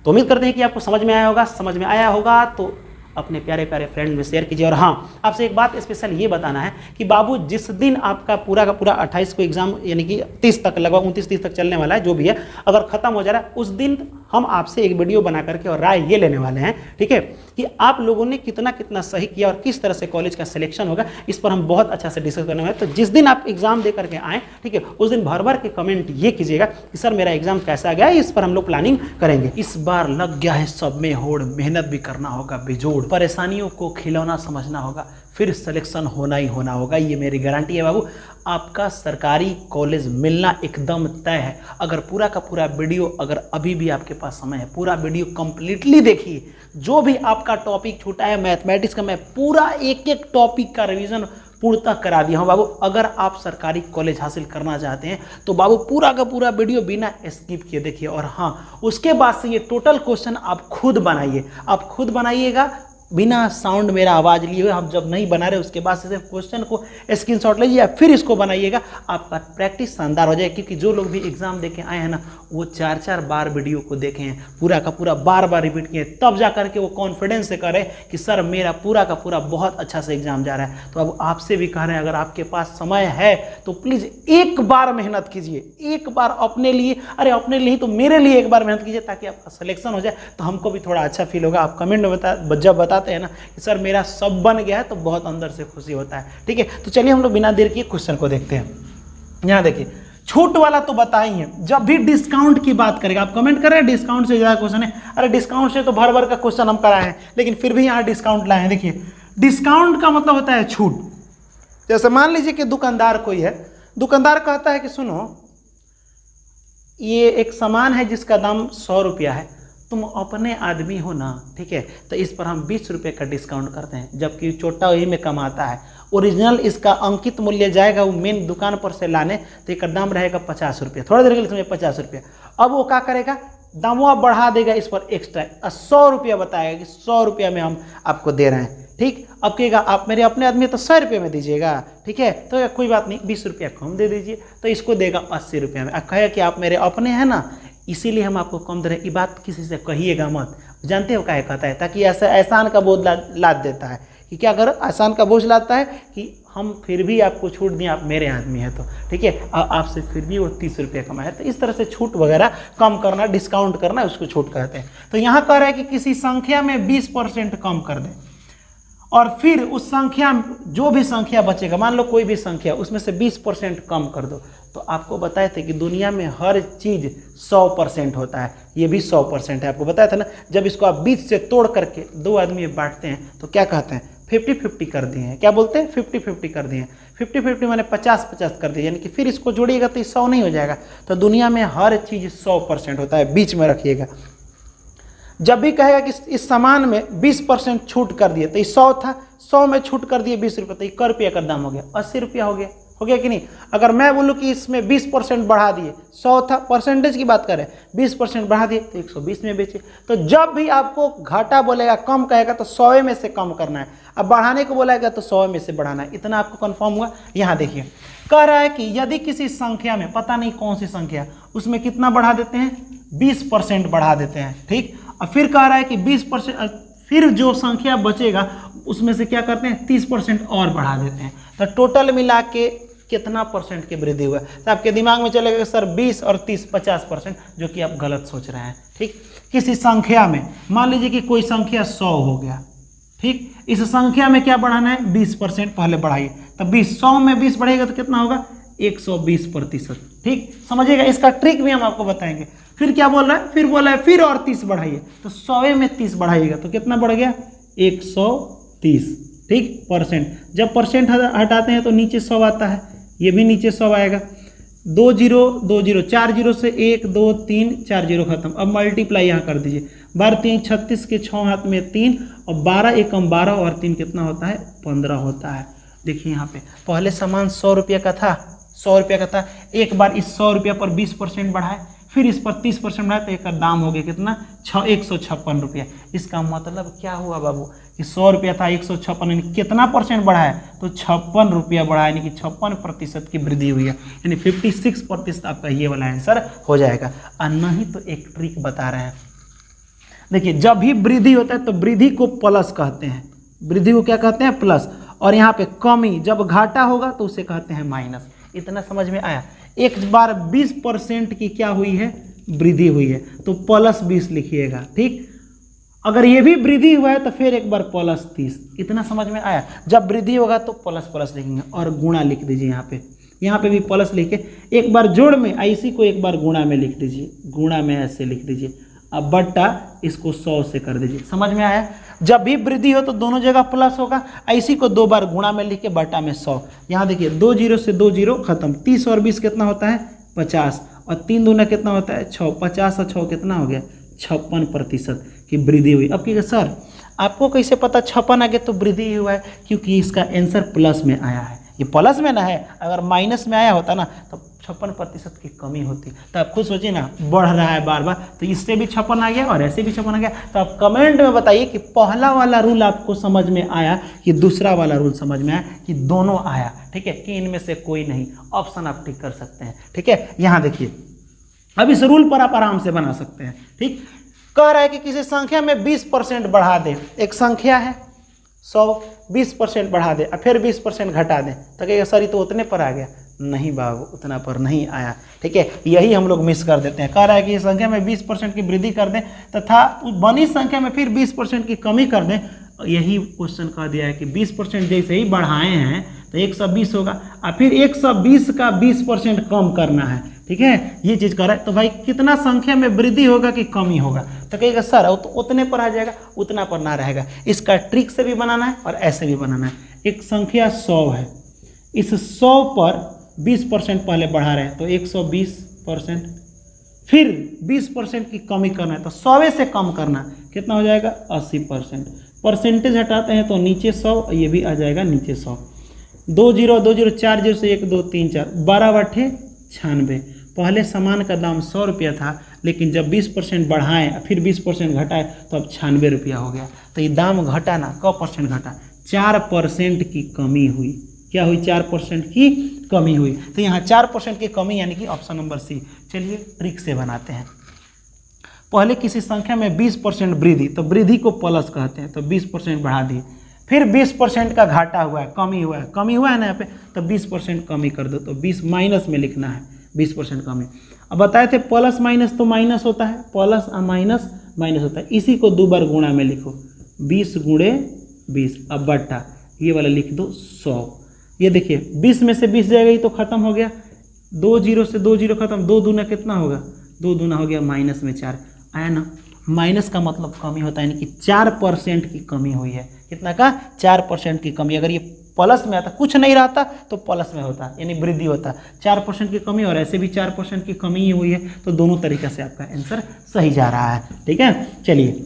तो उम्मीद करते हैं कि आपको समझ में आया होगा। समझ में आया होगा तो अपने प्यारे प्यारे फ्रेंड में शेयर कीजिए। और हाँ, आपसे एक बात स्पेशल ये बताना है कि बाबू जिस दिन आपका पूरा का पूरा 28 को एग्जाम यानी कि 30 तक, लगभग 29-30 तक चलने वाला है, जो भी है, अगर खत्म हो जा रहा है उस दिन हम आपसे एक वीडियो बना करके और राय ये लेने वाले हैं, ठीक है, कि आप लोगों ने कितना कितना सही किया और किस तरह से कॉलेज का सिलेक्शन होगा, इस पर हम बहुत अच्छा से डिस्कस करने वाले हैं। तो जिस दिन आप एग्जाम दे करके आएँ, ठीक है, उस दिन भर भर के कमेंट ये कीजिएगा कि सर मेरा एग्जाम कैसा गया, इस पर हम लोग प्लानिंग करेंगे। इस बार लग गया है सब में होड़, मेहनत भी करना होगा बेजोड़, परेशानियों को खिलौना समझना होगा, फिर सिलेक्शन होना ही होना होगा, ये मेरी गारंटी है बाबू। आपका सरकारी कॉलेज मिलना एकदम तय है। अगर पूरा का पूरा वीडियो, अगर अभी भी आपके पास समय है, पूरा वीडियो कंप्लीटली देखिए। जो भी आपका टॉपिक छूटा है मैथमेटिक्स का, मैं पूरा एक एक टॉपिक का रिवीजन पूर्णतः करा दिया हूँ बाबू। अगर आप सरकारी कॉलेज हासिल करना चाहते हैं तो बाबू पूरा का पूरा वीडियो बिना स्किप किए देखिए। और हाँ, उसके बाद से ये टोटल क्वेश्चन आप खुद बनाइए, आप खुद बनाइएगा बिना साउंड मेरा आवाज़ लिए हुए। हम जब नहीं बना रहे उसके बाद से सिर्फ क्वेश्चन को स्क्रीनशॉट लीजिए, फिर इसको बनाइएगा, आपका प्रैक्टिस शानदार हो जाए। क्योंकि जो लोग भी एग्जाम देके आए हैं ना, वो 4-4 बार वीडियो को देखे हैं, पूरा का पूरा बार बार रिपीट किए, तब जा करके वो कॉन्फिडेंस से करें कि सर मेरा पूरा का पूरा बहुत अच्छा से एग्जाम जा रहा है। तो अब आपसे भी कह रहे हैं, अगर आपके पास समय है तो प्लीज़ एक बार मेहनत कीजिए, एक बार अपने लिए, अरे अपने लिए तो मेरे लिए एक बार मेहनत कीजिए, ताकि आपका सिलेक्शन हो जाए, तो हमको भी थोड़ा अच्छा फील होगा। आप कमेंट में जब बताते हैं ना कि सर मेरा सब बन गया है, तो बहुत अंदर से खुशी होता है। ठीक है, तो चलिए हम लोग बिना देर किए क्वेश्चन को देखते हैं। यहाँ देखिए, छूट वाला तो बता ही है, जब भी डिस्काउंट की बात करेगा, आप कमेंट कर रहे हैं डिस्काउंट से ज़्यादा क्वेश्चन है, अरे डिस्काउंट से तो भर भर का क्वेश्चन हम कराए हैं, लेकिन फिर भी यहाँ डिस्काउंट लाए हैं। देखिए, डिस्काउंट का मतलब होता है छूट। जैसे मान लीजिए कि दुकानदार कोई है, दुकानदार कहता है कि सुनो, ये एक सामान है जिसका दाम 100 रुपया है, तुम अपने आदमी हो ना, ठीक है, तो इस पर हम 20 रुपये का डिस्काउंट करते हैं, जबकि छोटा वही में कमाता है। ओरिजिनल इसका अंकित मूल्य जाएगा वो मेन दुकान पर से लाने, तो इसका दाम रहेगा 50 रुपये, थोड़ा देर के लिए समझे 50 रुपये। अब वो क्या करेगा, दामवा बढ़ा देगा इस पर एक्स्ट्रा, 100 रुपया बताएगा कि 100 रुपया में हम आपको दे रहे हैं। ठीक, अब कहेगा आप मेरे अपने आदमी तो 100 रुपये में दीजिएगा, ठीक है, तो कोई बात नहीं, 20 रुपया कम दे दीजिए, तो इसको देगा 80 रुपये में। अब कहेगा कि आप मेरे अपने हैं ना, इसीलिए हम आपको कम दे रहे हैं। ये बात किसी से कहिएगा मत, जानते हो क्या कहता है, ताकि ऐसा एहसान का बोझ लाद देता है कि क्या करो, एहसान का बोझ लाता है कि हम फिर भी आपको छूट दें, आप मेरे आदमी हैं तो, ठीक है, आपसे फिर भी वो 30 रुपये कमाए। तो इस तरह से छूट वगैरह कम करना, डिस्काउंट करना, उसको छूट कहते हैं। तो यहाँ कह रहा है कि किसी संख्या में 20% कम कर दें, और फिर उस संख्या, जो भी संख्या बचेगा, मान लो कोई भी संख्या, उसमें से 20% कम कर दो। तो आपको बताए थे कि दुनिया में हर चीज़ 100% होता है, ये भी 100% है, आपको बताया था ना। जब इसको आप 20 से तोड़ करके 2 आदमी में बांटते हैं तो क्या कहते हैं, 50-50 कर दिए हैं। क्या बोलते हैं, 50-50 कर दिए हैं। 50-50 मैंने 50-50 कर दिया, यानी कि फिर इसको जोड़िएगा तो 100 नहीं हो जाएगा। तो दुनिया में हर चीज़ 100% होता है, बीच में रखिएगा। जब भी कहेगा कि इस सामान में 20% छूट कर दिए, तो ये 100 था, 100 में छूट कर दिए 20 रुपये, तो ये क रुपये का दाम हो गया, 80 रुपया हो गया कि नहीं। अगर मैं बोलूँ कि इसमें 20% बढ़ा दिए, 100 था, परसेंटेज की बात करें, 20% बढ़ा दिए तो 120 में बेचे। तो जब भी आपको घाटा बोलेगा, कम कहेगा तो 100 में से कम करना है, अब बढ़ाने को बोलेगा तो 100 में से बढ़ाना है। इतना आपको कन्फर्म हुआ। यहाँ देखिए, कह रहा है कि यदि किसी संख्या में, पता नहीं कौन सी संख्या, उसमें कितना बढ़ा देते हैं, 20% बढ़ा देते हैं। ठीक, और फिर कह रहा है कि 20%, फिर जो संख्या बचेगा उसमें से क्या करते हैं, 30% और बढ़ा देते हैं। तो टोटल मिला के कितना परसेंट की वृद्धि हुआ, तो आपके दिमाग में चलेगा सर 20 और 30 50%, जो कि आप गलत सोच रहे हैं। ठीक, किसी संख्या में मान लीजिए कि कोई संख्या 100 हो गया, ठीक, इस संख्या में क्या बढ़ाना है, 20% पहले बढ़ाइए, तो 100 में 20 बढ़ेगा तो कितना होगा, 120%। ठीक, समझिएगा, इसका ट्रिक भी हम आपको बताएंगे। फिर क्या बोल रहा है, फिर बोला है फिर और 30 बढ़ाइए, तो 100 में 30 बढ़ाइएगा तो कितना बढ़ गया, 130। ठीक, परसेंट, जब परसेंट हटाते हैं तो नीचे 100 आता है, ये भी नीचे 100 आएगा। 2 0 2 0, 4 0 से 1 2 3 4 0 खत्म। अब मल्टीप्लाई यहाँ कर दीजिए, 12 3 36 के 6 हाथ में 3 और 12 एकम 12 और 3 कितना होता है 15 होता है। देखिए यहाँ पे पहले सामान 100 रुपये का था, 100 रुपये का था, एक बार इस 100 रुपये पर 20% बढ़ाए, फिर इस पर 30% बढ़ाए तो एक दाम हो गया कितना 156 रुपया। इसका मतलब क्या हुआ बाबू कि 100 रुपया था 156 यानी कितना परसेंट बढ़ा है तो 56 रुपया बढ़ा यानी कि 56% की वृद्धि हुई है, यानी 56% आपका ये वाला आंसर हो जाएगा। और नहीं तो एक ट्रिक बता रहे हैं, देखिए जब भी वृद्धि होता है तो वृद्धि को प्लस कहते हैं, वृद्धि को क्या कहते हैं प्लस, और यहाँ पे कमी जब घाटा होगा तो उसे कहते हैं माइनस। इतना समझ में आया। एक बार 20% की क्या हुई है वृद्धि हुई है तो प्लस 20 लिखिएगा, ठीक। अगर ये भी वृद्धि हुआ है तो फिर एक बार प्लस 30। इतना समझ में आया। जब वृद्धि होगा तो प्लस प्लस लिखेंगे और गुणा लिख दीजिए यहाँ पे भी प्लस लिखे, एक बार जोड़ में इसी को एक बार गुणा में लिख दीजिए, गुणा में ऐसे लिख दीजिए, अब बट्टा इसको 100 से कर दीजिए। समझ में आया। जब भी वृद्धि हो तो दोनों जगह प्लस होगा, इसी को 2 बार गुणा में लिख के बट्टा में 100। यहाँ देखिए 2 0 से 2 0 खत्म, 30 और 20 कितना होता है 50, और 3 दूना कितना होता है 6, 50 और 6 कितना हो गया 56% की वृद्धि हुई। अब क्या सर आपको कैसे पता 56 आ गया तो वृद्धि हुआ है, क्योंकि इसका आंसर प्लस में आया है, ये प्लस में ना है, अगर माइनस में आया होता ना तो 56% की कमी होती। तो आप खुद सोचिए ना, बढ़ रहा है बार बार, तो इससे भी 56 आ गया और ऐसे भी 56 आ गया। तो आप कमेंट में बताइए कि पहला वाला रूल आपको समझ में आया कि दूसरा वाला रूल समझ में आया कि दोनों आया, ठीक है, कि इनमें से कोई नहीं। ऑप्शन आप टिक कर सकते हैं, ठीक है। यहाँ देखिए अब इस रूल पर आप आराम से बना सकते हैं, ठीक। कह रहा है कि किसी संख्या में 20% बढ़ा दें, एक संख्या है 100, 20% बढ़ा दे और फिर 20% घटा दें तो कहेगा सर ये तो उतने पर आ गया। नहीं बाबू, उतना पर नहीं आया, ठीक है। यही हम लोग मिस कर देते हैं। कह रहा है कि इस संख्या में 20% की वृद्धि कर दें तथा बनी संख्या में फिर 20% की कमी कर दें। यही क्वेश्चन कह दिया है कि 20% जैसे ही बढ़ाए हैं तो 120 होगा और फिर 120 का 20% कम करना है, ठीक है, ये चीज़ कर रहा है। तो भाई कितना संख्या में वृद्धि होगा कि कमी होगा, तो कहेगा सर तो उतने पर आ जाएगा, उतना पर ना रहेगा। इसका ट्रिक से भी बनाना है और ऐसे भी बनाना है। एक संख्या 100 है, इस 100 पर 20% पहले बढ़ा रहे हैं तो 120%, फिर 20% की कमी करना है तो 100 से कम करना, कितना हो जाएगा 80%। परसेंटेज हटाते हैं तो नीचे 100, ये भी आ जाएगा नीचे 100। 2 0 2 0 4 0 से 1 2 3 4, 12 बटे 96। पहले सामान का दाम 100 रुपया था, लेकिन जब 20% बढ़ाएं फिर 20% घटाए तो अब 96 रुपया हो गया। तो ये दाम घटा ना, कब परसेंट घटा, 4% की कमी हुई। क्या हुई, 4% की कमी हुई। तो यहाँ 4% की कमी यानी कि ऑप्शन नंबर सी। चलिए ट्रिक से बनाते हैं। पहले किसी संख्या में 20% वृद्धि, तो वृद्धि को प्लस कहते हैं, तो 20% बढ़ा दिए, फिर 20% का घाटा हुआ है, कमी हुआ है, कमी हुआ है ना यहाँ पे, तो 20% कमी कर दो, तो 20 माइनस में लिखना है, 20% कमी। अब बताए थे प्लस माइनस तो माइनस होता है, प्लस और माइनस माइनस होता है, इसी को 2 बार गुणा में लिखो, 20 गुणे 20, अब बट्टा ये वाला लिख दो 100। ये देखिए 20 में से 20 जाएगा, ये तो खत्म हो गया, 2 0 से 2 0 खत्म, 2 दूना कितना होगा, 2 दूना हो गया माइनस में 4 आया ना। माइनस का मतलब कमी होता है, यानी कि 4% की कमी हुई है। कितना का, 4% की कमी। अगर ये प्लस में आता, कुछ नहीं रहता तो प्लस में होता, यानी वृद्धि होता। 4% की कमी और ऐसे भी 4% की कमी ही हुई है, तो दोनों तरीके से आपका आंसर सही जा रहा है, ठीक है। चलिए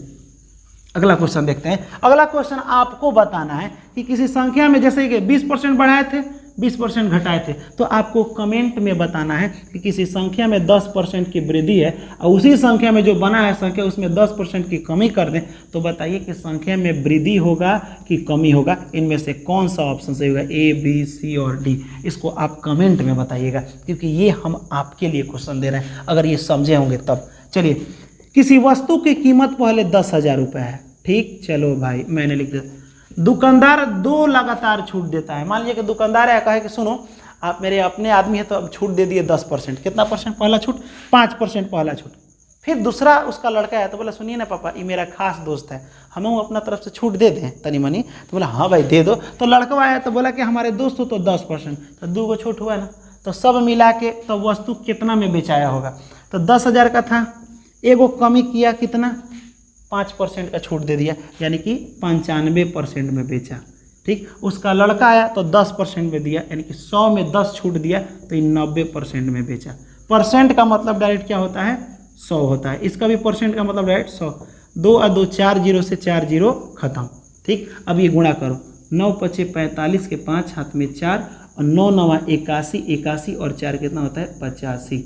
अगला क्वेश्चन देखते हैं। अगला क्वेश्चन आपको बताना है कि किसी संख्या में जैसे कि 20% बढ़ाए थे, 20% घटाए थे, तो आपको कमेंट में बताना है कि किसी संख्या में 10% की वृद्धि है और उसी संख्या में जो बना है संख्या उसमें 10% की कमी कर दें, तो बताइए कि संख्या में वृद्धि होगा कि कमी होगा। इनमें से कौन सा ऑप्शन सही होगा, ए बी सी और डी। इसको आप कमेंट में बताइएगा, क्योंकि ये हम आपके लिए क्वेश्चन दे रहे हैं, अगर ये समझे होंगे तब। चलिए, किसी वस्तु की कीमत पहले 10,000 रुपये है, ठीक, चलो भाई मैंने लिख दिया। दुकानदार 2 लगातार छूट देता है। मान लीजिए कि दुकानदार है, कहे कि सुनो आप मेरे अपने आदमी है तो अब छूट दे दिए 10%। कितना परसेंट पहला छूट, 5% पहला छूट। फिर दूसरा उसका लड़का है तो बोला सुनिए ना पापा, ये मेरा खास दोस्त है, हम अपना तरफ से छूट दे दें तनी मनी। तो बोला हाँ भाई दे दो। तो लड़का आया तो बोला कि हमारे दोस्त हो तो 10%, तो 2 गो छूट हुआ ना, तो सब मिला के तो वस्तु कितना में बेचाया होगा। तो 10,000 का था, एगो कमी किया, कितना, 5% का छूट दे दिया, यानी कि 95% में बेचा, ठीक। उसका लड़का आया तो 10% में दिया, यानी कि 100 में 10 छूट दिया, तो ये 90% में बेचा। परसेंट का मतलब डायरेक्ट क्या होता है, 100 होता है। इसका भी परसेंट का मतलब डायरेक्ट 100। 2 और 2 4 जीरो से 4 जीरो खत्म। ठीक, अब ये गुणा करो, 9 पचे 45 के 5 हाथ में 4 और 9 नवा 81, 81 और 4 कितना होता है 85।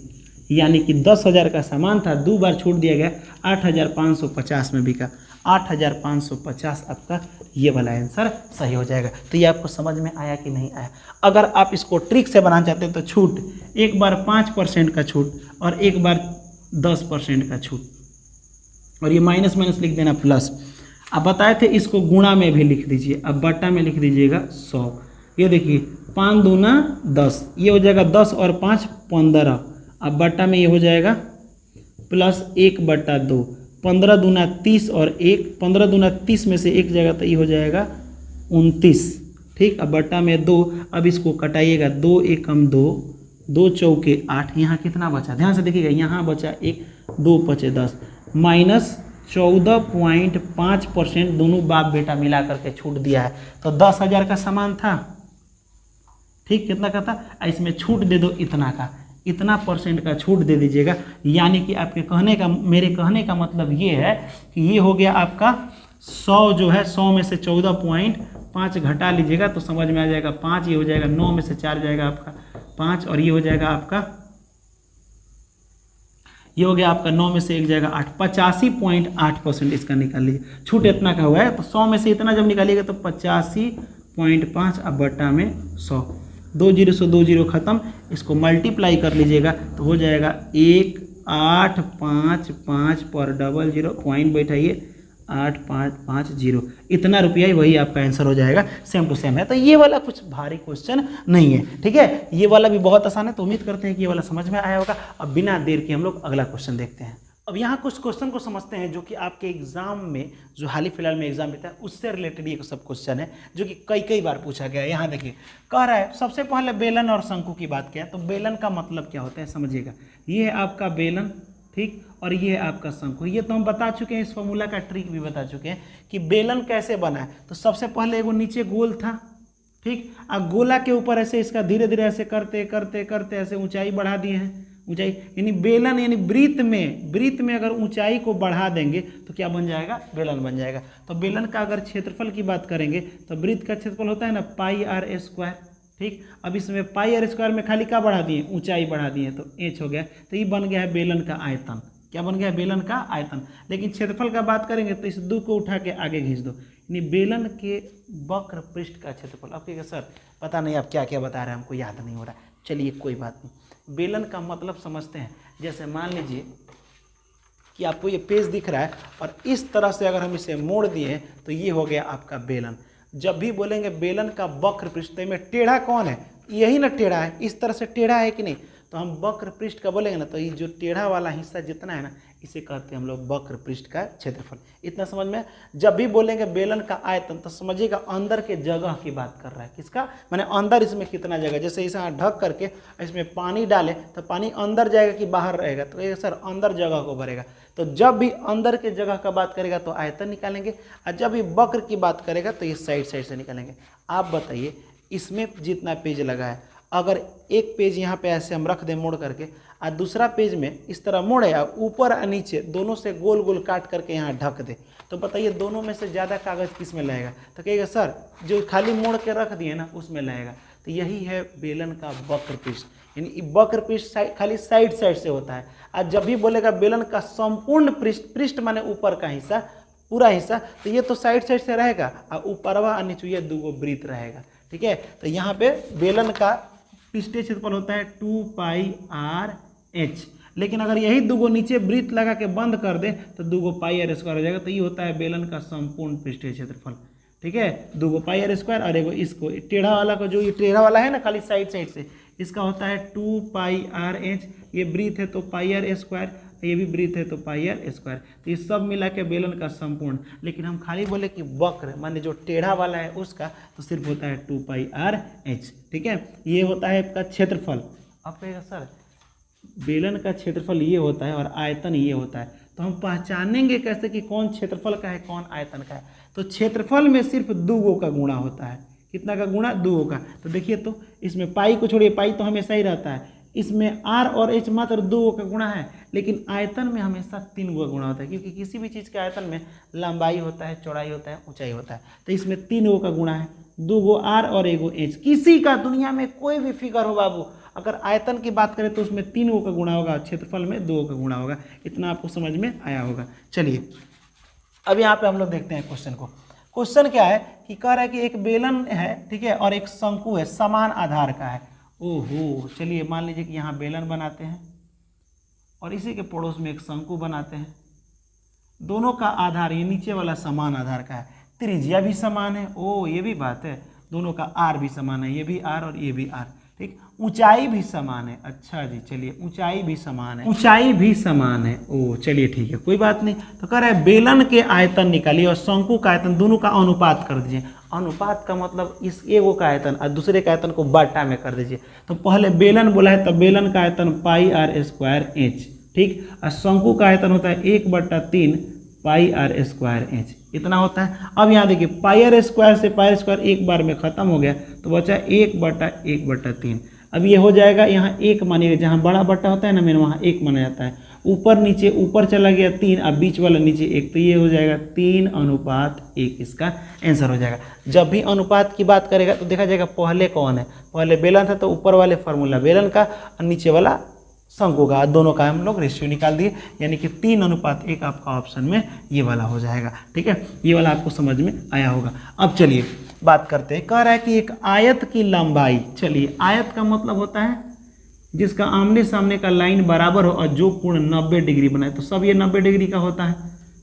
यानी कि 10,000 का सामान था, 2 बार छूट दिया गया, 8,550 में बिका। 8,550 आपका ये वाला आंसर सही हो जाएगा। तो ये आपको समझ में आया कि नहीं आया? अगर आप इसको ट्रिक से बनाना चाहते हैं तो छूट, एक बार 5% का छूट और एक बार 10% का छूट, और ये माइनस माइनस लिख देना प्लस। अब बताए थे इसको गुणा में भी लिख दीजिए, अब बट्टा में लिख दीजिएगा 100। ये देखिए 5 दूना 10, ये हो जाएगा 10 और 5 15। अब बट्टा में ये हो जाएगा प्लस 1/2, 15 दूना 30 और 1, 15 दूना 30 में से 1 जाएगा तो ये हो जाएगा 29। ठीक, अब बट्टा में 2, अब इसको कटाइएगा, 2 एकम 2, 2 चौके 8, यहाँ कितना बचा ध्यान से देखिएगा, यहाँ बचा 1, 2 पचे 10, माइनस 14.5% दोनों बाप बेटा मिला करके छूट दिया है। तो 10,000 का सामान था, ठीक, कितना का था, इसमें छूट दे दो इतना का, इतना % का छूट दे दीजिएगा। यानी कि आपके कहने का, मेरे कहने का मतलब ये है कि ये हो गया आपका 100 जो है, 100 में से 14.5 घटा लीजिएगा तो समझ में आ जाएगा 5, ये हो जाएगा 9 में से 4 जाएगा आपका 5, और ये हो जाएगा आपका, ये हो गया आपका 9 में से 1 जाएगा 8, 85.8% इसका निकाल लीजिए। छूट इतना का हुआ है तो 100 में से इतना जब निकालिएगा तो 85.5, अब बट्टा में 100, 2 जीरो से 2 जीरो खत्म, इसको मल्टीप्लाई कर लीजिएगा तो हो जाएगा 1855 पर डबल जीरो पॉइंट बैठाइए 8550, इतना रुपया ही वही आपका आंसर हो जाएगा, सेम टू सेम है। तो ये वाला कुछ भारी क्वेश्चन नहीं है, ठीक है, ये वाला भी बहुत आसान है। तो उम्मीद करते हैं कि ये वाला समझ में आया होगा। अब बिना देर के हम लोग अगला क्वेश्चन देखते हैं। अब यहाँ कुछ क्वेश्चन को समझते हैं जो कि आपके एग्जाम में, जो हाल ही फिलहाल में एग्जाम देता है उससे रिलेटेड ये सब क्वेश्चन है जो कि कई बार पूछा गया है। यहाँ देखिए कह रहा है, सबसे पहले बेलन और शंकु की बात किया, तो बेलन का मतलब क्या होता है समझिएगा। ये है आपका बेलन, ठीक, और ये है आपका शंकु। ये तो हम बता चुके हैं, इस फॉर्मूला का ट्रिक भी बता चुके हैं कि बेलन कैसे बना है। तो सबसे पहले एगो नीचे गोल था, ठीक, और गोला के ऊपर ऐसे इसका धीरे धीरे ऐसे करते करते करते ऐसे ऊंचाई बढ़ा दिए हैं, ऊंचाई, यानी बेलन, यानी वृत्त में अगर ऊंचाई को बढ़ा देंगे तो क्या बन जाएगा, बेलन बन जाएगा। तो बेलन का अगर क्षेत्रफल की बात करेंगे तो वृत्त का क्षेत्रफल होता है ना πr², ठीक। अब इसमें πr² में खाली क्या बढ़ा दिए, ऊंचाई बढ़ा दिए, तो h हो गया। तो ये बन गया है बेलन का आयतन। क्या बन गया, बेलन का आयतन। लेकिन क्षेत्रफल का बात करेंगे तो इस 2 को उठा के आगे खींच दो, यानी बेलन के वक्र पृष्ठ का क्षेत्रफल। अब कहिएगा सर पता नहीं आप क्या क्या बता रहे हैं, हमको याद नहीं हो रहा है। चलिए कोई बात नहीं, बेलन का मतलब समझते हैं। जैसे मान लीजिए कि आपको ये पेज दिख रहा है और इस तरह से अगर हम इसे मोड़ दिए तो ये हो गया आपका बेलन। जब भी बोलेंगे बेलन का वक्र पृष्ठ में टेढ़ा कौन है, यही ना टेढ़ा है, इस तरह से टेढ़ा है कि नहीं, तो हम वक्र पृष्ठ का बोलेंगे ना, तो ये जो टेढ़ा वाला हिस्सा जितना है ना, इसे कहते हैं हम लोग वक्र पृष्ठ का क्षेत्रफल। इतना समझ में। जब भी बोलेंगे बेलन का आयतन तो समझिएगा अंदर के जगह की बात कर रहा है, किसका, माने अंदर इसमें कितना जगह। जैसे इसे ढक करके इसमें पानी डाले तो पानी अंदर जाएगा कि बाहर रहेगा, तो ये सर अंदर जगह को भरेगा। तो जब भी अंदर के जगह का बात करेगा तो आयतन निकालेंगे, और जब भी वक्र की बात करेगा तो ये साइड से निकालेंगे। आप बताइए इसमें जितना पेज लगा है, अगर एक पेज यहाँ पे ऐसे हम रख दें मोड़ करके, और दूसरा पेज में इस तरह मोड़े और ऊपर और नीचे दोनों से गोल गोल काट करके यहाँ ढक दे, तो बताइए दोनों में से ज़्यादा कागज़ किस में लगेगा। तो कहिएगा सर जो खाली मोड़ के रख दिए ना उसमें लगेगा। तो यही है बेलन का वक्र पृष्ठ, यानी वक्र पृष्ठ खाली साइड से होता है। और जब भी बोलेगा बेलन का संपूर्ण पृष्ठ माने ऊपर का हिस्सा, पूरा हिस्सा, तो ये तो साइड से रहेगा, और ऊपरवा और नीचे 2 वृत्त रहेगा, ठीक है। तो यहाँ पे बेलन का पृष्ठीय क्षेत्रफल होता है 2πr/h, लेकिन अगर यही 2 नीचे वृत्त लगा के बंद कर दे तो 2 πr² हो जाएगा। तो ये होता है बेलन का संपूर्ण पृष्ठीय क्षेत्रफल, ठीक है। 2 πr² और एगो इसको टेढ़ा वाला को, जो ये टेढ़ा वाला है ना खाली साइड से, इसका होता है 2πr/h। ये वृत्त है तो πr², ये भी वृत्त है तो πr²। तो ये सब मिला के बेलन का संपूर्ण। लेकिन हम खाली बोले कि वक्र माने जो टेढ़ा वाला है उसका, तो सिर्फ होता है 2πr/h, ठीक है। ये होता है आपका क्षेत्रफल। अब कहेगा सर बेलन का क्षेत्रफल ये होता है और आयतन ये होता है, तो हम पहचानेंगे कैसे कि कौन क्षेत्रफल का है कौन आयतन का है। तो क्षेत्रफल में सिर्फ 2 का गुणा होता है। कितना का गुणा, 2 का। तो देखिए तो इसमें पाई को छोड़िए, पाई तो हमेशा ही रहता है, इसमें आर और एच मात्र 2 का गुणा है, लेकिन आयतन में हमेशा 3 का गुणा होता है, क्योंकि किसी भी चीज़ के आयतन में लंबाई होता है, चौड़ाई होता है, ऊंचाई होता है। तो इसमें 3 का गुणा है, 2 आर और 1 एच। किसी का दुनिया में कोई भी फिगर हो बाबू, अगर आयतन की बात करें तो उसमें 3 का गुणा होगा, क्षेत्रफल में 2 का गुणा होगा। इतना आपको समझ में आया होगा। चलिए अब यहाँ पे हम लोग देखते हैं क्वेश्चन को। क्वेश्चन क्या है कि कह रहा है कि एक बेलन है, ठीक है, और एक शंकु है, समान आधार का है। ओहो, चलिए मान लीजिए कि यहाँ बेलन बनाते हैं और इसी के पड़ोस में एक शंकु बनाते हैं। दोनों का आधार, ये नीचे वाला समान आधार का है, त्रिज्या भी समान है। ओ ये भी बात है, दोनों का आर भी समान है, ये भी आर और ये भी आर, ठीक। ऊंचाई भी समान है। अच्छा जी, चलिए ऊंचाई भी समान है, ऊंचाई भी समान है। ओ चलिए ठीक है, कोई बात नहीं। तो कह रहा है बेलन के आयतन निकालिए और शंकु का आयतन, दोनों का अनुपात कर दीजिए। अनुपात का मतलब इस एगो का आयतन और दूसरे का आयतन को बाटा में कर दीजिए। तो पहले बेलन बोला है, तो बेलन का आयतन पाई आर स्क्वायर एच, ठीक। और शंकु का आयतन होता है 1/3 पाई आर स्क्वायर एच, इतना होता है। अब यहाँ देखिए पाई आर स्क्वायर से पाई आर स्क्वायर एक बार में खत्म हो गया, तो बचा 1/1/3। अब ये हो जाएगा, यहाँ 1 मानिएगा, जहाँ बड़ा बट्टा होता है ना मेरे, वहाँ 1 माना जाता है। ऊपर नीचे, ऊपर चला गया 3, अब बीच वाला नीचे 1, तो ये हो जाएगा 3:1, इसका आंसर हो जाएगा। जब भी अनुपात की बात करेगा तो देखा जाएगा पहले कौन है, पहले बेलन था तो ऊपर वाले फार्मूला बेलन का और नीचे वाला शंकु का, दोनों का हम लोग रेशियो निकाल दिए, यानी कि 3:1 आपका ऑप्शन में ये वाला हो जाएगा, ठीक है। ये वाला आपको समझ में आया होगा। अब चलिए बात करते हैं। कह रहा है कि एक आयत की लंबाई, चलिए आयत का मतलब होता है जिसका आमने सामने का लाइन बराबर हो और जो कोण 90 डिग्री बनाए, तो सब ये 90 डिग्री का होता है,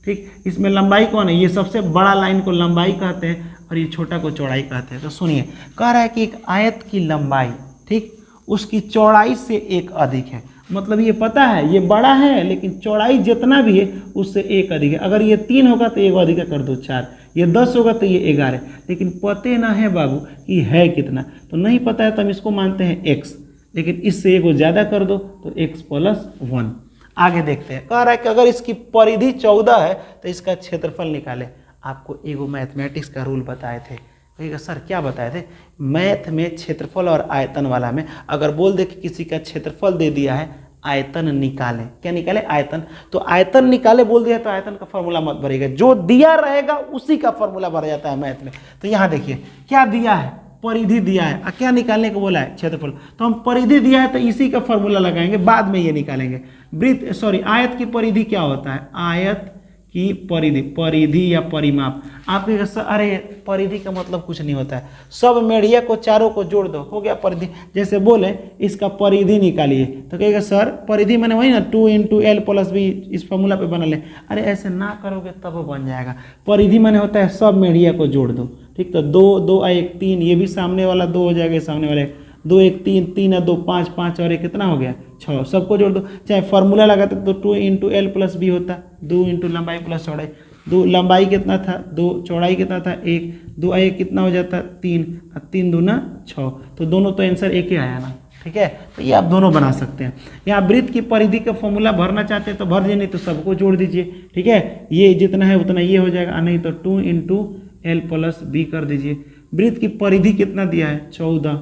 ठीक। इसमें लंबाई कौन है, ये सबसे बड़ा लाइन को लंबाई कहते हैं और ये छोटा को चौड़ाई कहते हैं। तो सुनिए, कह रहा है कि एक आयत की लंबाई, ठीक, उसकी चौड़ाई से 1 अधिक है। मतलब ये पता है ये बड़ा है, लेकिन चौड़ाई जितना भी है उससे 1 अधिक है। अगर ये 3 होगा तो 1 अधिक कर दो 4, ये 10 होगा तो ये 11, लेकिन पते ना है बाबू कि है कितना, तो नहीं पता है तो हम इसको मानते हैं x, लेकिन इससे 1 ज़्यादा कर दो तो x+1। आगे देखते हैं। कह रहा है कि अगर इसकी परिधि 14 है तो इसका क्षेत्रफल निकाले। आपको एगो मैथमेटिक्स का रूल बताए थे, कहिएगा सर क्या बताए थे? मैथ में क्षेत्रफल और आयतन वाला में अगर बोल दे कि किसी का क्षेत्रफल दे दिया है, आयतन निकालें। क्या निकाले? आयतन। तो आयतन निकाले बोल दिया तो आयतन का फॉर्मूला मत भरेगा, जो दिया रहेगा उसी का फॉर्मूला भरा जाता है मैथ में। तो यहाँ देखिए क्या दिया है, परिधि दिया है, क्या निकालने को बोला है? क्षेत्रफल। तो हम परिधि दिया है तो इसी का फॉर्मूला लगाएंगे, बाद में ये निकालेंगे। आयत की परिधि क्या होता है? आयत की परिधि, परिधि या परिमाप। आप कहेंगे सर अरे परिधि का मतलब कुछ नहीं होता है, सब मेढ़िया को चारों को जोड़ दो, हो गया परिधि। जैसे बोले इसका परिधि निकालिए तो कहेगा सर परिधि मैंने वही ना 2 × L+B इस फॉर्मूला पे बना ले। अरे ऐसे ना करोगे तब बन जाएगा। परिधि मैंने होता है सब मेढ़िया को जोड़ दो, ठीक। तो 2 2 1 3, ये भी सामने वाला 2 हो जाएगा, सामने वाले 2 1 3 3 2 5 5 और 1 कितना हो गया 6, सबको जोड़ दो। चाहे फॉर्मूला लगाते तो 2 × L+B होता, 2 × लंबाई प्लस चौड़ाई। 2 लंबाई कितना था 2, चौड़ाई कितना था 1, 2 1 कितना हो जाता 3, 3 दूना 6। तो दोनों तो आंसर एक ही आया ना, ठीक है। तो ये आप दोनों बना सकते हैं। यहाँ वृत्त की परिधि का फॉर्मूला भरना चाहते हैं तो भर दीजिए, नहीं तो सबको जोड़ दीजिए, ठीक है। ये जितना है उतना ये हो जाएगा, नहीं तो 2 × L+B कर दीजिए। वृत्त की परिधि कितना दिया है 14,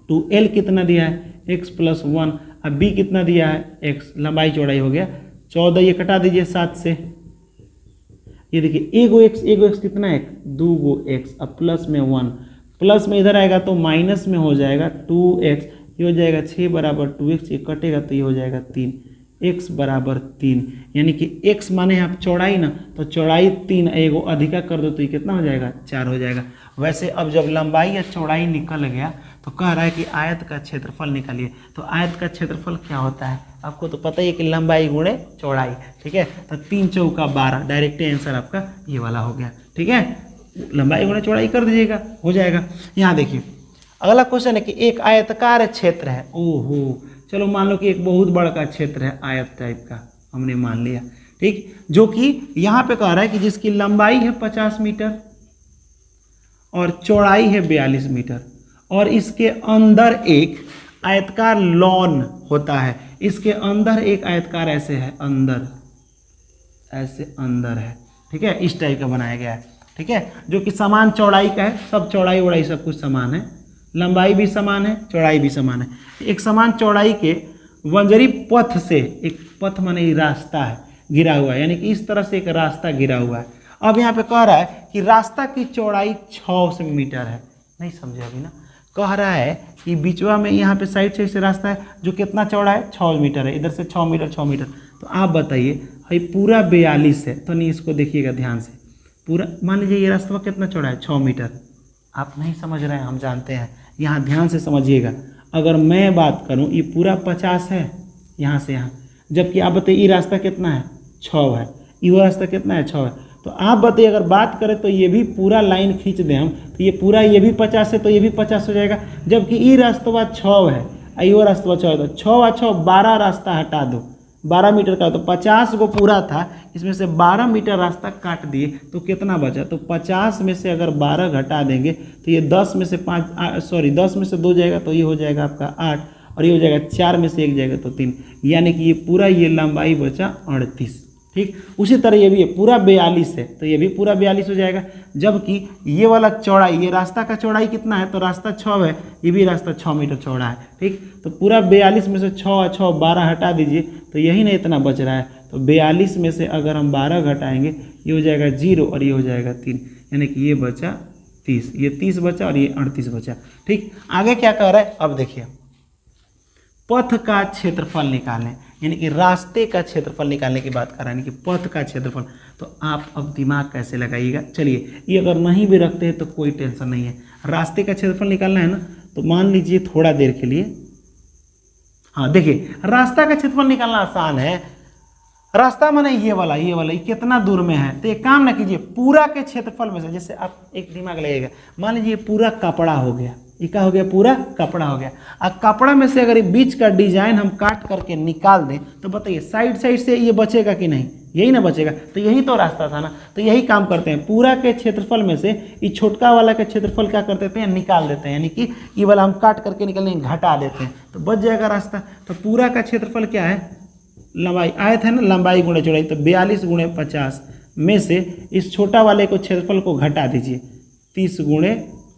टू L कितना दिया है x+1, अब B कितना दिया है x, लंबाई चौड़ाई हो गया 14, ये कटा दीजिए 7 से। ये देखिए एगो x कितना है 2 x, अब प्लस में 1, प्लस में इधर आएगा तो माइनस में हो जाएगा 2x, ये हो जाएगा 6 = 2x, ये कटेगा तो ये हो जाएगा 3, x = 3, यानी कि x माने आप चौड़ाई ना, तो चौड़ाई 3 एगो अधिका कर दो तो ये कितना हो जाएगा 4 हो जाएगा। वैसे अब जब लंबाई या चौड़ाई निकल गया तो कह रहा है कि आयत का क्षेत्रफल निकालिए। तो आयत का क्षेत्रफल क्या होता है आपको तो पता ही है कि लंबाई गुणे चौड़ाई, ठीक है। तो 3 × 4 = 12, डायरेक्ट आंसर आपका ये वाला हो गया, ठीक है। लंबाई गुणे चौड़ाई कर दीजिएगा, हो जाएगा। यहाँ देखिए अगला क्वेश्चन है कि एक आयताकार क्षेत्र है। ओहो, चलो मान लो कि एक बहुत बड़ा का क्षेत्र है आयत टाइप का, हमने मान लिया, ठीक। जो कि यहाँ पे कह रहा है कि जिसकी लंबाई है 50 मीटर और चौड़ाई है 42 मीटर, और इसके अंदर एक आयतकार लॉन होता है। इसके अंदर एक आयतकार ऐसे है, अंदर ऐसे अंदर है, ठीक है, इस टाइप का बनाया गया है, ठीक है, जो कि समान चौड़ाई का है, सब चौड़ाई वौड़ाई सब कुछ समान है। लंबाई भी समान है, चौड़ाई भी समान है। एक समान चौड़ाई के वंजरी पथ से, एक पथ माने रास्ता है गिरा हुआ है, यानी कि इस तरह से एक रास्ता गिरा हुआ है। अब यहाँ पे कह रहा है कि रास्ता की चौड़ाई 6 मीटर है। नहीं समझे अभी ना? कह रहा है कि बीचवा में यहाँ पे साइड से रास्ता है जो कितना चौड़ा है, 6 मीटर है, इधर से 6 मीटर 6 मीटर। तो आप बताइए भाई पूरा 42 है, तो नहीं इसको देखिएगा ध्यान से। पूरा मान लीजिए ये रास्ता कितना चौड़ा है, 6 मीटर। आप नहीं समझ रहे हैं, हम जानते हैं, यहाँ ध्यान से समझिएगा। अगर मैं बात करूँ ये पूरा 50 है यहाँ से यहाँ, जबकि आप बताइए ये रास्ता कितना है, 6 है, ये रास्ता कितना है, 6 है। तो आप बताइए अगर बात करें तो ये भी पूरा लाइन खींच दें हम, तो ये पूरा ये भी 50 है, तो ये भी 50 हो जाएगा, जबकि ये रास्ता 6 है, ये रास्ता 6 है, तो 6 और 6 12 रास्ता हटा दो, 12 मीटर का, तो 50 को पूरा था, इसमें से 12 मीटर रास्ता काट दिए, तो कितना बचा? तो 50 में से अगर 12 घटा देंगे तो ये 10 में से 10 में से 2 जाएगा, तो ये हो जाएगा आपका 8, और ये हो जाएगा 4 में से 1 जाएगा तो 3, यानी कि ये पूरा ये लंबाई बचा 38। ठीक, उसी तरह ये भी है पूरा 42 है, तो ये भी पूरा 42 हो जाएगा, जबकि ये वाला चौड़ाई, ये रास्ता का चौड़ाई कितना है, तो रास्ता 6 है, ये भी रास्ता 6 मीटर चौड़ा है। ठीक, तो पूरा 42 में से 6 और 6 12 हटा दीजिए, तो यही नहीं इतना बच रहा है, तो 42 में से अगर हम 12 घटाएंगे ये हो जाएगा 0 और ये हो जाएगा 3, यानी कि ये बचा 30, ये 30 बचा और ये 38 बचा। ठीक, आगे क्या कह रहा है, अब देखिए पथ का क्षेत्रफल निकालें, यानी कि रास्ते का क्षेत्रफल निकालने की बात कर रहा है, यानी कि पथ का क्षेत्रफल। तो आप अब दिमाग कैसे लगाइएगा, चलिए ये अगर नहीं भी रखते हैं तो कोई टेंशन नहीं है, रास्ते का क्षेत्रफल निकालना है ना, तो मान लीजिए थोड़ा देर के लिए, हाँ देखिए रास्ता का क्षेत्रफल निकालना आसान है। रास्ता माने ये वाला ये कितना दूर में है, तो एक काम ना कीजिए, पूरा के क्षेत्रफल में से, जैसे आप एक दिमाग लगेगा, मान लीजिए पूरा कपड़ा हो गया, ये क्या हो गया, पूरा कपड़ा हो गया। अब कपड़ा में से अगर ये बीच का डिजाइन हम काट करके निकाल दें तो बताइए साइड से ये बचेगा कि नहीं, यही ना बचेगा, तो यही तो रास्ता था ना। तो यही काम करते हैं, पूरा के क्षेत्रफल में से ये छोटका वाला का क्षेत्रफल क्या कर देते हैं, निकाल देते हैं, यानी कि ये वाला हम काट करके निकलने घटा देते हैं, तो बच जाएगा रास्ता। तो पूरा का क्षेत्रफल क्या है, लंबाई आए थे ना, लंबाई गुणे चौड़ाई, तो 42 गुणे 50 में से इस छोटा वाले को क्षेत्रफल को घटा दीजिए, 30 गुणे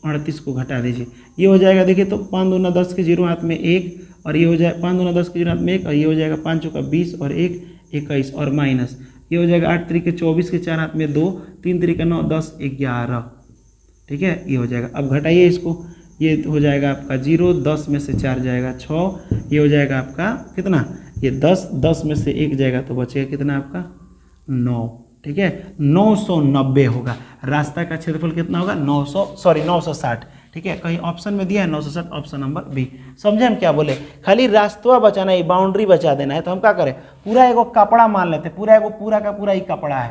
38 को घटा दीजिए, ये हो जाएगा, देखिए तो 5 दूना 10 के 0 हाथ में 1, और ये हो जाए 5 दूना 10 के 0 हाथ में 1, और ये हो जाएगा 5 चौका 20 और 1 21 और माइनस, ये हो जाएगा 8 तरीके 24 के 4 हाथ में 2, 3 तरीके 9 10 11। ठीक है, ये हो जाएगा। अब घटाइए इसको, ये हो जाएगा आपका 0, 10 में से 4 जाएगा 6, ये हो जाएगा आपका कितना, ये 10 में से 1 जाएगा तो बचेगा कितना आपका 9। ठीक है, 990 होगा रास्ता का क्षेत्रफल, कितना होगा 960। ठीक है, कहीं ऑप्शन में दिया है 960, ऑप्शन नंबर बी। समझे हम क्या बोले, खाली रास्ता बचाना है, बाउंड्री बचा देना है। तो हम क्या करें, पूरा एगो कपड़ा मान लेते, पूरा का पूरा ही कपड़ा है,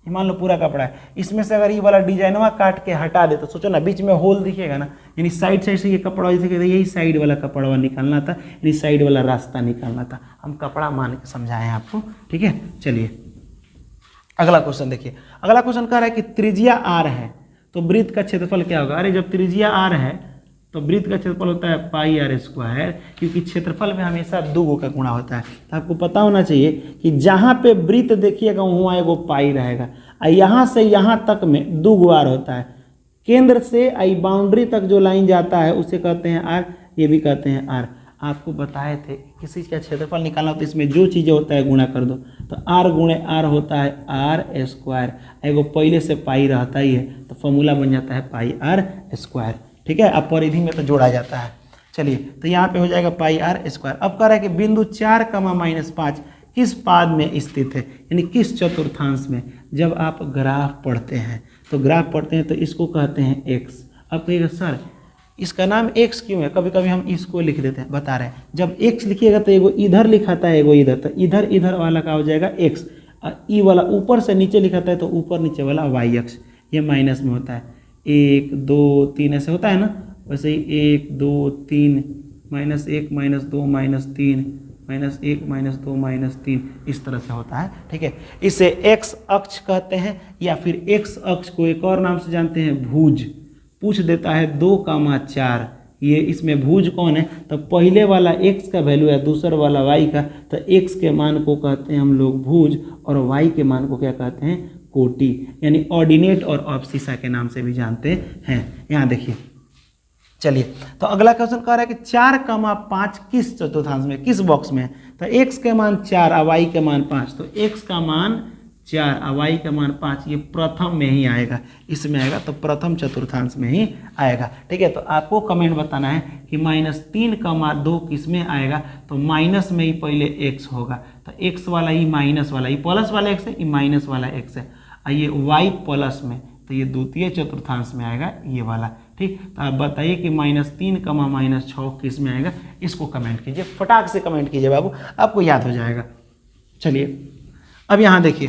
ये मान लो पूरा कपड़ा है, इसमें से अगर ये वाला डिजाइनवा काट के हटा दे तो सोचो ना बीच में होल दिखेगा ना, यानी साइड से ये कपड़ा दिखेगा, यही साइड वाला कपड़ा निकालना था, यानी साइड वाला रास्ता निकालना था। हम कपड़ा मान के समझाएं आपको। ठीक है, चलिए अगला क्वेश्चन देखिए। अगला क्वेश्चन कह रहा है कि त्रिज्या आर है तो वृत्त का क्षेत्रफल क्या होगा। अरे जब त्रिज्या आर है तो वृत्त का क्षेत्रफल होता है पाई आर स्क्वायर, क्योंकि क्षेत्रफल में हमेशा 2 का गुणा होता है। तो आपको पता होना चाहिए कि जहाँ पे वृत्त देखिएगा वहाँ एगो पाई रहेगा, और यहाँ से यहाँ तक में 2 आर होता है। केंद्र से आई बाउंड्री तक जो लाइन जाता है उसे कहते हैं आर, ये भी कहते हैं आर। आपको बताए थे किसी का क्षेत्रफल निकालना तो इसमें जो चीज़ें होता है गुणा कर दो, तो आर गुणे आर होता है आर स्क्वायर, एगो पहले से पाई रहता ही है तो फॉर्मूला बन जाता है पाई आर स्क्वायर। ठीक है, अब परिधि में तो जोड़ा जाता है। चलिए तो यहाँ पे हो जाएगा पाई आर स्क्वायर। अब कह रहा है कि बिंदु 4, -5 किस पाद में स्थित है, यानी किस चतुर्थांश में। जब आप ग्राफ पढ़ते हैं तो इसको कहते हैं एक्स। अब कहिएगा सर इसका नाम एक्स क्यों है, कभी कभी हम इसको लिख देते हैं, बता रहे हैं। जब एक्स लिखिएगा तो एगो इधर लिखाता है एगो इधर, तो इधर वाला का हो जाएगा एक्स, और ई वाला ऊपर से नीचे लिखाता है तो ऊपर नीचे वाला वाई एक्स, ये माइनस में होता है। 1 2 3 ऐसे होता है ना, वैसे ही 1 2 3 -1 -2 -3 -1 -2 -3 इस तरह से होता है। ठीक है, इसे एक्स अक्ष कहते हैं, या फिर एक्स अक्ष को एक और नाम से जानते हैं भुज। पूछ देता है 2,4, ये इसमें भुज कौन है, तो पहले वाला x का वैल्यू है, दूसरा वाला y का, तो x के मान को कहते हैं हम लोग भुज, और y के मान को क्या कहते हैं, कोटि, यानी ऑर्डिनेट और ऑब्सिसा के नाम से भी जानते हैं। यहाँ देखिए चलिए, तो अगला क्वेश्चन कह रहा है कि 4,5 किस चतुर्थांश में, किस बॉक्स में है। तो x के मान 4 और y के मान 5, तो x का मान 4 और y का मान 5, ये प्रथम में ही आएगा, इसमें आएगा, तो प्रथम चतुर्थांश में ही आएगा। ठीक है, तो आपको कमेंट बताना है कि -3,2 किस में आएगा। तो माइनस में ही पहले x होगा, तो x वाला ही माइनस वाला, ये प्लस वाला x है, ये माइनस वाला x है, और ये y प्लस में, तो ये द्वितीय चतुर्थांश में आएगा ये वाला। ठीक, तो आप बताइए कि -3, -6 किस में आएगा। इसको कमेंट कीजिए, फटाक से कमेंट कीजिए बाबू, आपको याद हो जाएगा। चलिए, अब यहाँ देखिए,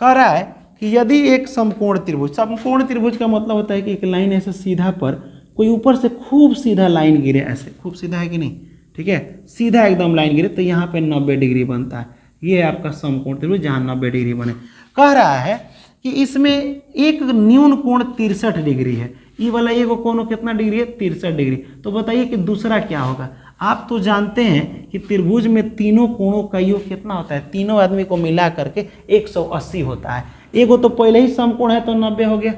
कह रहा है कि यदि एक समकोण त्रिभुज, समकोण त्रिभुज का मतलब होता है कि एक लाइन ऐसे सीधा पर कोई ऊपर से खूब सीधा लाइन गिरे, ऐसे खूब सीधा है कि नहीं, ठीक है, सीधा एकदम लाइन गिरे, तो यहाँ पे 90 डिग्री बनता है। ये है आपका समकोण त्रिभुज जहाँ 90 डिग्री बने। कह रहा है कि इसमें एक न्यून कोण 63 डिग्री है, ये वाला एगो कोण कितना डिग्री है, 63 डिग्री। तो बताइए कि दूसरा क्या होगा। आप तो जानते हैं कि त्रिभुज में तीनों कोणों का योग कितना होता है, तीनों आदमी को मिला करके 180 होता है। एगो तो पहले ही समकोण है तो 90 हो गया।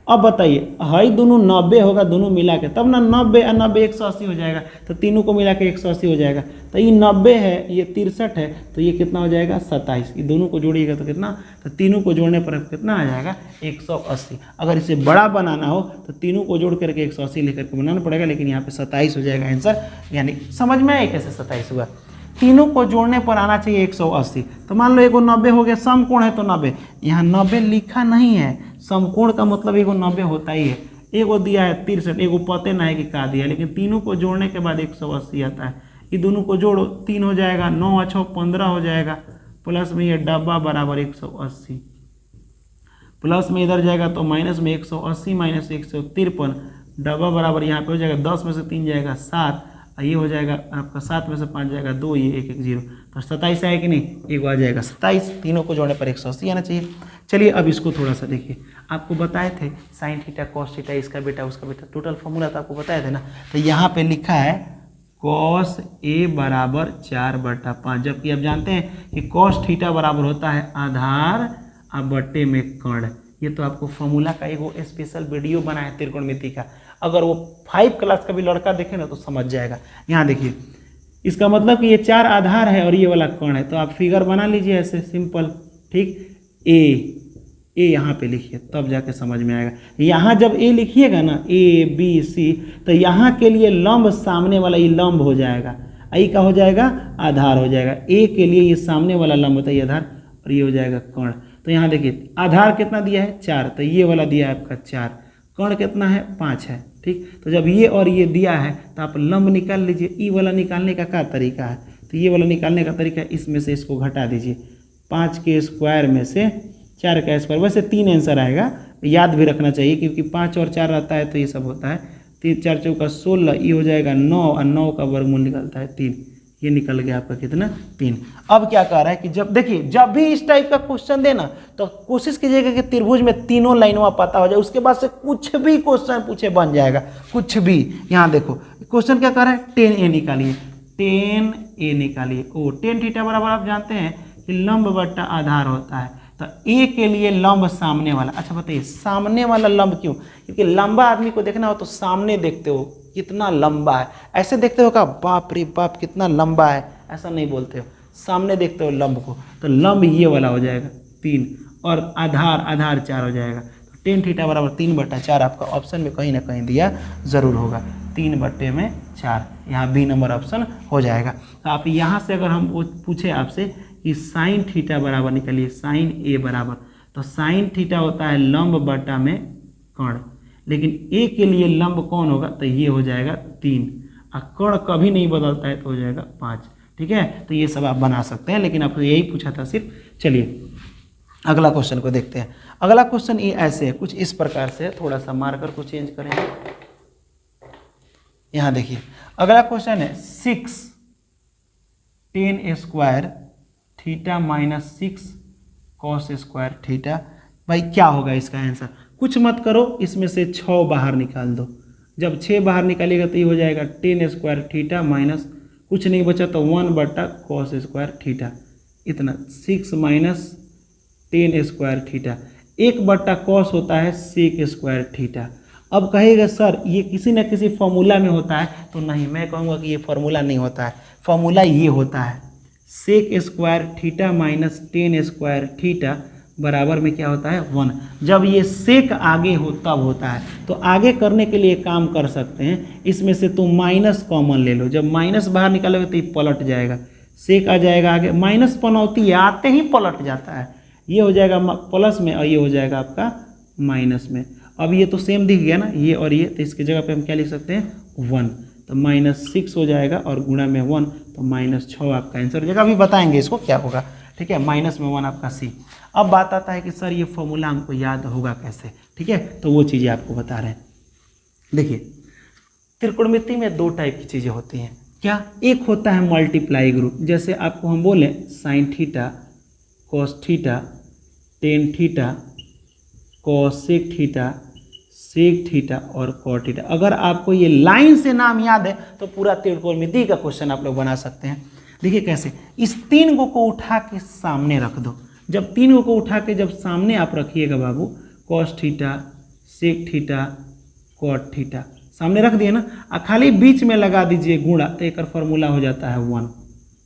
अब बताइए, हाई दोनों 90 होगा, दोनों मिला के, तब ना 90 और 90 180 हो जाएगा, तो तीनों को मिला के 180 हो जाएगा। तो ये 90 है, ये 63 है, तो ये कितना हो जाएगा 27। ये दोनों को जोड़िएगा तो कितना, तो तीनों को जोड़ने पर कितना आ जाएगा 180। अगर इसे बड़ा बनाना हो तो तीनों को जोड़ करके 180 लेकर के बनाना पड़ेगा, लेकिन यहाँ पे 27 हो जाएगा आंसर। यानी समझ में आए कैसे 27 हुआ। तीनों को जोड़ने पर आना चाहिए 180। तो मान लो एगो 90 हो गया, समकोण है तो 90, यहाँ 90 लिखा नहीं है, समकोण का मतलब एगो 90 होता ही है। एगो दिया है 63, एगो पते ना है कि क्या दिया, लेकिन तीनों को जोड़ने के बाद 180 आता है। ये दोनों को जोड़ो, 3 हो जाएगा, 9 और 6 15 हो जाएगा, प्लस में ये डब्बा बराबर 180, प्लस में इधर जाएगा तो माइनस में 180 माइनस 153, डब्बा बराबर यहाँ पे हो जाएगा 10 में से 3 जाएगा 7, ये हो जाएगा आपका 7 में से 5 जाएगा 2, ये 1 1 0, तो 27 आएगा कि नहीं, एक आ जाएगा 27। तीनों को जोड़ने पर 180 आना चाहिए। चलिए, अब इसको थोड़ा सा देखिए, आपको बताए थे साइन थीटा कॉस थीटा, इसका बेटा उसका बेटा, टोटल फॉर्मूला तो आपको बताए थे ना। तो यहाँ पे लिखा है कॉस ए बराबर 4/5, जबकि आप जानते हैं कि कॉस थीटा बराबर होता है आधार और बट्टे में कर्ण। ये तो आपको फॉर्मूला का एगो स्पेशल वीडियो बना है त्रिकोणमिति का, अगर वो 5 क्लास का भी लड़का देखे ना तो समझ जाएगा। यहाँ देखिए, इसका मतलब कि ये 4 आधार है और ये वाला कर्ण है, तो आप फिगर बना लीजिए ऐसे सिंपल। ठीक, ए यहाँ पे लिखिए, तब जाके समझ में आएगा। यहाँ जब ए लिखिएगा ना, A B C, तो यहाँ के लिए लंब सामने वाला ये लंब हो जाएगा, आई का हो जाएगा आधार हो जाएगा। ए के लिए ये सामने वाला लंब होता है ये आधार, और ये हो जाएगा कर्ण। तो यहाँ देखिए, आधार कितना दिया है 4, तो ये वाला दिया है आपका 4, कर्ण कितना है 5 है। ठीक, तो जब ये और ये दिया है तो आप लंब निकाल लीजिए। ई वाला निकालने का क्या तरीका है, तो ये वाला निकालने का तरीका, इसमें से इसको घटा दीजिए, 5 के स्क्वायर में से 4 का स्क्वायर, वैसे 3 आंसर आएगा, याद भी रखना चाहिए क्योंकि 5 और 4 रहता है तो ये सब होता है। 3 4 चौका 16, ये हो जाएगा 9, और 9 का वर्गमूल निकलता है 3, ये निकल गया आपका कितना 3। अब क्या कह रहा है कि जब देखिए, जब भी इस टाइप का क्वेश्चन देना तो कोशिश कीजिएगा कि त्रिभुज में तीनों लाइनों पता हो जाए, उसके बाद से कुछ भी क्वेश्चन पूछे बन जाएगा, कुछ भी। यहाँ देखो क्वेश्चन क्या कर रहा है, 10A निकालिए, 10A निकालिए। ओ 10 थीटा बराबर आप जानते हैं कि लंब बट्टा आधार होता है, तो ए के लिए लंब सामने वाला। अच्छा बताइए, सामने वाला लंब क्यों, क्योंकि लंबा आदमी को देखना हो तो सामने देखते हो कितना लंबा है, ऐसे देखते हो का बाप रे बाप कितना लंबा है, ऐसा नहीं बोलते हो, सामने देखते हो लंब को, तो लंब ये वाला हो जाएगा 3, और आधार 4 हो जाएगा। तो 10 थीटा बराबर 3/4 आपका ऑप्शन में कहीं ना कहीं दिया जरूर होगा, 3/4, यहाँ बी नंबर ऑप्शन हो जाएगा। तो आप यहाँ से अगर हम पूछे आपसे कि साइन थीटा बराबर निकालिए, साइन ए बराबर, तो साइन थीटा होता है लंब बटा में कर्ण, लेकिन ए के लिए लंब कौन होगा, तो ये हो जाएगा 3, और कर्ण कभी नहीं बदलता है तो हो जाएगा 5। ठीक है, तो ये सब आप बना सकते हैं, लेकिन आपको यही पूछा था सिर्फ। चलिए अगला क्वेश्चन को देखते हैं। अगला क्वेश्चन ये ऐसे है, कुछ इस प्रकार से, थोड़ा सा मार्कर को चेंज करेंगे। यहाँ देखिए, अगला क्वेश्चन है 6 10 square theta minus 6 cos square theta. भाई क्या होगा इसका आंसर, कुछ मत करो, इसमें से 6 बाहर निकाल दो। जब 6 बाहर निकालिएगा तो ये हो जाएगा 10 स्क्वायर थीटा माइनस, कुछ नहीं बचा तो 1/cos स्क्वायर थीटा, इतना 6 माइनस 10 स्क्वायर थीटा, 1/cos होता है sec स्क्वायर थीटा, अब कहेगा सर ये किसी न किसी फॉर्मूला में होता है, तो नहीं, मैं कहूँगा कि ये फॉर्मूला नहीं होता है। फॉर्मूला ये होता है sec square theta minus tan square theta बराबर में क्या होता है 1। जब ये सेक आगे हो तब होता है। तो आगे करने के लिए काम कर सकते हैं, इसमें से तुम माइनस कॉमन ले लो। जब माइनस बाहर निकालोगे तो ये पलट जाएगा, सेक आ जाएगा आगे, माइनस पनौती आते ही पलट जाता है, ये हो जाएगा प्लस में और ये हो जाएगा आपका माइनस में। अब ये तो सेम दिख गया ना, ये और ये, तो इसकी जगह पे हम क्या लिख सकते हैं 1, तो -6 हो जाएगा और गुणा में 1 तो -6 आपका आंसर हो जाएगा। अभी बताएंगे इसको क्या होगा, ठीक है, माइनस में 1 आपका सी। अब बात आता है कि सर ये फॉर्मूला हमको याद होगा कैसे, ठीक है, तो वो चीज़ें आपको बता रहे हैं। देखिए त्रिकोणमिति में 2 टाइप की चीज़ें होती हैं। क्या, एक होता है मल्टीप्लाई ग्रुप, जैसे आपको हम बोले sine theta cos theta tan theta cosec theta sec theta और कॉट थीटा। अगर आपको ये लाइन से नाम याद है तो पूरा त्रिकोणमिति का क्वेश्चन आप लोग बना सकते हैं। देखिए कैसे, इस 3 को उठा के सामने रख दो। जब 3 को उठा के जब सामने आप रखिएगा बाबू, cos theta sec theta cot theta सामने रख दिए ना, खाली बीच में लगा दीजिए गुणा, तो एक फॉर्मूला हो जाता है 1।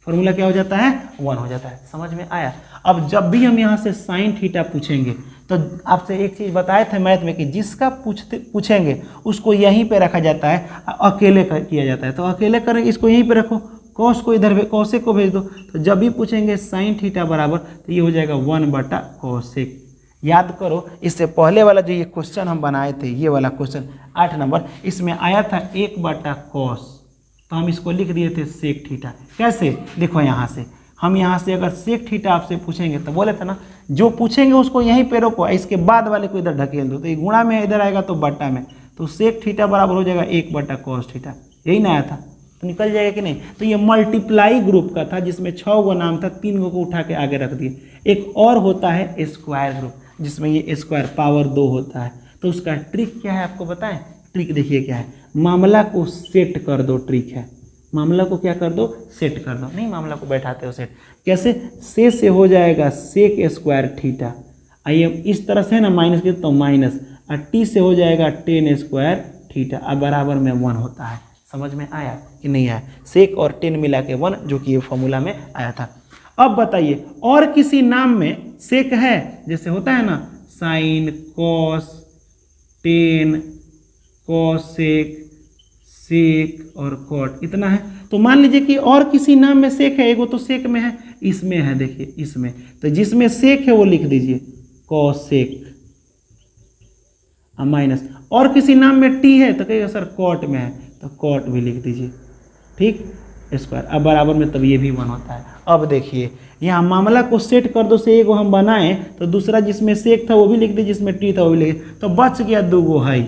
फॉर्मूला क्या हो जाता है 1 हो जाता है। समझ में आया। अब जब भी हम यहाँ से साइन थीटा पूछेंगे तो आपसे एक चीज़ बताए थे मैथ में कि जिसका पूछेंगे उसको यहीं पे रखा जाता है, अकेले किया जाता है। तो अकेले करें, इसको यहीं पे रखो, कॉस को इधर कॉसेक को भेज दो। तो जब भी पूछेंगे साइन थीटा बराबर, तो ये हो जाएगा 1/कॉसेक। याद करो, इससे पहले वाला जो ये क्वेश्चन हम बनाए थे, ये वाला क्वेश्चन 8 नंबर, इसमें आया था 1/कॉस, तो हम इसको लिख दिए थे सेक थीटा। कैसे, देखो यहाँ से हम यहाँ से अगर सेक थीटा आपसे पूछेंगे तो बोले थे ना, जो पूछेंगे उसको यहीं पे रोको, इसके बाद वाले को इधर ढकेल दो, तो ये गुणा में इधर आएगा तो बट्टा में, तो सेक थीटा बराबर हो जाएगा 1/कॉस थीटा। यही ना आया था, तो निकल जाएगा कि नहीं। तो ये मल्टीप्लाई ग्रुप का था जिसमें 6 गो नाम था, 3 को उठा के आगे रख दिए। एक और होता है स्क्वायर ग्रुप, जिसमें ये स्क्वायर पावर 2 होता है। तो उसका ट्रिक क्या है आपको बताएं। ट्रिक देखिए क्या है, मामला को सेट कर दो, ट्रिक है, मामला को क्या कर दो, सेट कर दो। नहीं, मामला को बैठाते हो सेट कैसे, से हो जाएगा सेक स्क्वायर थीटा, आइए इस तरह से ना माइनस के तो माइनस, और टी से हो जाएगा टेन स्क्वायर थीटा, अब बराबर में 1 होता है। समझ में आया कि नहीं आया। सेक और टेन मिला के 1, जो कि ये फॉर्मूला में आया था। अब बताइए और किसी नाम में सेक है, जैसे होता है ना sine cos tan cosec sec और कॉट, इतना है। तो मान लीजिए कि और किसी नाम में सेक है, एगो तो सेक में है, इसमें है, देखिए इसमें, तो जिसमें सेक है वो लिख दीजिए कॉसेक माइनस, और किसी नाम में टी है तो कहिएगा सर कॉट में है, तो कॉट भी लिख दीजिए, ठीक, स्क्वायर, अब बराबर में तब ये भी 1 होता है। अब देखिए यहाँ मामला को सेट कर दो, से एगो हम बनाए तो दूसरा जिसमें सेक था वो भी लिख दीजिए, जिसमें टी था वो भी लिख, तो बच गया 2 गो है,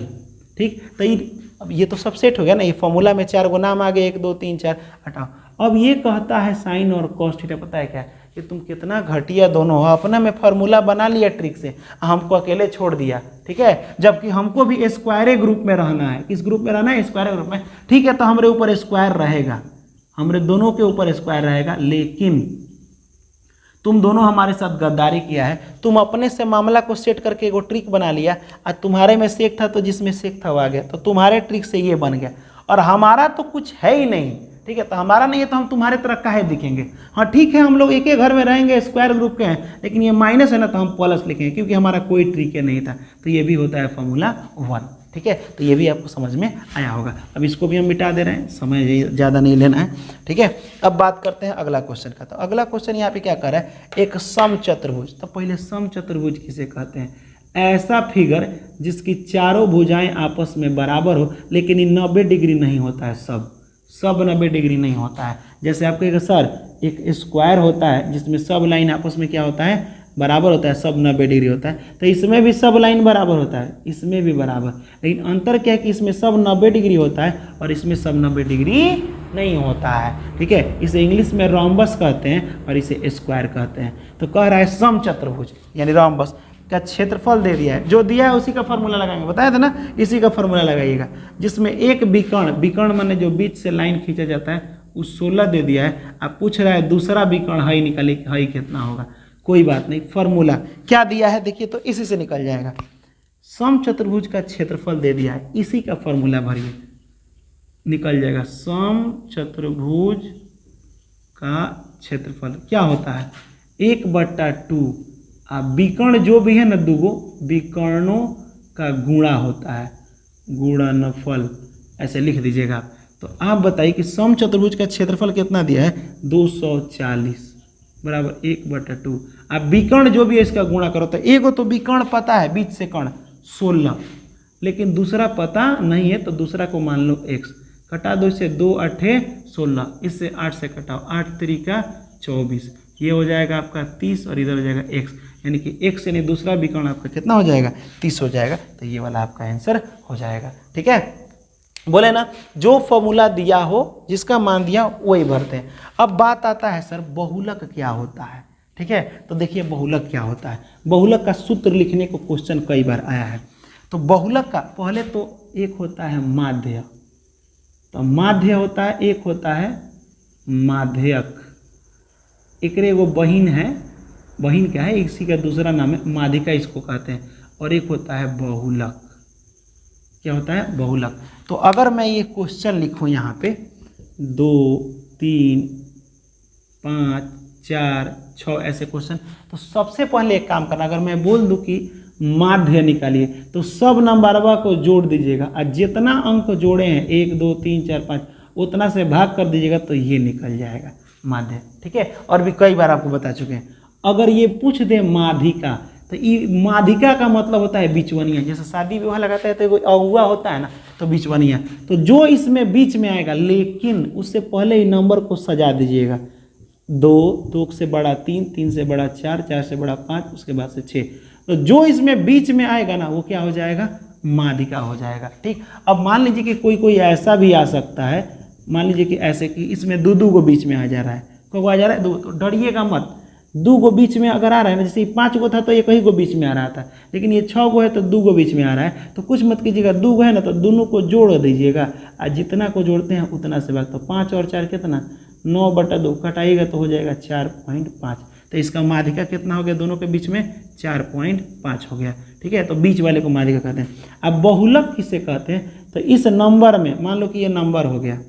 ठीक। तो अब ये तो सब सेट हो गया ना, ये फॉर्मूला में 4 गो नाम आ गए, 1 2 3 4 हटाओ। अब ये कहता है साइन और कॉस थीटा, पता है क्या कि तुम कितना घटिया दोनों हो, अपना में फार्मूला बना लिया ट्रिक से, हमको अकेले छोड़ दिया, ठीक है, जबकि हमको भी स्क्वायर ग्रुप में रहना है। किस ग्रुप में रहना है, स्क्वायर ग्रुप में, ठीक है। तो हमारे ऊपर स्क्वायर रहेगा, हमारे दोनों के ऊपर स्क्वायर रहेगा, लेकिन तुम दोनों हमारे साथ गद्दारी किया है। तुम अपने से मामला को सेट करके एगो ट्रिक बना लिया, और तुम्हारे में सेक था तो जिसमें सेक था वो आ गया, तो तुम्हारे ट्रिक से ये बन गया, और हमारा तो कुछ है ही नहीं, ठीक है। तो हमारा नहीं है तो हम तुम्हारे तरह काहे दिखेंगे। हाँ ठीक है, हम लोग एक ही घर में रहेंगे, स्क्वायर ग्रुप के हैं, लेकिन ये माइनस है ना, तो हम प्लस लिखेंगे, क्योंकि हमारा कोई ट्रिक नहीं था। तो ये भी होता है फॉर्मूला 1, ठीक है। तो ये भी आपको समझ में आया होगा। अब इसको भी हम मिटा दे रहे हैं, समय ज़्यादा नहीं लेना है, ठीक है। अब बात करते हैं अगला क्वेश्चन का। तो अगला क्वेश्चन यहाँ पे क्या कर रहा है, एक समचतुर्भुज। तो पहले समचतुर्भुज किसे कहते हैं, ऐसा फिगर जिसकी चारों भुजाएं आपस में बराबर हो, लेकिन ये 90 डिग्री नहीं होता है, सब 90 डिग्री नहीं होता है। जैसे आप कहेंगे सर एक स्क्वायर होता है जिसमें सब लाइन आपस में क्या होता है, बराबर होता है, सब 90 डिग्री होता है। तो इसमें भी सब लाइन बराबर होता है, इसमें भी बराबर, लेकिन अंतर क्या है कि इसमें सब 90 डिग्री होता है और इसमें सब 90 डिग्री नहीं होता है, ठीक है। इसे इंग्लिश में रोम्बस कहते हैं और इसे स्क्वायर कहते हैं। तो कह रहा है समचतुर्भुज यानी रोम्बस का क्षेत्रफल दे दिया है, जो दिया है उसी का फॉर्मूला लगाएंगे, बताया था ना, इसी का फॉर्मूला लगाइएगा, जिसमें एक विकर्ण माने जो बीच से लाइन खींचा जाता है वो 16 दे दिया है। आप पूछ रहा है दूसरा विकर्ण है निकाले, है कितना होगा, कोई बात नहीं, फॉर्मूला क्या दिया है देखिए, तो इसी से निकल जाएगा। समचतुर्भुज का क्षेत्रफल दे दिया है, इसी का फॉर्मूला भरिए, निकल जाएगा। समचतुर्भुज का क्षेत्रफल क्या होता है 1/2, विकर्ण जो भी है ना दूगो विकर्णों का गुणा होता है, गुणनफल ऐसे लिख दीजिएगा। तो आप बताइए कि समचतुर्भुज का क्षेत्रफल कितना दिया है 240 बराबर 1/2। आप विकर्ण जो भी है इसका गुणा करो, तो एगो तो विकर्ण पता है बीच से कर्ण 16, लेकिन दूसरा पता नहीं है, तो दूसरा को मान लो x, कटा दो इससे 2 8 16, इससे 8 से कटाओ 8 3 24, ये हो जाएगा आपका 30 और इधर हो जाएगा x, यानी कि x यानी दूसरा विकर्ण आपका कितना हो जाएगा 30 हो जाएगा। तो ये वाला आपका आंसर हो जाएगा। ठीक है, बोले ना जो फॉर्मूला दिया हो जिसका मान दिया वही भरते हैं। अब बात आता है सर बहुलक क्या होता है। ठीक है, तो देखिए बहुलक क्या होता है। बहुलक का सूत्र लिखने को क्वेश्चन कई बार आया है। तो बहुलक का पहले तो एक होता है माध्य, तो माध्य होता है, एक होता है माध्यक, एकरे वो बहिन है, बहिन क्या है इसी का दूसरा नाम है माध्यिका इसको कहते हैं, और एक होता है बहुलक। क्या होता है बहुलक। तो अगर मैं ये क्वेश्चन लिखूं यहाँ पे 2 3 5 4 6 ऐसे क्वेश्चन, तो सबसे पहले एक काम करना, अगर मैं बोल दूं कि माध्य निकालिए तो सब नंबरवा को जोड़ दीजिएगा और जितना अंक जोड़े हैं 1 2 3 4 5 उतना से भाग कर दीजिएगा तो ये निकल जाएगा माध्य। ठीक है, और भी कई बार आपको बता चुके हैं। अगर ये पूछ दे माध्यिका, तो ये माध्यिका का मतलब होता है बीचवनिया, जैसे शादी विवाह लगाता है तो कोई अगुआ होता है ना, तो बीचवनिया। तो जो इसमें बीच में आएगा, लेकिन उससे पहले ही नंबर को सजा दीजिएगा, 2 2 से बड़ा 3 3 से बड़ा 4 4 से बड़ा 5 उसके बाद से 6। तो जो इसमें बीच में आएगा ना वो क्या हो जाएगा माध्यिका हो जाएगा। ठीक, अब मान लीजिए कि कोई ऐसा भी आ सकता है, मान लीजिए कि ऐसे कि इसमें दो को बीच में आ जा रहा है, को आ जा रहा है 2, तो डरिएगा मत, 2 को बीच में अगर आ रहा है ना, जैसे 5 को था तो एक ही को बीच में आ रहा था, लेकिन ये 6 को है तो 2 को बीच में आ रहा है। तो कुछ मत कीजिएगा, 2 को है ना तो दोनों को जोड़ दीजिएगा, और जितना को जोड़ते हैं उतना से भाग, तो 5 और 4 कितना 9/2 कटाइएगा तो हो जाएगा 4.5। तो इसका माध्यिका कितना हो गया दोनों के बीच में 4.5 हो गया। ठीक है, तो बीच वाले को माध्यिका कहते हैं। अब बहुलक किसे कहते हैं, तो इस नंबर में मान लो कि ये नंबर हो गया,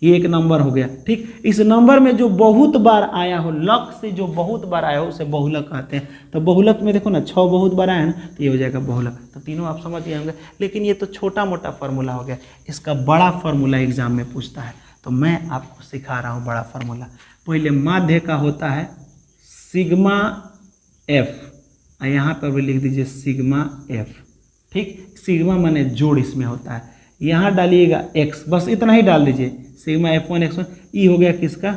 ये एक नंबर हो गया। ठीक, इस नंबर में जो बहुत बार आया हो, लक से जो बहुत बार आया हो उसे बहुलक कहते हैं। तो बहुलक में देखो ना 6 बहुत बार आया है ना, तो ये हो जाएगा बहुलक। तो तीनों आप समझ गए होंगे, लेकिन ये तो छोटा मोटा फार्मूला हो गया, इसका बड़ा फार्मूला एग्जाम में पूछता है, तो मैं आपको सिखा रहा हूँ बड़ा फार्मूला। पहले माध्य का होता है सिग्मा एफ, और यहाँ पर भी लिख दीजिए सिग्मा एफ। ठीक, सिग्मा माने जोड़ इसमें होता है, यहाँ डालिएगा एक्स, बस इतना ही डाल दीजिए, सिग्मा F1 X1। ई हो गया किसका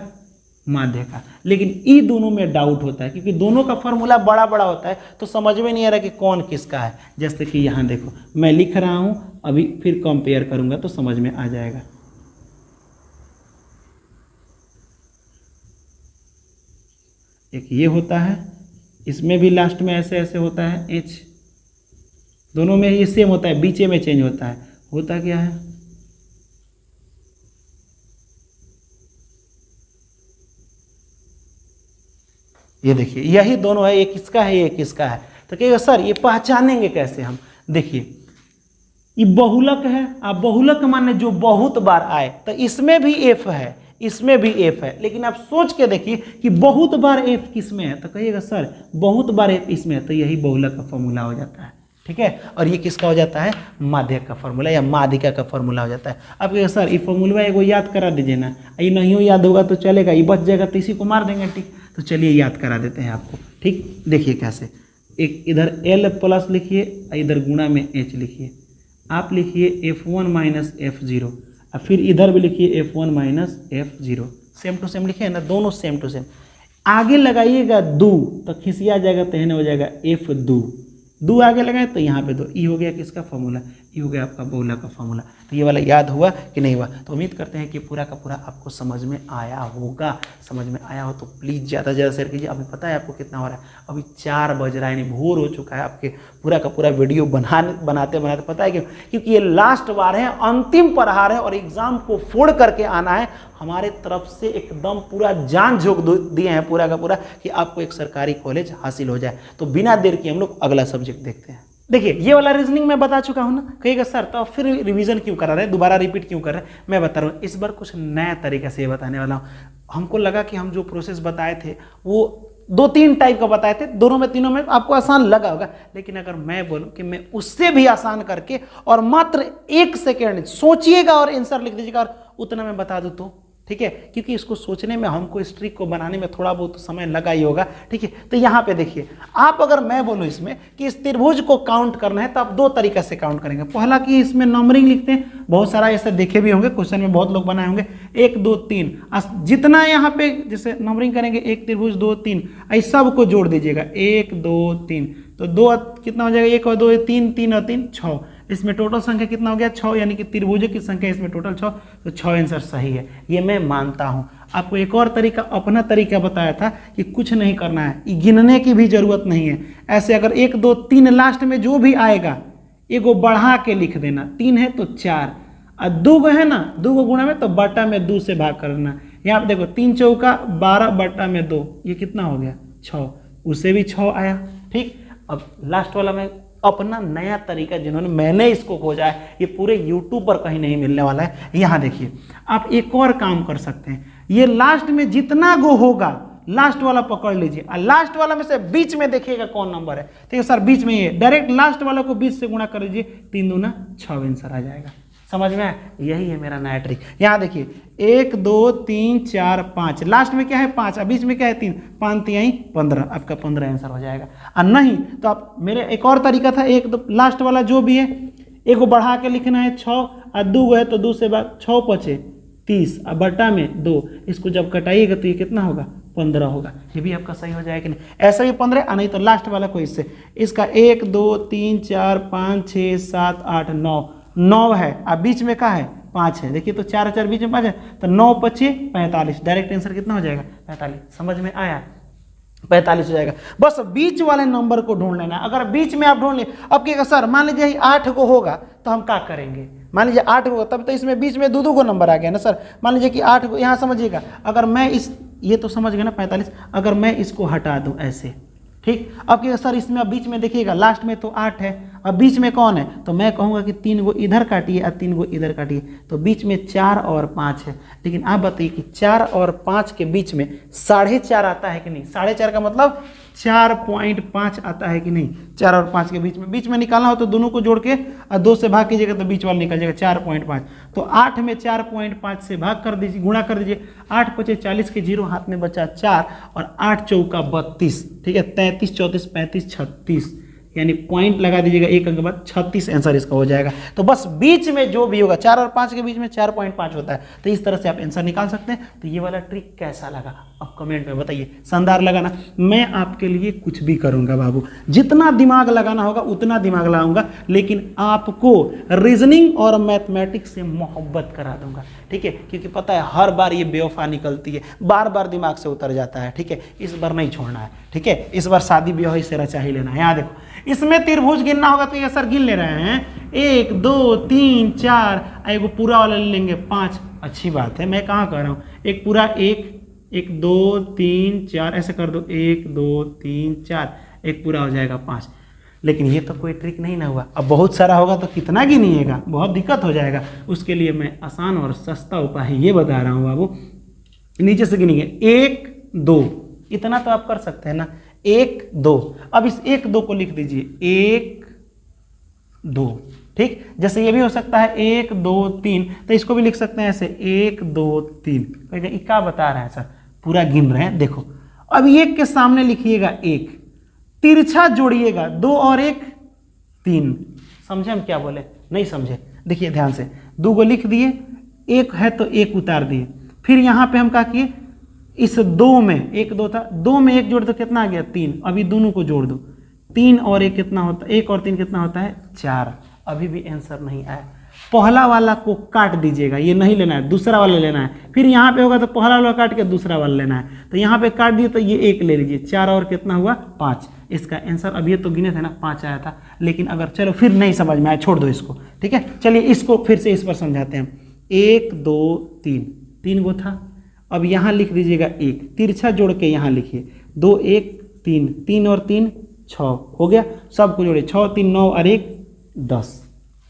माध्य का। लेकिन ई दोनों में डाउट होता है, क्योंकि दोनों का फार्मूला बड़ा बड़ा होता है, तो समझ में नहीं आ रहा कि कौन किसका है। जैसे कि यहाँ देखो मैं लिख रहा हूँ, अभी फिर कंपेयर करूँगा तो समझ में आ जाएगा। एक ये होता है, इसमें भी लास्ट में ऐसे ऐसे होता है H, दोनों में ये सेम होता है, बीचे में चेंज होता है। होता क्या है, ये देखिए यही दोनों है, एक इसका है एक इसका है। तो कहिएगा सर ये पहचानेंगे कैसे हम। देखिए ये बहुलक है, आप बहुलक माने जो बहुत बार आए, तो इसमें भी एफ है, इसमें भी एफ है, लेकिन आप सोच के देखिए कि बहुत बार एफ किस में है, तो कहिएगा सर बहुत बार एफ इसमें है, तो यही बहुलक का फॉर्मूला हो जाता है। ठीक है, और ये किसका हो जाता है माध्यक का फॉर्मूला या माध्यिका का फॉर्मूला हो जाता है। अब कहिएगा सर ये फॉर्मूला एगो याद करा दीजिए ना, ये नहीं याद होगा तो चलेगा, ये बच जाएगा तो इसी को मार देंगे। ठीक, तो चलिए याद करा देते हैं आपको। ठीक, देखिए कैसे, एक इधर L प्लस लिखिए, इधर गुणा में H लिखिए, आप लिखिए F1 माइनस F0, और फिर इधर भी लिखिए F1 minus F0, same to same लिखे ना, दोनों सेम टू सेम। आगे लगाइएगा 2 तो खिसिया जाएगा, तो हो जाएगा F2, 2 आगे लगाए तो यहाँ पे 2, ई हो गया किसका फॉर्मूला ये हो गया आपका बहुला का फॉर्मूला। तो ये वाला याद हुआ कि नहीं हुआ? तो उम्मीद करते हैं कि पूरा का पूरा आपको समझ में आया होगा। समझ में आया हो तो प्लीज़ ज़्यादा से ज़्यादा शेयर कीजिए। अभी पता है आपको कितना हो रहा है? अभी 4 बज रहा है, यानी भोर हो चुका है। आपके पूरा का पूरा वीडियो बनाते पता है क्यों? क्योंकि ये लास्ट बार है, अंतिम प्रहार है और एग्ज़ाम को फोड़ करके आना है। हमारे तरफ से एकदम पूरा जान झोंक दिए हैं पूरा का पूरा कि आपको एक सरकारी कॉलेज हासिल हो जाए। तो बिना देर के हम लोग अगला सब्जेक्ट देखते हैं। देखिए ये वाला रीजनिंग मैं बता चुका हूँ ना। कहिएगा सर तो फिर रिवीजन क्यों करा रहे हैं, दोबारा रिपीट क्यों कर रहे हैं? मैं बता रहा हूँ, इस बार कुछ नया तरीका से बताने वाला हूँ। हमको लगा कि हम जो प्रोसेस बताए थे वो 2-3 टाइप का बताए थे, दोनों में तीनों में आपको आसान लगा होगा। लेकिन अगर मैं बोलूं कि मैं उससे भी आसान करके और मात्र 1 सेकेंड सोचिएगा और आंसर लिख दीजिएगा और उतना मैं बता दूं तो ठीक है, क्योंकि इसको सोचने में हमको इस ट्रिक को बनाने में थोड़ा बहुत समय लगा ही होगा। ठीक है, तो यहाँ पे देखिए आप, अगर मैं बोलूँ इसमें कि इस त्रिभुज को काउंट करना है तो आप 2 तरीके से काउंट करेंगे। पहला कि इसमें नंबरिंग लिखते हैं, बहुत सारा ऐसे देखे भी होंगे, क्वेश्चन में बहुत लोग बनाए होंगे 1 2 3, जितना यहाँ पे जैसे नंबरिंग करेंगे 1 त्रिभुज 2 3, ऐसा सबको जोड़ दीजिएगा 1 2 3, तो 2 कितना हो जाएगा, 1 और 2 3, 3 और 3 6। इसमें टोटल संख्या कितना हो गया 6, यानी कि त्रिभुजों की संख्या इसमें टोटल 6, तो 6 आंसर सही है। ये मैं मानता हूँ। आपको एक और तरीका, अपना तरीका बताया था कि कुछ नहीं करना है, गिनने की भी जरूरत नहीं है। ऐसे अगर 1 2 3 लास्ट में जो भी आएगा एगो बढ़ा के लिख देना, 3 है तो 4 और 2 है ना, 2 गुणा में तो बटा में 2 से भाग करना। यहाँ पे देखो 3 चौका 12 बटा में 2, ये कितना हो गया 6, उसे भी 6 आया। ठीक, अब लास्ट वाला में अपना नया तरीका, जिन्होंने मैंने इसको खोजा है, ये पूरे YouTube पर कहीं नहीं मिलने वाला है। यहाँ देखिए आप एक और काम कर सकते हैं, ये लास्ट में जितना गो होगा लास्ट वाला पकड़ लीजिए और लास्ट वाला में से बीच में देखिएगा कौन नंबर है। ठीक है सर, बीच में ये डायरेक्ट लास्ट वाला को 20 से गुणा कर लीजिए, 3 दूना 6 आंसर आ जाएगा। समझ में आया? यही है मेरा नया ट्रिक। यहाँ देखिए 1 2 3 4 5, लास्ट में क्या है 5 और बीच में क्या है 3, 5 3 15, आपका 15 आंसर हो जाएगा। और नहीं तो आप, मेरे एक और तरीका था, 1 2 लास्ट वाला जो भी है एक को बढ़ा के लिखना है 6 और 2 है तो 2 से 6 5 30 और बटा में 2, इसको जब कटाइएगा तो ये कितना होगा 15 होगा। ये भी आपका सही हो जाएगा कि नहीं? ऐसा भी 15 और नहीं तो लास्ट वाला को इससे, इसका 1 2 3 4 5 6 7 8 9 है और बीच में क्या है 5 है। देखिए तो 4 4 बीच में 5 है तो 9 5 45, डायरेक्ट आंसर कितना हो जाएगा 45। समझ में आया? 45 हो जाएगा। बस बीच वाले नंबर को ढूंढ लेना। अगर बीच में आप ढूंढ लें, अब क्या सर मान लीजिए 8 को होगा तो हम क्या करेंगे? मान लीजिए 8 को, तब तो इसमें बीच में 2 को नंबर आ गया ना सर। मान लीजिए कि 8 को, यहाँ समझिएगा, अगर मैं इस, ये तो समझ गए ना 45, अगर मैं इसको हटा दूं ऐसे, ठीक, अब क्या सर इसमें अब बीच में देखिएगा लास्ट में तो 8 है, अब बीच में कौन है, तो मैं कहूँगा कि 3 गो इधर काटिए और 3 गो इधर काटिए, तो बीच में 4 और 5 है। लेकिन आप बताइए कि 4 और 5 के बीच में 4.5 आता है कि नहीं? 4.5 का मतलब 4.5 आता है कि नहीं? 4 और 5 के बीच में निकालना हो तो दोनों को जोड़ के और 2 से भाग कीजिएगा तो बीच वाला निकल जाएगा 4.5। तो 8 में 4.5 से भाग कर दीजिए, गुणा कर दीजिए, 8 5 40 के 0 हाथ में बचा 4 और 8 चौका 32, ठीक है, 33 34 35 36, यानी पॉइंट लगा दीजिएगा 1 अंक के बाद 36 आंसर इसका हो जाएगा। तो बस बीच में जो भी होगा 4 और 5 के बीच में 4.5 होता है, तो इस तरह से आप आंसर निकाल सकते हैं। तो ये वाला ट्रिक कैसा लगा आप कमेंट में बताइए। शानदार लगा ना? मैं आपके लिए कुछ भी करूंगा बाबू, जितना दिमाग लगाना होगा उतना दिमाग लगाऊंगा, लेकिन आपको रीजनिंग और मैथमेटिक्स से मोहब्बत करा दूंगा। ठीक है, क्योंकि पता है हर बार ये बेवफा निकलती है, बार बार दिमाग से उतर जाता है। ठीक है, इस बार नहीं छोड़ना है। ठीक है, इस बार शादी ब्याह से रचा ही लेना है। यहाँ देखो इसमें त्रिभुज गिनना होगा तो ये सर गिन ले रहे हैं 1 2 3 4, एगो पूरा वाला ले लेंगे 5। अच्छी बात है, मैं कहाँ कर रहा हूँ, एक पूरा 1 2 3 4 ऐसे कर दो, 1 2 3 4, एक पूरा हो जाएगा 5। लेकिन ये तो कोई ट्रिक नहीं ना हुआ। अब बहुत सारा होगा तो कितना गिनिएगा, बहुत दिक्कत हो जाएगा। उसके लिए मैं आसान और सस्ता उपाय ये बता रहा हूँ बाबू, नीचे से गिनिए 1 2, इतना तो आप कर सकते हैं ना, 1 2। अब इस 1 2 को लिख दीजिए 1 2, ठीक। जैसे ये भी हो सकता है 1 2 3, तो इसको भी लिख सकते हैं ऐसे 1 2 3। क्या बता रहे हैं सर, पूरा गिन रहे हैं। देखो अब 1 के सामने लिखिएगा 1, तिरछा जोड़िएगा 2 और 1 3। समझे हम क्या बोले? नहीं समझे? देखिए ध्यान से, 2 को लिख दिए, 1 है तो 1 उतार दिए, फिर यहाँ पे हम क्या किए, इस 2 में 1 2 था, 2 में 1 जोड़ तो कितना आ गया 3। अभी दोनों को जोड़ दो, 3 और 1 कितना होता है, 1 और 3 कितना होता है 4। अभी भी आंसर नहीं आया। पहला वाला को काट दीजिएगा, ये नहीं लेना है, दूसरा वाला लेना है। फिर यहाँ पे होगा तो पहला वाला काट के दूसरा वाला लेना है। तो यहाँ पे काट दिए तो ये 1 ले लीजिए, 4 और कितना हुआ 5। इसका आंसर अभी तो गिने थे ना 5 आया था। लेकिन अगर चलो फिर नहीं समझ में आया छोड़ दो इसको, ठीक है। चलिए इसको फिर से इस पर समझाते हैं। 1 2 3, 3 गो था। अब यहाँ लिख दीजिएगा 1, तिरछा जोड़ के यहाँ लिखिए 2 1 3, 3 और 3 6 हो गया। सबको जोड़िए 6 3 9 और 1 10,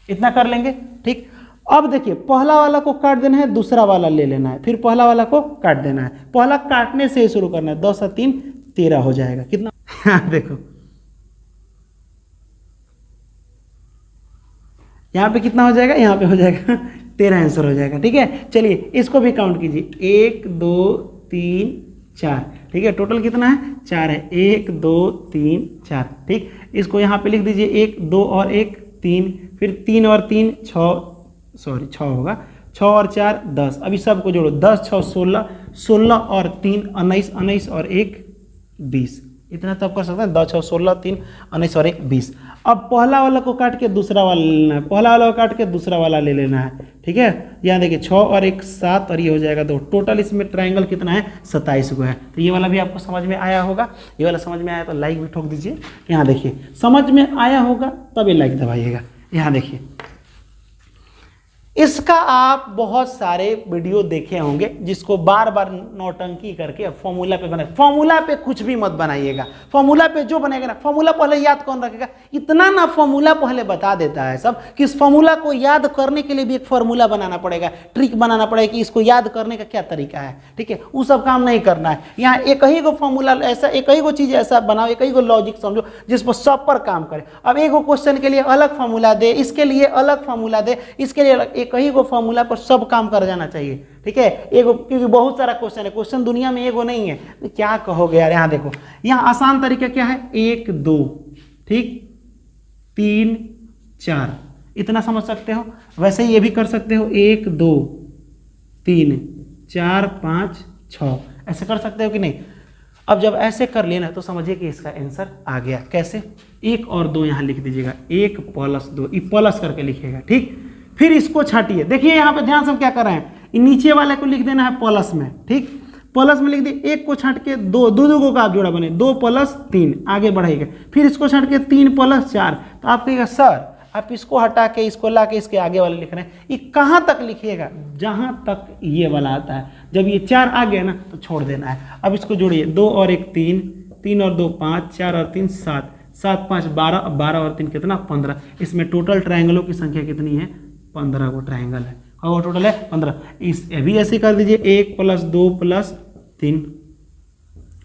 इतना कर लेंगे, ठीक। अब देखिए पहला वाला को काट देना है, दूसरा वाला ले लेना है, फिर पहला वाला को काट देना है। पहला काटने से ही शुरू करना है। 10 और 3 13 हो जाएगा। कितना देखो यहाँ पे कितना हो जाएगा, यहाँ पे हो जाएगा 13 आंसर हो जाएगा, ठीक है। चलिए इसको भी काउंट कीजिए, 1 2 3 4, ठीक है। टोटल कितना है 4 है, 1 2 3 4, ठीक। इसको यहाँ पे लिख दीजिए 1 2 और 1 3, फिर 3 और 3 6 होगा, 6 और 4 10। अभी सबको जोड़ो, 10 6 16, 16 और 3 19, 19 और 1 20। इतना तब कर सकते हैं, 10 6 16 3 19 और 1 20। अब पहला वाला को काट के दूसरा वाला ले लेना है, पहला वाला को काट के दूसरा वाला ले लेना है, ठीक है। यहाँ देखिए 6 और 1 7 और ये हो जाएगा 2। टोटल इसमें ट्रायंगल कितना है 27 को है। तो ये वाला भी आपको समझ में आया होगा। ये वाला समझ में आया तो लाइक भी ठोक दीजिए। यहाँ देखिए समझ में आया होगा तभी लाइक दबाइएगा। यहाँ देखिए इसका आप बहुत सारे वीडियो देखे होंगे जिसको बार बार नौटंकी करके फॉर्मूला पे बनाए। फॉर्मूला पे कुछ भी मत बनाइएगा। फॉर्मूला पे जो बनेगा ना, फॉर्मूला पहले याद कौन रखेगा, इतना ना फॉर्मूला पहले बता देता है सब कि इस फॉर्मूला को याद करने के लिए भी एक फॉर्मूला बनाना पड़ेगा, ट्रिक बनाना पड़ेगा कि इसको याद करने का क्या तरीका है, ठीक है। वो सब काम नहीं करना है। यहाँ एक ही को फॉर्मूला ऐसा, एक ही को चीज़ ऐसा बनाओ, एक ही को लॉजिक समझो जिस पर सब पर काम करे। अब एक क्वेश्चन के लिए अलग फॉर्मूला दे, इसके लिए अलग फॉर्मूला दे, इसके लिए अलग, एक ही को फॉर्मूला पर सब काम कर जाना चाहिए, ठीक है। एगो क्योंकि बहुत सारा क्वेश्चन है, क्वेश्चन दुनिया में एगो नहीं है, तो क्या कहोगे यार। यहाँ देखो, यहाँ आसान तरीका क्या है, 1 2, ठीक, 3 4, इतना समझ सकते हो। वैसे ये भी कर सकते हो, 1 2 3 4 5 6, ऐसे कर सकते हो कि नहीं। अब जब ऐसे कर लिए ना तो समझिए कि इसका आंसर आ गया। कैसे, 1 और 2 यहाँ लिख दीजिएगा, 1 प्लस 2, ये प्लस करके लिखिएगा, ठीक। फिर इसको छाटिए। देखिए यहाँ पे ध्यान से हम क्या कर रहे हैं, नीचे वाले को लिख देना है प्लस में, ठीक। प्लस में लिख दिए, 1 को छाट के 2, दो का आप जोड़ा बने, 2 प्लस 3 आगे बढ़ाइएगा। फिर इसको छाट के 3 प्लस 4, तो आप कहिएगा सर आप इसको हटा के इसको ला के इसके आगे वाले लिख रहे हैं, ये कहाँ तक लिखिएगा, जहाँ तक ये वाला आता है। जब ये 4 आ गया ना तो छोड़ देना है। अब इसको जोड़िए, 2 और 1 3, 3 और 2 5, 4 और 3 7, 7 5 12, 12 और 3 कितना 15। इसमें टोटल ट्रायंगलों की संख्या कितनी है, 15 को ट्रायंगल है। और वो टोटल है 15। इस भी ऐसे कर दीजिए, 1 प्लस 2 प्लस 3,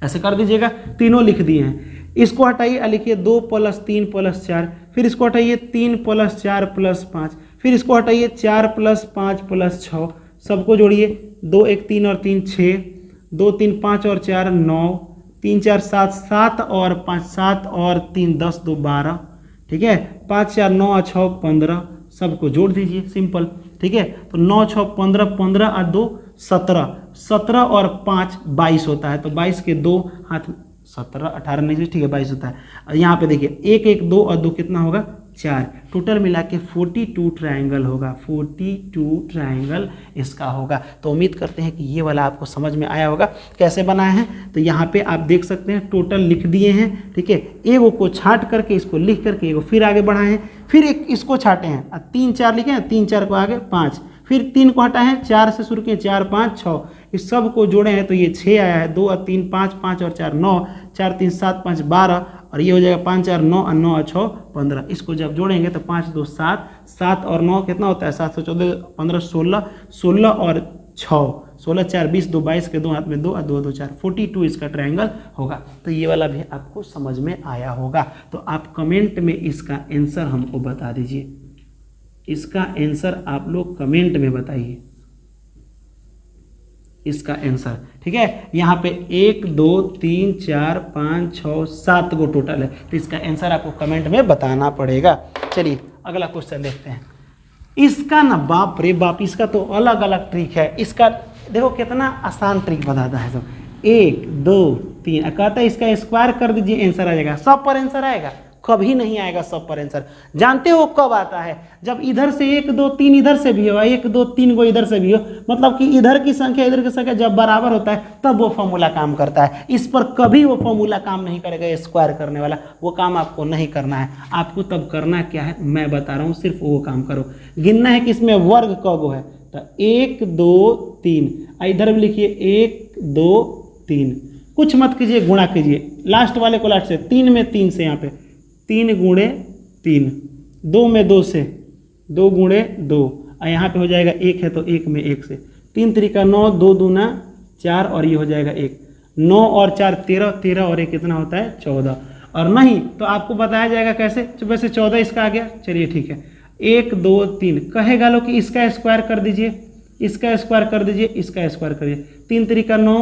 ऐसे कर दीजिएगा। तीनों लिख दिए हैं। इसको हटाइए, लिखिए 2 प्लस 3 प्लस 4, फिर इसको हटाइए 3 प्लस 4 प्लस 5, फिर इसको हटाइए 4 प्लस 5 प्लस 6, सबको जोड़िए, 2 1 3 और 3 6, 2 3 5 और 4 9, 3 4 7, 7 और 5 7 और 3 10 2 12, ठीक है। 5 4 9 और 6 15, सबको जोड़ दीजिए, सिंपल, ठीक है। तो 9 6 15, 15 और 2 17, 17 और 5 22 होता है। तो 22 के 2 हाथ, 17 18 नहीं, ठीक है 22 होता है। यहाँ पे देखिए 1 1 2 और 2 कितना होगा 4, टोटल मिला के 42 ट्रायंगल होगा, 42 ट्रायंगल इसका होगा। तो उम्मीद करते हैं कि ये वाला आपको समझ में आया होगा कैसे बनाया है। तो यहाँ पे आप देख सकते हैं टोटल लिख दिए हैं, ठीक है। एगो को छाट करके इसको लिख करके एगो फिर आगे बढ़ाए हैं, फिर एक इसको छाटे हैं, 3 4 लिखे हैं, 3 4 को आगे 5, फिर 3 को हटाए हैं, 4 से शुरू किए, 4 5 6, इस सब को जोड़े हैं तो ये 6 आया है। 2 और 3 5, 5 और 4 9, 4 3 7 5 12, और ये हो जाएगा 5 4 9 और 9 और 6 15। इसको जब जोड़ेंगे तो 5 2 7, 7 और 9 कितना होता है 7 से 14 15 16, 16 और 6 16 4 20, 2 22 के 2 हाथ में 2 और 2 2 4, 42 इसका ट्रायंगल होगा। तो ये वाला भी आपको समझ में आया होगा। तो आप कमेंट में इसका आंसर हमको बता दीजिए, इसका आंसर आप लोग कमेंट में बताइए इसका आंसर, ठीक है। यहाँ पे 1 2 3 4 5 6 7 गो टोटल है, तो इसका आंसर आपको कमेंट में बताना पड़ेगा। चलिए अगला क्वेश्चन देखते हैं। इसका ना बाप रे बाप, इसका तो अलग अलग ट्रिक है। इसका देखो कितना आसान ट्रिक बताता है सब। 1 2 3 कहता है इसका स्क्वायर कर दीजिए, आंसर आ जाएगा, सब पर आंसर आएगा। कभी नहीं आएगा सब पर आंसर। जानते हो कब आता है? जब इधर से 1 2 3 इधर से भी हो, 1 2 3 को इधर से भी हो, मतलब कि इधर की संख्या इधर की संख्या जब बराबर होता है तब वो फॉर्मूला काम करता है। इस पर कभी वो फॉर्मूला काम नहीं करेगा, स्क्वायर करने वाला वो काम आपको नहीं करना है। आपको तब करना क्या है मैं बता रहा हूँ, सिर्फ वो काम करो। गिनना है कि इसमें वर्ग कगो है, तो 1 2 3, इधर भी लिखिए 1 2 3, कुछ मत कीजिए, गुणा कीजिए लास्ट वाले को लास्ट से, 3 में 3 से, यहाँ पे 3 गुणे 3, 2 में 2 से, 2 गुणे 2, और यहाँ पे हो जाएगा 1 है तो 1 में 1 से, 3 3 9, 2 दूना 4, और ये हो जाएगा 1, 9 और 4 13, 13 और 1 कितना होता है 14, और नहीं तो आपको बताया जाएगा कैसे, तो वैसे 14 इसका आ गया, चलिए ठीक है। 1 2 3 कहेगा लो कि इसका स्क्वायर कर दीजिए, इसका स्क्वायर कर दीजिए, इसका स्क्वायर करिए, 3 3 9,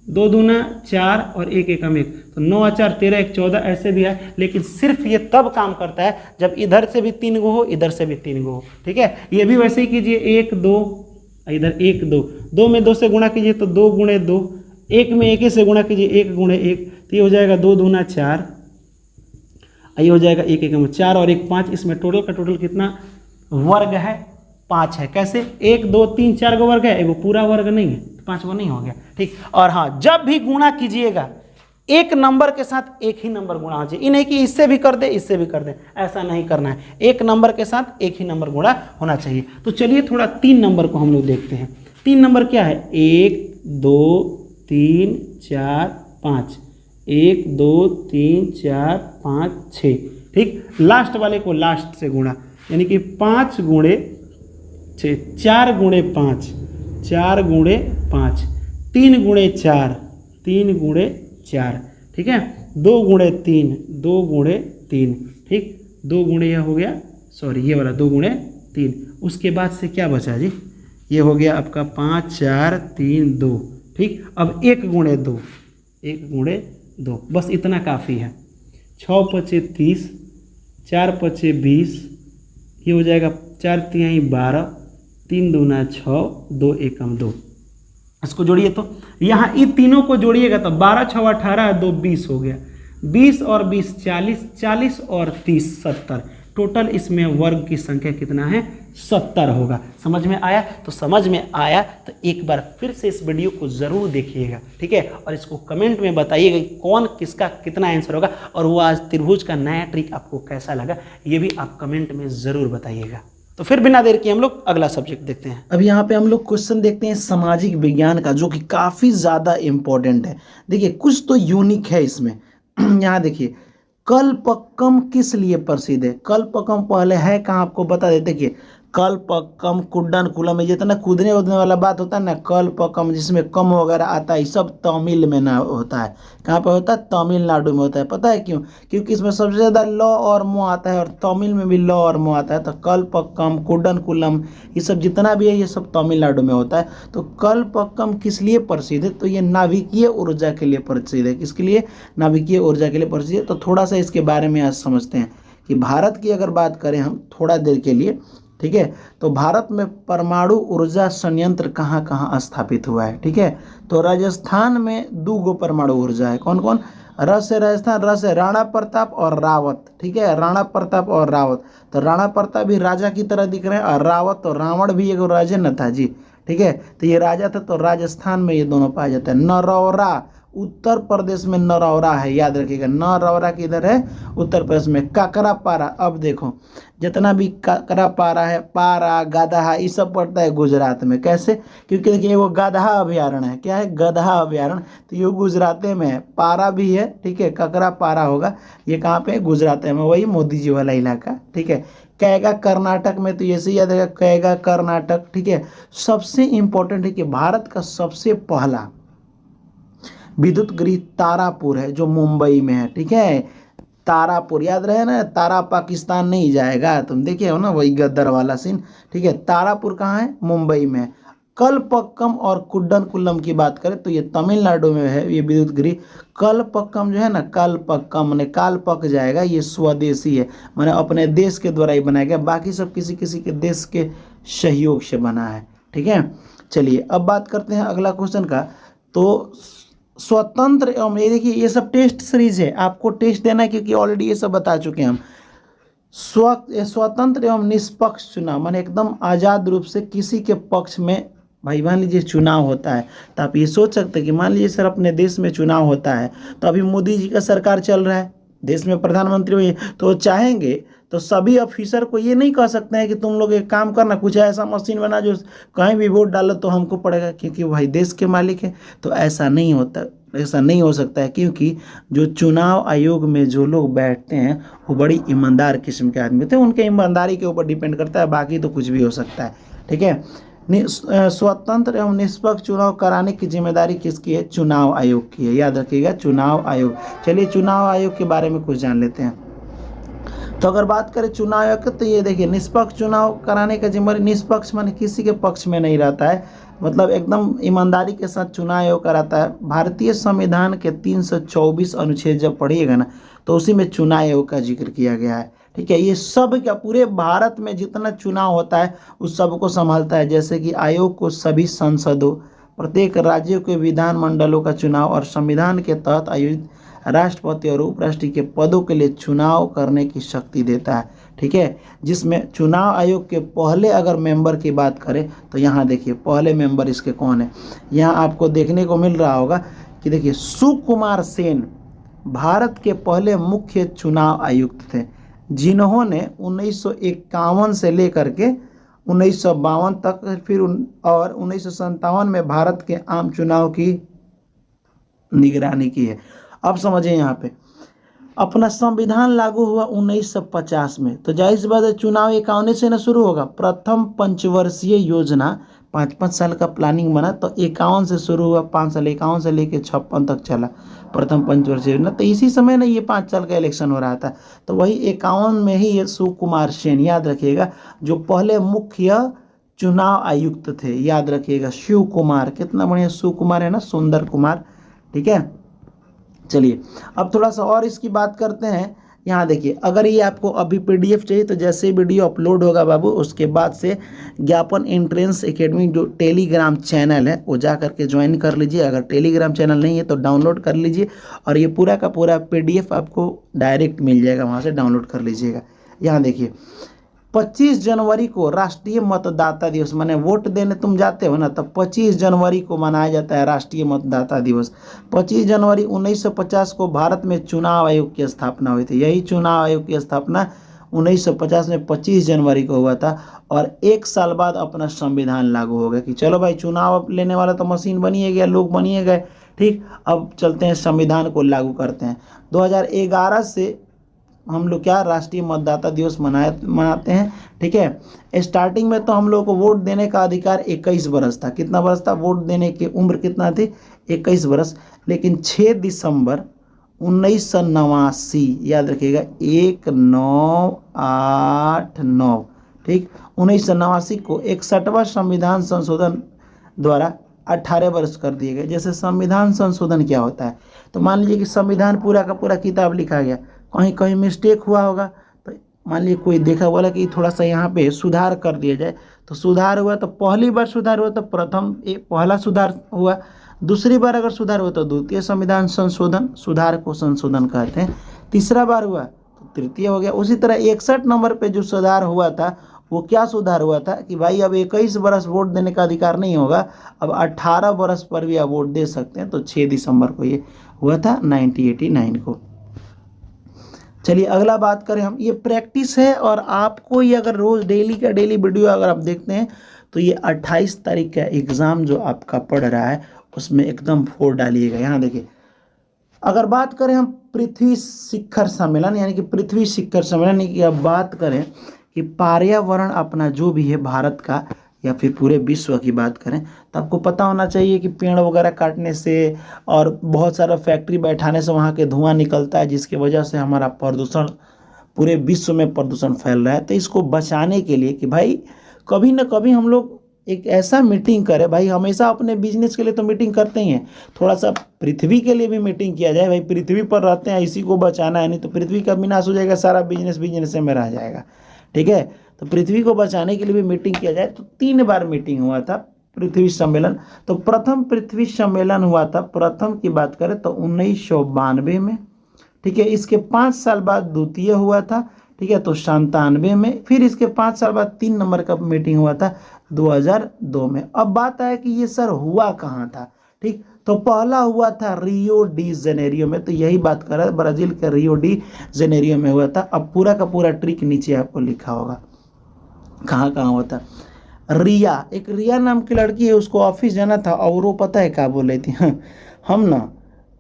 2 दूना 4 और 1 1 1, तो 9 और 4 13 1 14, ऐसे भी है। लेकिन सिर्फ ये तब काम करता है जब इधर से भी 3 गो हो, इधर से भी 3 गो हो, ठीक है। ये भी वैसे ही कीजिए, 1 2, इधर 1 2, 2 में 2 से गुणा कीजिए तो 2 गुणे 2, 1 में 1 से गुणा कीजिए 1 गुणे 1, तो ये हो जाएगा 2 दूना 4, ये हो जाएगा 1 1 4 और 1 5, इसमें टोटल का टोटल कितना वर्ग है 5 है। कैसे 1 2 3 4 का वर्ग है, वो पूरा वर्ग नहीं है, 5 वो नहीं हो गया, ठीक। और हाँ, जब भी गुणा कीजिएगा एक नंबर के साथ एक ही नंबर गुणा हो जाए, ये नहीं कि इससे भी कर दे इससे भी कर दे, ऐसा नहीं करना है। एक नंबर के साथ एक ही नंबर गुणा होना चाहिए। तो चलिए थोड़ा 3 नंबर को हम लोग देखते हैं। 3 नंबर क्या है, 1 2 3 4 5, 1 2 3 4 5 6, ठीक। लास्ट वाले को लास्ट से गुणा, यानी कि 5 गुणे 6, 4 गुणे 5, 4 गुणे 5, 3 गुणे 4, 3 गुणे 4, ठीक है। 2 गुणे 3, 2 गुणे 3, ठीक। 2 गुणे यह हो गया, सॉरी ये वाला 2 गुणे 3, उसके बाद से क्या बचा जी, ये हो गया आपका 5 4 3 2, ठीक। अब 1 गुणे 2, 1 गुणे 2, बस इतना काफ़ी है। 6 5 30, 4 5 20, ये हो जाएगा 4 3 12, 3 दूना 6, 2 1 2, इसको जोड़िए तो यहाँ इन तीनों को जोड़िएगा तो 12 6 18, 2 20 हो गया, 20 और 20 40, 40 और 30 70, टोटल इसमें वर्ग की संख्या कितना है 70 होगा। समझ में आया? तो समझ में आया तो एक बार फिर से इस वीडियो को ज़रूर देखिएगा, ठीक है, और इसको कमेंट में बताइएगा कौन किसका कितना आंसर होगा, और वो आज त्रिभुज का नया ट्रिक आपको कैसा लगा ये भी आप कमेंट में ज़रूर बताइएगा। तो फिर बिना देर के हम लोग अगला सब्जेक्ट देखते हैं। अब यहाँ पे हम लोग क्वेश्चन देखते हैं सामाजिक विज्ञान का, जो कि काफ़ी ज़्यादा इम्पोर्टेंट है। देखिए कुछ तो यूनिक है इसमें। यहाँ देखिए, कल्पक्कम किस लिए प्रसिद्ध है? कल्पक्कम पहले है कहाँ आपको बता देते। देखिए कल्पक्कम, कुड्डन कुलम में जितना कूदने उदने वाला बात होता है ना, कल्पक्कम जिसमें कम वगैरह आता है, सब तमिल में ना होता है। कहाँ पे होता है? तमिलनाडु में होता है। पता है क्यों? क्योंकि इसमें सबसे ज़्यादा ल और मो आता है, और तमिल में भी ल और मो आता है। तो कल्पक्कम, कुड्डन कुलम, ये सब जितना भी है ये सब तमिलनाडु में होता है। तो कल्पक्कम किस लिए प्रसिद्ध है? तो ये नाभिकीय ऊर्जा के लिए प्रसिद्ध है। किसके लिए? नाभिकीय ऊर्जा के लिए प्रसिद्ध है। तो थोड़ा सा इसके बारे में आज समझते हैं कि भारत की अगर बात करें हम थोड़ा देर के लिए, ठीक है, तो भारत में परमाणु ऊर्जा संयंत्र कहाँ कहाँ स्थापित हुआ है? ठीक है, तो राजस्थान में 2 गो परमाणु ऊर्जा है। कौन कौन? र से राजस्थान, र से राणा प्रताप और रावत, ठीक है, राणा प्रताप और रावत। तो राणा प्रताप भी राजा की तरह दिख रहे हैं, और रावत तो रावण भी एक राजा न था जी, ठीक है, तो ये राजा था। तो राजस्थान में ये दोनों पाए जाते हैं। नरौरा उत्तर प्रदेश में नरौरा है, याद रखिएगा। नरौरा किधर है? उत्तर प्रदेश में। काकरापारा, अब देखो जितना भी काकरापारा है, पारा, गदहा, ये सब पड़ता है गुजरात में। कैसे? क्योंकि देखिए वो गदहा अभ्यारण्य है। क्या है? गदहा अभ्यारण्य, तो ये गुजरात में है। पारा भी है, ठीक है, काकरापारा होगा, ये कहाँ पे? गुजरात में, वही मोदी जी वाला इलाका, ठीक है। कैगा कर्नाटक में, तो ऐसे याद रखिएगा, कैगा कर्नाटक, ठीक है। सबसे इंपॉर्टेंट है कि भारत का सबसे पहला विद्युत गृह तारापुर है, जो मुंबई में है, ठीक है। तारापुर याद रहे ना, तारा पाकिस्तान नहीं जाएगा, तुम देखे हो ना वही गद्दर वाला सीन, ठीक है। तारापुर कहाँ है? मुंबई में है। कल्पक्कम और कुड्डनकुलम की बात करें तो ये तमिलनाडु में है, ये विद्युत गृह। कल्पक्कम जो है ना, कल्पक्कम ने काल पक जाएगा, ये स्वदेशी है, माने अपने देश के द्वारा ही बनाया गया, बाकी सब किसी किसी के देश के सहयोग से बना है, ठीक है। चलिए अब बात करते हैं अगला क्वेश्चन का। तो स्वतंत्र एवं, ये देखिए ये सब टेस्ट सीरीज है, आपको टेस्ट देना है क्योंकि ऑलरेडी ये सब बता चुके हैं हम। स्वतंत्र एवं निष्पक्ष चुनाव माने एकदम आज़ाद रूप से किसी के पक्ष में, भाई मान लीजिए चुनाव होता है तो आप ये सोच सकते हैं कि मान लीजिए सर अपने देश में चुनाव होता है, तो अभी मोदी जी का सरकार चल रहा है, देश में प्रधानमंत्री हुए, तो वो चाहेंगे तो सभी ऑफिसर को ये नहीं कह सकते हैं कि तुम लोग एक काम करना, कुछ ऐसा मशीन बना जो कहीं भी वोट डालो तो हमको पड़ेगा, क्योंकि भाई देश के मालिक है। तो ऐसा नहीं होता, ऐसा नहीं हो सकता है, क्योंकि जो चुनाव आयोग में जो लोग बैठते हैं वो बड़ी ईमानदार किस्म के आदमी होते हैं, उनके ईमानदारी के ऊपर डिपेंड करता है, बाकी तो कुछ भी हो सकता है। ठीक है, स्वतंत्र एवं निष्पक्ष चुनाव कराने की जिम्मेदारी किसकी है? चुनाव आयोग की है, याद रखिएगा, चुनाव आयोग। चलिए चुनाव आयोग के बारे में कुछ जान लेते हैं। तो अगर बात करें चुनाव आयोग की, तो ये देखिए निष्पक्ष चुनाव कराने का जिम्मेदारी, निष्पक्ष माने किसी के पक्ष में नहीं रहता है, मतलब एकदम ईमानदारी के साथ चुनाव आयोग कराता है। भारतीय संविधान के 324 अनुच्छेद जब पढ़िएगा ना, तो उसी में चुनाव आयोग का जिक्र किया गया है। ठीक है, ये सब क्या पूरे भारत में जितना चुनाव होता है उस सब को संभालता है। जैसे कि आयोग को सभी संसदों, प्रत्येक राज्यों के विधानमंडलों का चुनाव और संविधान के तहत आयोजित राष्ट्रपति और उपराष्ट्रपति के पदों के लिए चुनाव करने की शक्ति देता है। ठीक है, जिसमें चुनाव आयोग के पहले अगर मेंबर की बात करें तो यहाँ देखिए पहले मेंबर इसके कौन है, यहाँ आपको देखने को मिल रहा होगा कि देखिए सुकुमार सेन भारत के पहले मुख्य चुनाव आयुक्त थे, जिन्होंने 1951 से लेकर के 1952 तक, फिर और 1957 में भारत के आम चुनाव की निगरानी की है। अब समझिए यहाँ पे अपना संविधान लागू हुआ 1950 में, तो जाहिर सी बात है चुनाव 51 से ना शुरू होगा। प्रथम पंचवर्षीय योजना 5-5 साल का प्लानिंग बना, तो 51 से शुरू हुआ, 5 साल 51 से लेके 56 तक चला प्रथम पंचवर्षीय योजना। तो इसी समय ना ये 5 साल का इलेक्शन हो रहा था, तो वही 51 में ही ये सुकुमार सेन, याद रखिएगा, जो पहले मुख्य चुनाव आयुक्त थे, याद रखिएगा शिव कुमार, कितना बढ़िया सुकुमार है ना, सुंदर कुमार। ठीक है, चलिए अब थोड़ा सा और इसकी बात करते हैं। यहाँ देखिए अगर ये आपको अभी पीडीएफ चाहिए तो जैसे ही वीडियो अपलोड होगा बाबू, उसके बाद से ज्ञापन एंट्रेंस एकेडमी जो टेलीग्राम चैनल है वो जा करके ज्वाइन कर लीजिए। अगर टेलीग्राम चैनल नहीं है तो डाउनलोड कर लीजिए, और ये पूरा का पूरा पीडीएफ आपको डायरेक्ट मिल जाएगा, वहाँ से डाउनलोड कर लीजिएगा। यहाँ देखिए 25 जनवरी को राष्ट्रीय मतदाता दिवस, माने वोट देने तुम जाते हो ना, तो 25 जनवरी को मनाया जाता है राष्ट्रीय मतदाता दिवस। 25 जनवरी 1950 को भारत में चुनाव आयोग की स्थापना हुई थी। यही चुनाव आयोग की स्थापना 1950 में 25 जनवरी को हुआ था, और 1 साल बाद अपना संविधान लागू हो गया कि चलो भाई चुनाव लेने वाला तो मशीन बनिए गया, लोग बनिए गए। ठीक, अब चलते हैं संविधान को लागू करते हैं। 2011 से हम लोग क्या राष्ट्रीय मतदाता दिवस मनाते हैं। ठीक है, स्टार्टिंग में तो हम लोग को वोट देने का अधिकार 21 वर्ष था। कितना वर्ष था? वोट देने की उम्र कितना थी? 21 वर्ष। लेकिन 6 दिसंबर 1989, याद रखिएगा 1989, ठीक, 1989 को 61वां संविधान संशोधन द्वारा 18 वर्ष कर दिए गए। जैसे संविधान संशोधन क्या होता है, तो मान लीजिए कि संविधान पूरा का पूरा किताब लिखा गया, कहीं कहीं मिस्टेक हुआ होगा, तो मान लीजिए कोई देखा बोला कि थोड़ा सा यहाँ पे सुधार कर दिया जाए, तो सुधार हुआ तो पहली बार सुधार हुआ तो पहला सुधार हुआ, दूसरी बार अगर सुधार हुआ तो द्वितीय संविधान संशोधन, सुधार को संशोधन कहते हैं, तीसरा बार हुआ तो तृतीय हो गया। उसी तरह 61 नंबर पे जो सुधार हुआ था वो क्या सुधार हुआ था कि भाई अब 21 वर्ष वोट देने का अधिकार नहीं होगा, अब 18 वर्ष पर भी आप वोट दे सकते हैं। तो 6 दिसंबर को ये हुआ था 1989 को। चलिए अगला बात करें हम, ये प्रैक्टिस है, और आपको ये अगर रोज़ डेली का डेली वीडियो अगर आप देखते हैं तो ये 28 तारीख का एग्ज़ाम जो आपका पढ़ रहा है उसमें एकदम 4 डालिएगा। यहाँ देखिए अगर बात करें हम पृथ्वी शिखर सम्मेलन, यानी कि पृथ्वी शिखर सम्मेलन की अब बात करें कि पर्यावरण अपना जो भी है भारत का या फिर पूरे विश्व की बात करें, तो आपको पता होना चाहिए कि पेड़ वगैरह काटने से और बहुत सारा फैक्ट्री बैठाने से वहाँ के धुआं निकलता है, जिसकी वजह से हमारा प्रदूषण पूरे विश्व में प्रदूषण फैल रहा है। तो इसको बचाने के लिए कि भाई कभी ना कभी हम लोग एक ऐसा मीटिंग करें, भाई हमेशा अपने बिजनेस के लिए तो मीटिंग करते ही हैं, थोड़ा सा पृथ्वी के लिए भी मीटिंग किया जाए। भाई पृथ्वी पर रहते हैं, इसी को बचाना है, नहीं तो पृथ्वी का विनाश हो जाएगा, सारा बिजनेस में रह जाएगा। ठीक है, तो पृथ्वी को बचाने के लिए भी मीटिंग किया जाए। तो 3 बार मीटिंग हुआ था पृथ्वी सम्मेलन। तो प्रथम पृथ्वी सम्मेलन हुआ था, प्रथम की बात करें तो 1992 में, ठीक है। इसके 5 साल बाद द्वितीय हुआ था, ठीक है, तो 97 में। फिर इसके 5 साल बाद 3 नंबर का मीटिंग हुआ था 2002 में। अब बात है कि ये सर हुआ कहाँ था, ठीक। तो पहला हुआ था रियो डी जेनेरियो में, तो यही बात कर रहा है, ब्राजील के रियो डी जेनेरियो में हुआ था। अब पूरा का पूरा ट्रिक नीचे आपको लिखा होगा कहाँ कहाँ हुआ था। रिया, एक रिया नाम की लड़की है, उसको ऑफिस जाना था और वो पता है क्या बोल रही थी, हम ना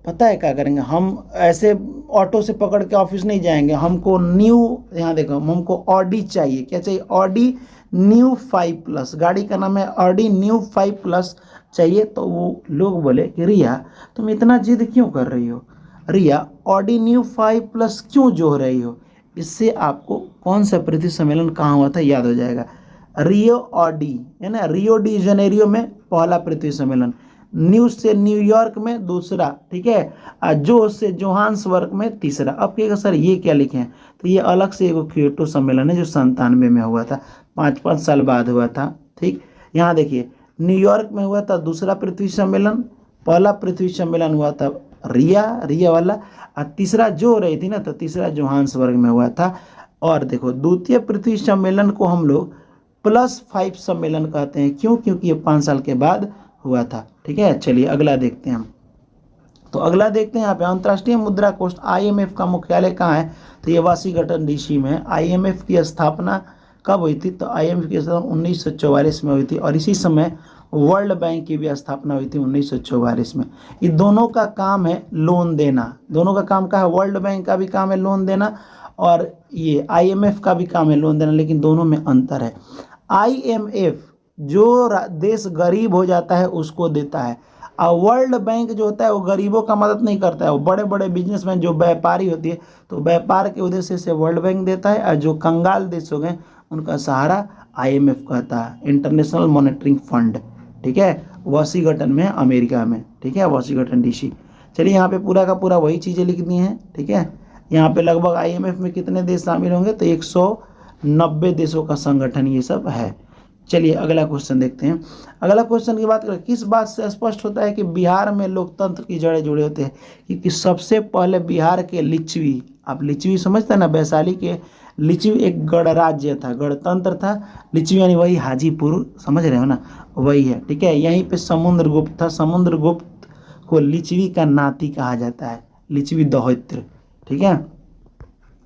पता है क्या करेंगे, हम ऐसे ऑटो से पकड़ के ऑफिस नहीं जाएंगे, हमको न्यू, यहाँ देखो, हमको ऑडी चाहिए। क्या चाहिए? ऑडी न्यू 5+, गाड़ी का नाम है ऑडी न्यू 5+ चाहिए। तो वो लोग बोले कि रिया तुम इतना जिद क्यों कर रही हो, रिया ऑडी न्यू 5+ क्यों जोह रही हो। इससे आपको कौन सा पृथ्वी सम्मेलन कहाँ हुआ था याद हो जाएगा। रियो ऑडी है ना, रियो डी जेनेरियो में पहला पृथ्वी सम्मेलन, न्यू से न्यूयॉर्क में दूसरा, ठीक है, जो से जोहान्सबर्ग में तीसरा। अब कहेगा सर ये क्या लिखे हैं, तो ये अलग से एक क्योटो सम्मेलन है जो 97 में हुआ था, 5-5 साल बाद हुआ था, ठीक। यहाँ देखिए न्यूयॉर्क में हुआ था दूसरा पृथ्वी सम्मेलन, पहला पृथ्वी सम्मेलन हुआ था रिया वाला, और तीसरा जो रही थी ना, तो तीसरा जोहान्सबर्ग में हुआ था। और देखो द्वितीय पृथ्वी सम्मेलन को हम लोग +5 सम्मेलन कहते हैं, क्यों? क्योंकि ये 5 साल के बाद हुआ था, ठीक है। चलिए अगला देखते हैं हम। तो अगला देखते हैं यहाँ पे अंतर्राष्ट्रीय मुद्रा कोष IMF का मुख्यालय कहाँ है, तो ये वाशिंगटन DC में है। IMF की स्थापना कब हुई थी, तो IMF की स्थापना 1944 में हुई थी, और इसी समय वर्ल्ड बैंक की भी स्थापना हुई थी 1944 में। ये दोनों का काम है लोन देना, दोनों का काम का है, वर्ल्ड बैंक का भी काम है लोन देना और ये IMF का भी काम है लोन देना, लेकिन दोनों में अंतर है। IMF जो देश गरीब हो जाता है उसको देता है, और वर्ल्ड बैंक जो होता है वो गरीबों का मदद नहीं करता है, वो बड़े बड़े बिजनेसमैन जो व्यापारी होती है, तो व्यापार के उद्देश्य से वर्ल्ड बैंक देता है, और जो कंगाल देश हो गए उनका सहारा IMF कहता है, इंटरनेशनल मॉनेटरी फंड, ठीक है, वाशिंगटन में, अमेरिका में, ठीक है, वाशिंगटन DC। चलिए यहाँ पे पूरा का पूरा वही चीज़ें लिख दी हैं, ठीक है। यहाँ पे लगभग IMF में कितने देश शामिल होंगे, तो 190 देशों का संगठन ये सब है। चलिए अगला क्वेश्चन देखते हैं। अगला क्वेश्चन की बात करें, किस बात से स्पष्ट होता है कि बिहार में लोकतंत्र की जड़ें जुड़े होते हैं, क्योंकि सबसे पहले बिहार के लिच्छवी, आप लिच्छवी समझते हैं ना, वैशाली के लिच्छवी एक गणराज्य था, गणतंत्र था। लिच्छवी यानी वही हाजीपुर, समझ रहे हो ना, वही है, ठीक है। यहीं पे समुद्रगुप्त था, समुद्रगुप्त को लिच्छवी का नाती कहा जाता है, लिच्छवी दौहित्र, ठीक है।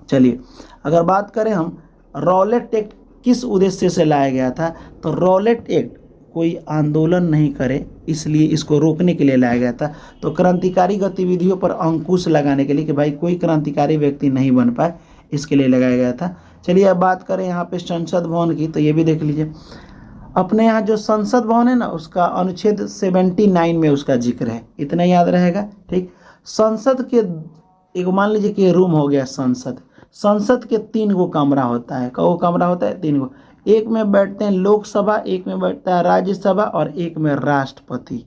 चलिए अगर बात करें हम, रॉलेट एक्ट किस उद्देश्य से लाया गया था, तो रॉलेट एक्ट कोई आंदोलन नहीं करे इसलिए इसको रोकने के लिए लाया गया था, तो क्रांतिकारी गतिविधियों पर अंकुश लगाने के लिए, कि भाई कोई क्रांतिकारी व्यक्ति नहीं बन पाए, इसके लिए लगाया गया था। चलिए अब बात करें यहाँ पे संसद भवन की, तो ये भी देख लीजिए। अपने यहाँ जो संसद भवन है ना, उसका अनुच्छेद 79 में उसका जिक्र है, इतना याद रहेगा, ठीक। संसद के एक मान लीजिए कि रूम हो गया संसद के 3 गो कमरा होता है, कौ कमरा होता है 3 गो, एक में बैठते हैं लोकसभा, एक में बैठता है राज्यसभा, और एक में राष्ट्रपति,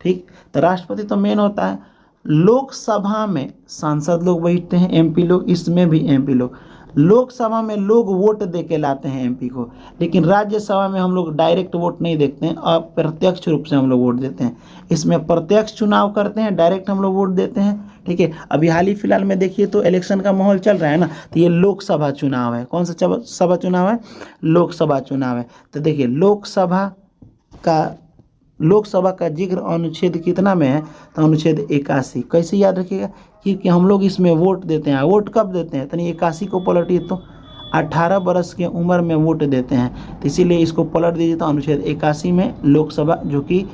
ठीक। तो राष्ट्रपति तो मेन होता है, लोकसभा में सांसद लोग बैठते हैं, MP लोग, इसमें भी MP लोग। लोकसभा में लोग वोट दे के लाते हैं MP को, लेकिन राज्यसभा में हम लोग डायरेक्ट वोट नहीं देखते हैं, अप्रत्यक्ष रूप से हम लोग वोट देते हैं। इसमें प्रत्यक्ष चुनाव करते हैं, डायरेक्ट हम लोग वोट देते हैं, ठीक है। अभी हाल ही फिलहाल में देखिए तो इलेक्शन का माहौल चल रहा है ना, तो ये लोकसभा चुनाव है। कौन सा सभा चुनाव है? लोकसभा चुनाव है। तो देखिए लोकसभा का जिक्र अनुच्छेद कितना में है, तो अनुच्छेद 81। कैसे याद रखिएगा, क्योंकि हम लोग इसमें वोट देते हैं। वोट कब देते हैं, तो 81 को पलटिए तो 18 वर्ष की उम्र में वोट देते हैं, तो इसीलिए इसको पलट दीजिए, तो अनुच्छेद 81 में लोकसभा, जो कि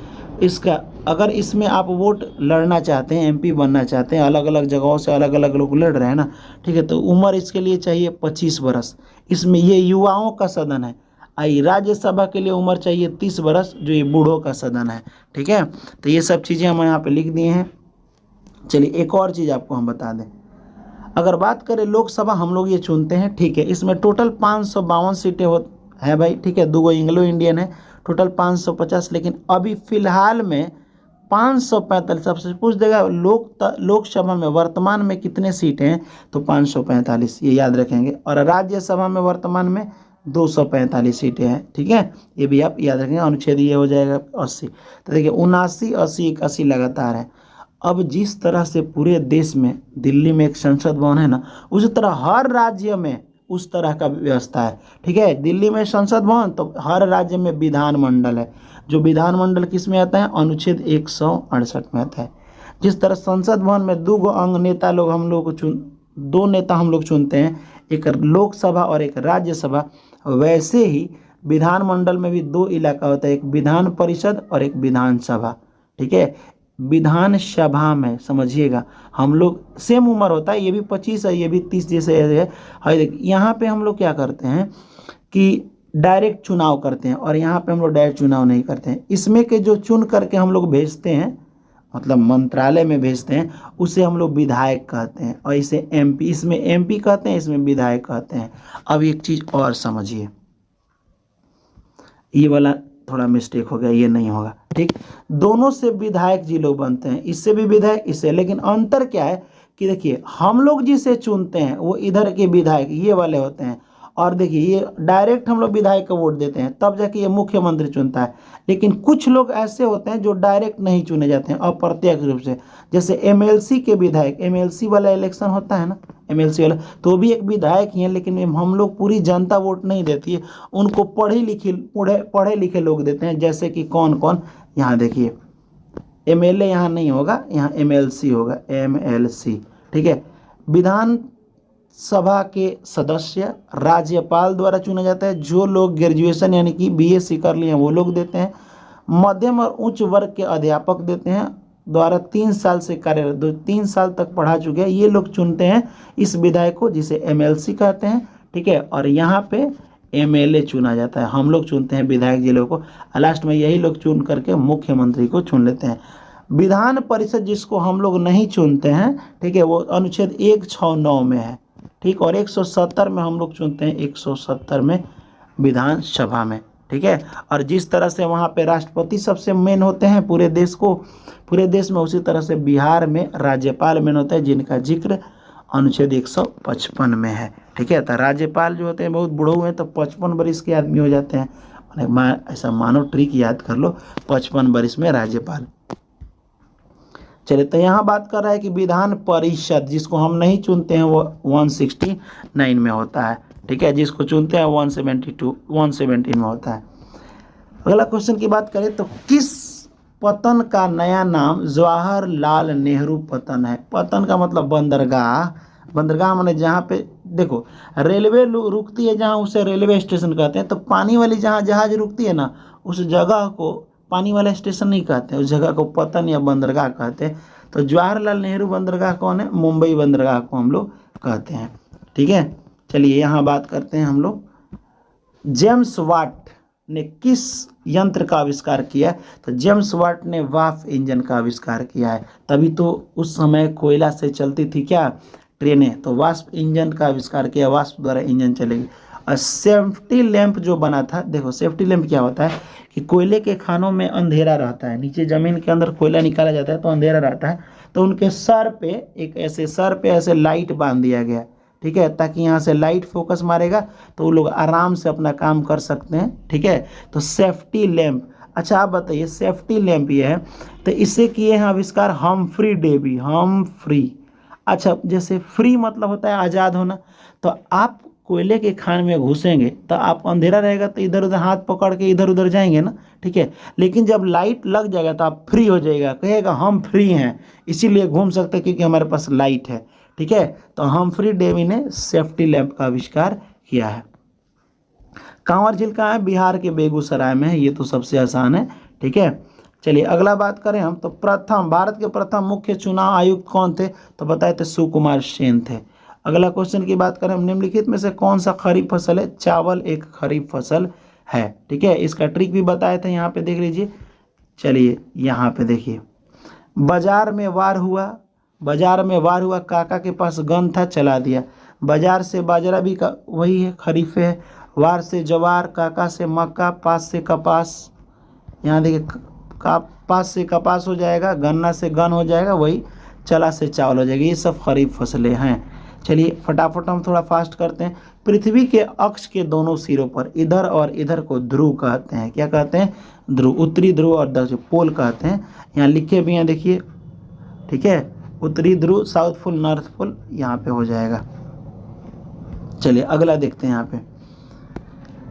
इसका अगर इसमें आप वोट लड़ना चाहते हैं, MP बनना चाहते हैं, अलग अलग जगहों से अलग अलग लोग लड़ रहे हैं ना, ठीक है, तो उम्र इसके लिए चाहिए 25 वर्ष। इसमें ये युवाओं का सदन है। आई राज्यसभा के लिए उम्र चाहिए 30 वर्ष, जो ये बूढ़ों का सदन है, ठीक है। तो ये सब चीज़ें हम यहाँ पे लिख दिए हैं। चलिए एक और चीज़ आपको हम बता दें, अगर बात करें लोकसभा हम लोग ये चुनते हैं, ठीक है, इसमें टोटल 552 सीटें है भाई, ठीक है, 2 एंग्लो इंडियन है, टोटल 550, लेकिन अभी फिलहाल में 545। सबसे पूछ देगा लोकसभा में वर्तमान में कितने सीटें हैं, तो 545, ये याद रखेंगे। और राज्यसभा में वर्तमान में 245 सीटें हैं। ठीक है, ये भी आप याद रखेंगे। अनुच्छेद ये हो जाएगा 80। तो देखिए 79, 80, 81 लगातार है। अब जिस तरह से पूरे देश में दिल्ली में एक संसद भवन है ना, उसी तरह हर राज्य में उस तरह का व्यवस्था है। ठीक है, दिल्ली में संसद भवन तो हर राज्य में विधानमंडल है। जो विधानमंडल किस में आता है? अनुच्छेद 168 में आता है। जिस तरह संसद भवन में 2 अंग नेता लोग हम लोग को 2 नेता हम लोग चुनते हैं, एक लोकसभा और एक राज्यसभा, वैसे ही विधानमंडल में भी 2 इलाका होता है, एक विधान परिषद और एक विधानसभा। ठीक है, विधानसभा में समझिएगा हम लोग सेम उम्र होता है, ये भी 25 है, ये भी 30 जैसे है। यहाँ पे हम लोग क्या करते हैं कि डायरेक्ट चुनाव करते हैं, और यहाँ पे हम लोग डायरेक्ट चुनाव नहीं करते हैं। इसमें के जो चुन करके हम लोग भेजते हैं, मतलब मंत्रालय में भेजते हैं, उसे हम लोग विधायक कहते हैं, और इसे एमपी, इसमें एमपी कहते हैं, इसमें विधायक कहते हैं। अब एक चीज़ और समझिए, ये वाला थोड़ा मिस्टेक हो गया, ये नहीं होगा। ठीक, दोनों से विधायक जी लोग बनते हैं, इससे भी विधायक, इससे। लेकिन अंतर क्या है कि देखिए हम लोग जिसे चुनते हैं वो इधर के विधायक ये वाले होते हैं, और देखिए ये डायरेक्ट हम लोग विधायक को वोट देते हैं, तब जाके ये मुख्यमंत्री चुनता है। लेकिन कुछ लोग ऐसे होते हैं जो डायरेक्ट नहीं चुने जाते हैं, अप्रत्यक्ष रूप से। जैसे एमएलसी के विधायक, एमएलसी वाला इलेक्शन होता है ना, एमएलसी वाला, तो भी एक विधायक ही है, लेकिन हम लोग पूरी जनता वोट नहीं देती है, उनको पढ़े लिखे लोग देते हैं। जैसे कि कौन कौन, यहाँ देखिए एमएलए यहाँ नहीं होगा, यहाँ एमएलसी होगा, एमएलसी। ठीक है, विधान सभा के सदस्य राज्यपाल द्वारा चुना जाता है। जो लोग ग्रेजुएशन यानी कि बीएससी कर लिए हैं वो लोग देते हैं। मध्यम और उच्च वर्ग के अध्यापक देते हैं, द्वारा 3 साल से कार्यरत, 3 साल तक पढ़ा चुके हैं, ये लोग चुनते हैं इस विधायक को, जिसे एमएलसी कहते हैं। ठीक है, और यहाँ पे एमएलए चुना जाता है, हम लोग चुनते हैं विधायक जिलों को, लास्ट में यही लोग चुन करके मुख्यमंत्री को चुन लेते हैं। विधान परिषद जिसको हम लोग नहीं चुनते हैं, ठीक है, वो अनुच्छेद 169 में है। ठीक, और 170 में हम लोग चुनते हैं, 170 में विधानसभा में। ठीक है, और जिस तरह से वहाँ पे राष्ट्रपति सबसे मेन होते हैं पूरे देश में, उसी तरह से बिहार में राज्यपाल मेन होता है, जिनका जिक्र अनुच्छेद 155 में है। ठीक है, तो राज्यपाल जो होते हैं बहुत बूढ़े हुए हैं, तो 55 वर्ष के आदमी हो जाते हैं। ऐसा मानो ट्रिक याद कर लो, 55 वर्ष में राज्यपाल। चलिए, तो यहाँ बात कर रहा है कि विधान परिषद जिसको हम नहीं चुनते हैं वो 169 में होता है। ठीक है, जिसको चुनते हैं 117 में होता है। अगला क्वेश्चन की बात करें तो किस पतन का नया नाम जवाहरलाल नेहरू पतन है? पतन का मतलब बंदरगाह। बंदरगाह माने जहाँ पे देखो रेलवे रुकती है, जहाँ उसे रेलवे स्टेशन कहते हैं। तो पानी वाली जहाँ जहाज रुकती है ना, उस जगह को पानी वाला स्टेशन नहीं कहते, उस जगह को पतन या बंदरगाह कहते हैं। तो जवाहरलाल नेहरू बंदरगाह कौन है? मुंबई बंदरगाह को हम लोग कहते हैं। ठीक है, चलिए यहाँ बात करते हैं हम लोग, जेम्स वाट ने किस यंत्र का आविष्कार किया? तो जेम्स वाट ने वाष्प इंजन का आविष्कार किया है। तभी तो उस समय कोयला से चलती थी क्या ट्रेनें, तो वाष्प इंजन का आविष्कार किया, वाष्प द्वारा इंजन चलेगी। और सेफ्टी लैंप जो बना था, देखो सेफ्टी लैंप क्या होता है कि कोयले के खानों में अंधेरा रहता है, नीचे ज़मीन के अंदर कोयला निकाला जाता है तो अंधेरा रहता है, तो उनके सर पे ऐसे लाइट बांध दिया गया। ठीक है, ताकि यहाँ से लाइट फोकस मारेगा तो वो लोग आराम से अपना काम कर सकते हैं। ठीक है, तो सेफ्टी लैंप। अच्छा आप बताइए, सेफ्टी लैंप ये है, तो इसे किए हैं आविष्कार हम्फ्री डेवी। हम्फ्री, अच्छा जैसे फ्री मतलब होता है आज़ाद होना, तो आप कोयले के खान में घुसेंगे तो आप अंधेरा रहेगा तो इधर उधर हाथ पकड़ के इधर उधर जाएंगे ना। ठीक है, लेकिन जब लाइट लग जाएगा तो आप फ्री हो जाएगा, कहेगा हम फ्री हैं, इसीलिए घूम सकते हैं क्योंकि हमारे पास लाइट है। ठीक है, तो हम्फ्री डेवी ने सेफ्टी लैंप का आविष्कार किया है। कांवर झील कहाँ है? बिहार के बेगूसराय में है, ये तो सबसे आसान है। ठीक है, चलिए अगला बात करें हम, तो भारत के प्रथम मुख्य चुनाव आयुक्त कौन थे? तो बताए थे सुकुमार सेन थे। अगला क्वेश्चन की बात करें हम, निम्नलिखित में से कौन सा खरीफ फसल है? चावल एक खरीफ फसल है। ठीक है, इसका ट्रिक भी बताए थे, यहाँ पे देख लीजिए। चलिए यहाँ पे देखिए, बाजार में वार हुआ, काका के पास गन था, चला दिया। बाजार से बाजरा भी वही है, खरीफ है। वार से जवार, काका से मक्का, पास से कपास, यहाँ देखिए पास से कपास हो जाएगा, गन्ना से गन हो जाएगा, वही चला से चावल हो जाएगा। ये सब खरीफ फसलें हैं। चलिए फटाफट हम थोड़ा फास्ट करते हैं। पृथ्वी के अक्ष के दोनों सिरों पर इधर और इधर को ध्रुव कहते हैं। क्या कहते हैं? ध्रुव। उत्तरी ध्रुव और दक्षिण पोल कहते हैं। यहाँ लिखे भी हैं देखिए, ठीक है, उत्तरी ध्रुव, साउथ पोल, नॉर्थ पोल यहाँ पे हो जाएगा। चलिए अगला देखते हैं। यहाँ पे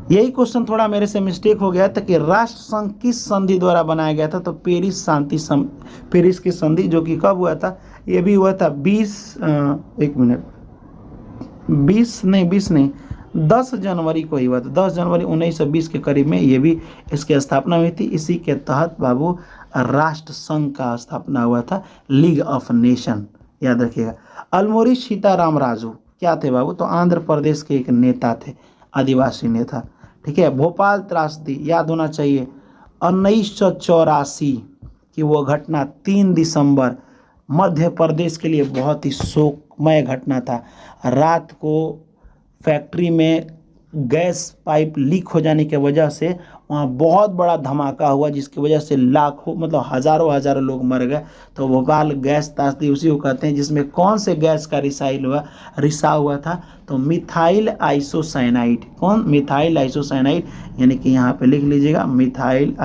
यही क्वेश्चन थोड़ा मेरे से मिस्टेक हो गया था कि राष्ट्र संघ किस संधि द्वारा बनाया गया था? तो पेरिस की संधि, जो कि कब हुआ था? ये भी हुआ था 10 जनवरी को ही हुआ था। 10 जनवरी 1920 के करीब में ये भी इसकी स्थापना हुई थी। इसी के तहत बाबू राष्ट्र संघ का स्थापना हुआ था, लीग ऑफ नेशन, याद रखिएगा। अलमोरी सीताराम राजू क्या थे बाबू? तो आंध्र प्रदेश के एक नेता थे, आदिवासी नेता, ठीक है। भोपाल त्रासदी याद होना चाहिए, 1984 की वो घटना 3 दिसंबर मध्य प्रदेश के लिए बहुत ही शोकमय घटना था। रात को फैक्ट्री में गैस पाइप लीक हो जाने की वजह से वहाँ बहुत बड़ा धमाका हुआ, जिसकी वजह से लाखों मतलब हज़ारों लोग मर गए। तो भोपाल गैस त्रासदी उसी को कहते हैं, जिसमें कौन से गैस का रिसाव हुआ था? तो मिथाइल आइसोसाइनाइड। कौन? मिथाइल आइसोसाइनाइड, यानी कि यहाँ पे लिख लीजिएगा मिथाइल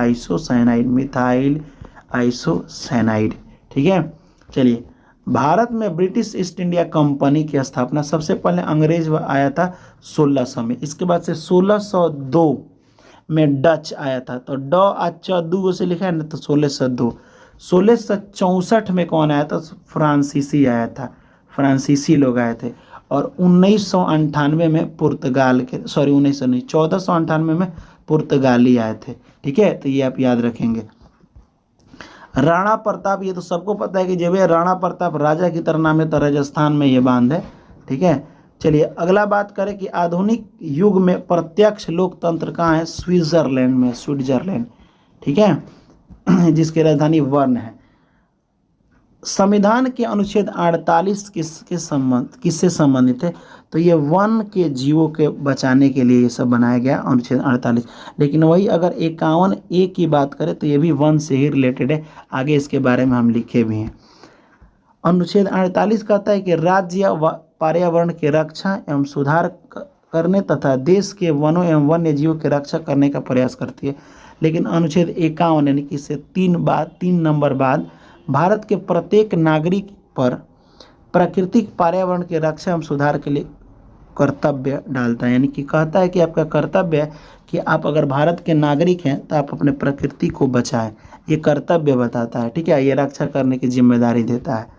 आइसोसाइनाइड, ठीक है। चलिए, भारत में ब्रिटिश ईस्ट इंडिया कंपनी की स्थापना सबसे पहले अंग्रेज आया था 1600 में। इसके बाद से 1602 में डच आया था। तो ड अच्छा दू से लिखा है ना, तो 1602। 1664 में कौन आया था? फ्रांसीसी आया था, फ्रांसीसी लोग आए थे। और 1998 में पुर्तगाल के 1498 में पुर्तगाली आए थे, ठीक है। तो ये आप याद रखेंगे। राणा प्रताप, ये तो सबको पता है कि जब ये राणा प्रताप राजा की तरह नाम है, तो राजस्थान में ये बांध है, ठीक है। चलिए अगला बात करें कि आधुनिक युग में प्रत्यक्ष लोकतंत्र कहाँ है? स्विट्जरलैंड, ठीक है, जिसकी राजधानी बर्न है। संविधान के अनुच्छेद 48 किससे संबंधित है? तो ये वन के जीवों के बचाने के लिए ये सब बनाया गया, अनुच्छेद 48। लेकिन वही अगर 51A की बात करें तो ये भी वन से ही रिलेटेड है, आगे इसके बारे में हम लिखे भी हैं। अनुच्छेद 48 कहता है कि राज्य पर्यावरण की रक्षा एवं सुधार करने तथा देश के वनों एवं वन्य जीवों की रक्षा करने का प्रयास करती है। लेकिन अनुच्छेद 51 यानी कि इससे 3 नंबर बाद भारत के प्रत्येक नागरिक पर प्राकृतिक पर्यावरण की रक्षा एवं सुधार के लिए कर्तव्य डालता है। यानी कि कहता है कि आपका कर्तव्य है कि आप अगर भारत के नागरिक हैं तो आप अपने प्रकृति को बचाएं, ये कर्तव्य बताता है, ठीक है। ये रक्षा करने की जिम्मेदारी देता है।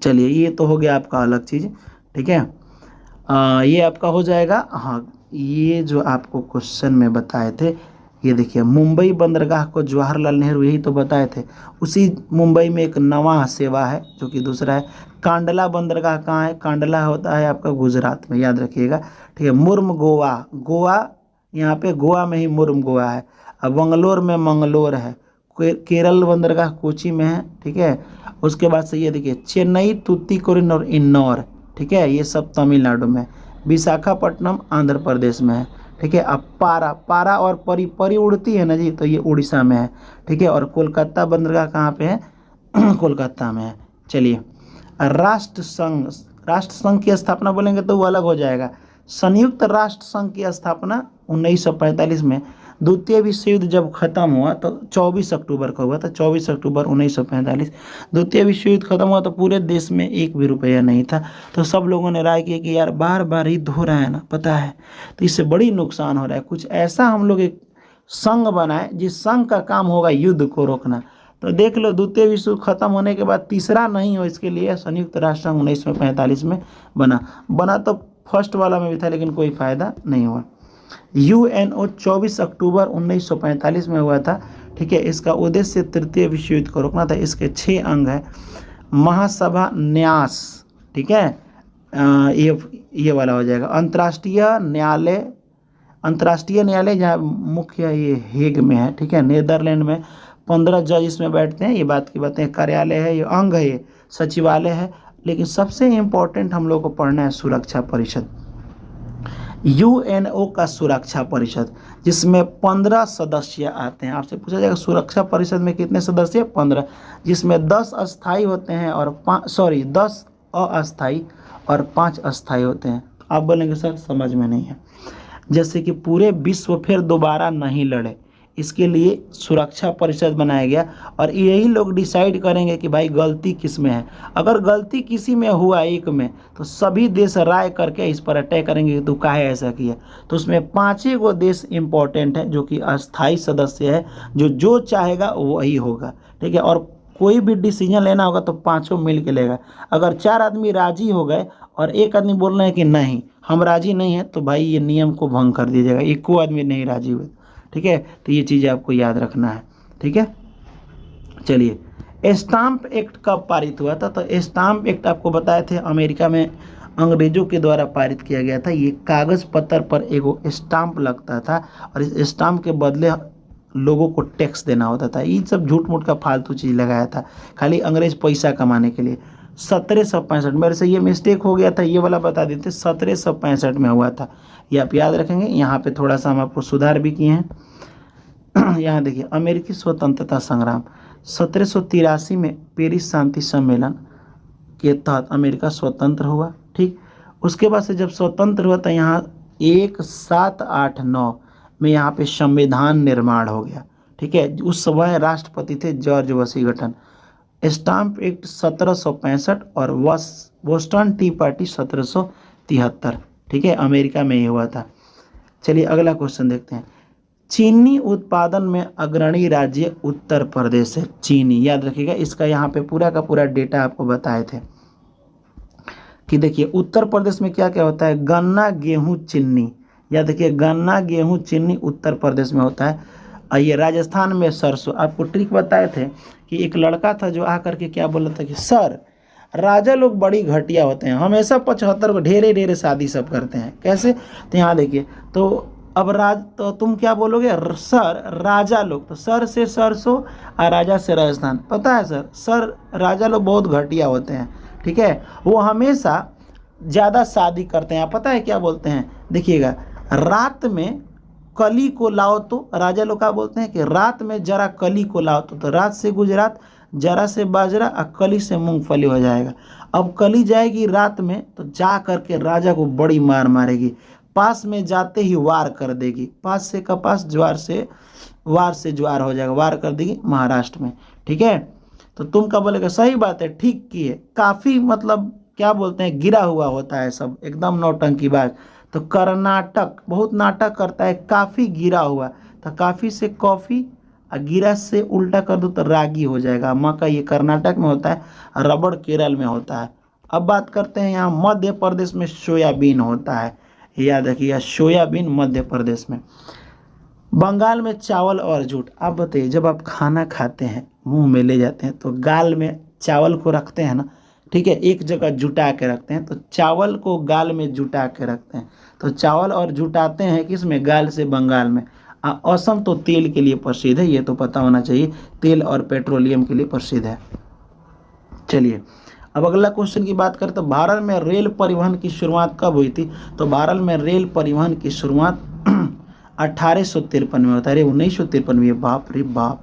चलिए ये तो हो गया आपका अलग चीज़, ठीक है। ये आपका हो जाएगा। हाँ, ये जो आपको क्वेश्चन में बताए थे, ये देखिए मुंबई बंदरगाह को जवाहरलाल नेहरू यही तो बताए थे। उसी मुंबई में एक नवा सेवा है जो कि दूसरा है। कांडला बंदरगाह कहाँ है? कांडला होता है आपका गुजरात में, याद रखिएगा, ठीक है। मुर्म गोवा यहाँ पे गोवा में ही मुर्म गोवा है। अब बंगलोर में मंगलोर है। केरल बंदरगाह कोची में है, ठीक है। उसके बाद से ये देखिए चेन्नई, तूतीकोरिन और इन्नौर, ठीक है, ये सब तमिलनाडु में। विशाखापट्टनम आंध्र प्रदेश में है, ठीक है। अब पारा और परी उड़ती है ना जी, तो ये उड़ीसा में है, ठीक है। और कोलकाता बंदरगाह कहाँ पे है? कोलकाता में है। चलिए राष्ट्र संघ की स्थापना बोलेंगे तो वो अलग हो जाएगा। संयुक्त राष्ट्र संघ की स्थापना 1945 में। द्वितीय विश्व युद्ध जब खत्म हुआ तो 24 अक्टूबर को हुआ था, 24 अक्टूबर 1945। द्वितीय विश्व युद्ध खत्म हुआ तो पूरे देश में एक भी रुपया नहीं था। तो सब लोगों ने राय की कि यार बार बार युद्ध हो रहा है ना, पता है, तो इससे बड़ी नुकसान हो रहा है, कुछ ऐसा हम लोग एक संघ बनाए जिस संघ का काम होगा युद्ध को रोकना। तो देख लो द्वितीय विश्व युद्ध खत्म होने के बाद तीसरा नहीं हो, इसके लिए संयुक्त राष्ट्र संघ 1945 में बना तो फर्स्ट वाला में भी था, लेकिन कोई फ़ायदा नहीं हुआ। UNO 24 अक्टूबर 1945 में हुआ था, ठीक है। इसका उद्देश्य तृतीय विश्व युद्ध को रोकना था। इसके 6 अंग हैं। महासभा न्यास, ठीक है, ये वाला हो जाएगा। अंतर्राष्ट्रीय न्यायालय जहाँ मुख्य ये हेग में है, ठीक है, नीदरलैंड में। 15 जज इसमें बैठते हैं, ये बात की बातें। कार्यालय है, ये अंग है, ये सचिवालय है। लेकिन सबसे इम्पोर्टेंट हम लोग को पढ़ना है सुरक्षा परिषद, UNO का सुरक्षा परिषद, जिसमें 15 सदस्य आते हैं। आपसे पूछा जाएगा सुरक्षा परिषद में कितने सदस्य? 15, जिसमें 10 अस्थायी होते हैं और 10 अस्थाई और 5 अस्थाई होते हैं। आप बोलेंगे सर समझ में नहीं है। जैसे कि पूरे विश्व फिर दोबारा नहीं लड़े, इसके लिए सुरक्षा परिषद बनाया गया और यही लोग डिसाइड करेंगे कि भाई गलती किस में है। अगर गलती किसी में हुआ एक में, तो सभी देश राय करके इस पर अटैक करेंगे कि तू काहे ऐसा किया। तो उसमें 5 गो देश इंपॉर्टेंट हैं जो कि अस्थाई सदस्य है, जो चाहेगा वही होगा, ठीक है। और कोई भी डिसीजन लेना होगा तो 5 मिल के लेगा। अगर 4 आदमी राजी हो गए और एक आदमी बोल रहे हैं कि नहीं हम राजी नहीं है, तो भाई ये नियम को भंग कर दिया जाएगा, एक को आदमी नहीं राजी हुए, ठीक है। तो ये चीज़ें आपको याद रखना है, ठीक है। चलिए, स्टाम्प एक्ट कब पारित हुआ था? तो स्टाम्प एक्ट आपको बताए थे अमेरिका में अंग्रेजों के द्वारा पारित किया गया था। ये कागज़ पत्र पर एगो स्टाम्प लगता था और इस स्टाम्प के बदले लोगों को टैक्स देना होता था। ये सब झूठ मूठ का फालतू चीज़ लगाया था खाली अंग्रेज पैसा कमाने के लिए। 1765, मेरे से ये मिस्टेक हो गया था, ये वाला बता देते, 1765 में हुआ था, ये आप याद रखेंगे। यहाँ पे थोड़ा सा हम आपको सुधार भी किए हैं। यहाँ देखिए, अमेरिकी स्वतंत्रता संग्राम 1783 में पेरिस शांति सम्मेलन के तहत अमेरिका स्वतंत्र हुआ, ठीक। उसके बाद से जब स्वतंत्र हुआ तो यहाँ 1789 में यहाँ पे संविधान निर्माण हो गया, ठीक है। उस समय राष्ट्रपति थे जॉर्ज वाशिंगटन। स्टाम्प एक्ट 1765 और बोस्टन टी पार्टी 1773, ठीक है, अमेरिका में ही हुआ था। चलिए अगला क्वेश्चन देखते हैं। चीनी उत्पादन में अग्रणी राज्य उत्तर प्रदेश है। चीनी याद रखिएगा, इसका यहाँ पे पूरा का पूरा डेटा आपको बताए थे कि देखिए उत्तर प्रदेश में क्या क्या होता है, गन्ना गेहूँ चीनी, याद देखिए गन्ना गेहूँ चीनी उत्तर प्रदेश में होता है। और ये राजस्थान में सरसों। आपको ट्रिक बताए थे कि एक लड़का था जो आकर के क्या बोला था कि सर राजा लोग बड़ी घटिया होते हैं, हमेशा 75 को ढेरे शादी सब करते हैं, कैसे? तो यहाँ देखिए, तो अब तो तुम क्या बोलोगे, सर राजा लोग, तो सर से सरसों और राजा से राजस्थान। पता है सर राजा लोग बहुत घटिया होते हैं, ठीक है, वो हमेशा ज़्यादा शादी करते हैं। आप पता है क्या बोलते हैं, देखिएगा, रात में कली को लाओ, तो राजा लोग क्या बोलते हैं कि रात में जरा कली को लाओ, तो रात से गुजरात, जरा से बाजरा और कली से मूंगफली हो जाएगा। अब कली जाएगी रात में तो जा करके राजा को बड़ी मार मारेगी, पास में जाते ही वार कर देगी, पास से कपास, ज्वार से वार से ज्वार हो जाएगा, वार कर देगी महाराष्ट्र में, ठीक है। तो तुम क्या बोलेगा, सही बात है, ठीक की है, काफ़ी मतलब क्या बोलते हैं गिरा हुआ होता है सब, एकदम नौटंकीबाज। तो कर्नाटक बहुत नाटक करता है, काफ़ी गिरा हुआ, तो काफ़ी से कॉफ़ी और गिरा से उल्टा कर दो तो रागी हो जाएगा। मक्का ये कर्नाटक में होता है, रबड़ केरल में होता है। अब बात करते हैं यहाँ मध्य प्रदेश में सोयाबीन होता है, याद रखिए सोयाबीन मध्य प्रदेश में। बंगाल में चावल और जूट। आप बताइए, जब आप खाना खाते हैं मुंह में ले जाते हैं तो गाल में चावल को रखते हैं ना, ठीक है, एक जगह जुटा के रखते हैं, तो चावल को गाल में जुटा के रखते हैं। तो चावल और जुटाते हैं किस में, गाल से, बंगाल में। असम तो तेल के लिए प्रसिद्ध है, ये तो पता होना चाहिए, तेल और पेट्रोलियम के लिए प्रसिद्ध है। चलिए अब अगला क्वेश्चन की बात करें तो भारत में रेल परिवहन की शुरुआत कब हुई थी? तो भारत में रेल परिवहन की शुरुआत 1853 में होता है। 1953 में, बाप रे बाप,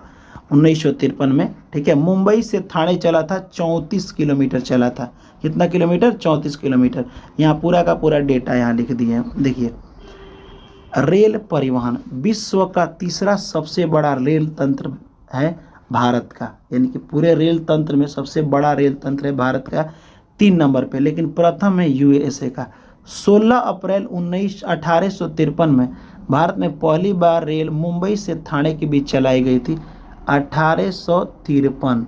1953 में, ठीक है। मुंबई से ठाणे चला था, 34 किलोमीटर चला था। कितना किलोमीटर? 34 किलोमीटर। यहाँ पूरा का पूरा डेटा यहाँ लिख दिए हैं, देखिए। रेल परिवहन विश्व का तीसरा सबसे बड़ा रेल तंत्र है भारत का, यानी कि पूरे रेल तंत्र में सबसे बड़ा रेल तंत्र है भारत का, 3 नंबर पे, लेकिन प्रथम है यूएसए का। 16 अप्रैल 1853 में भारत में पहली बार रेल मुंबई से ठाणे के बीच चलाई गई थी, 1853,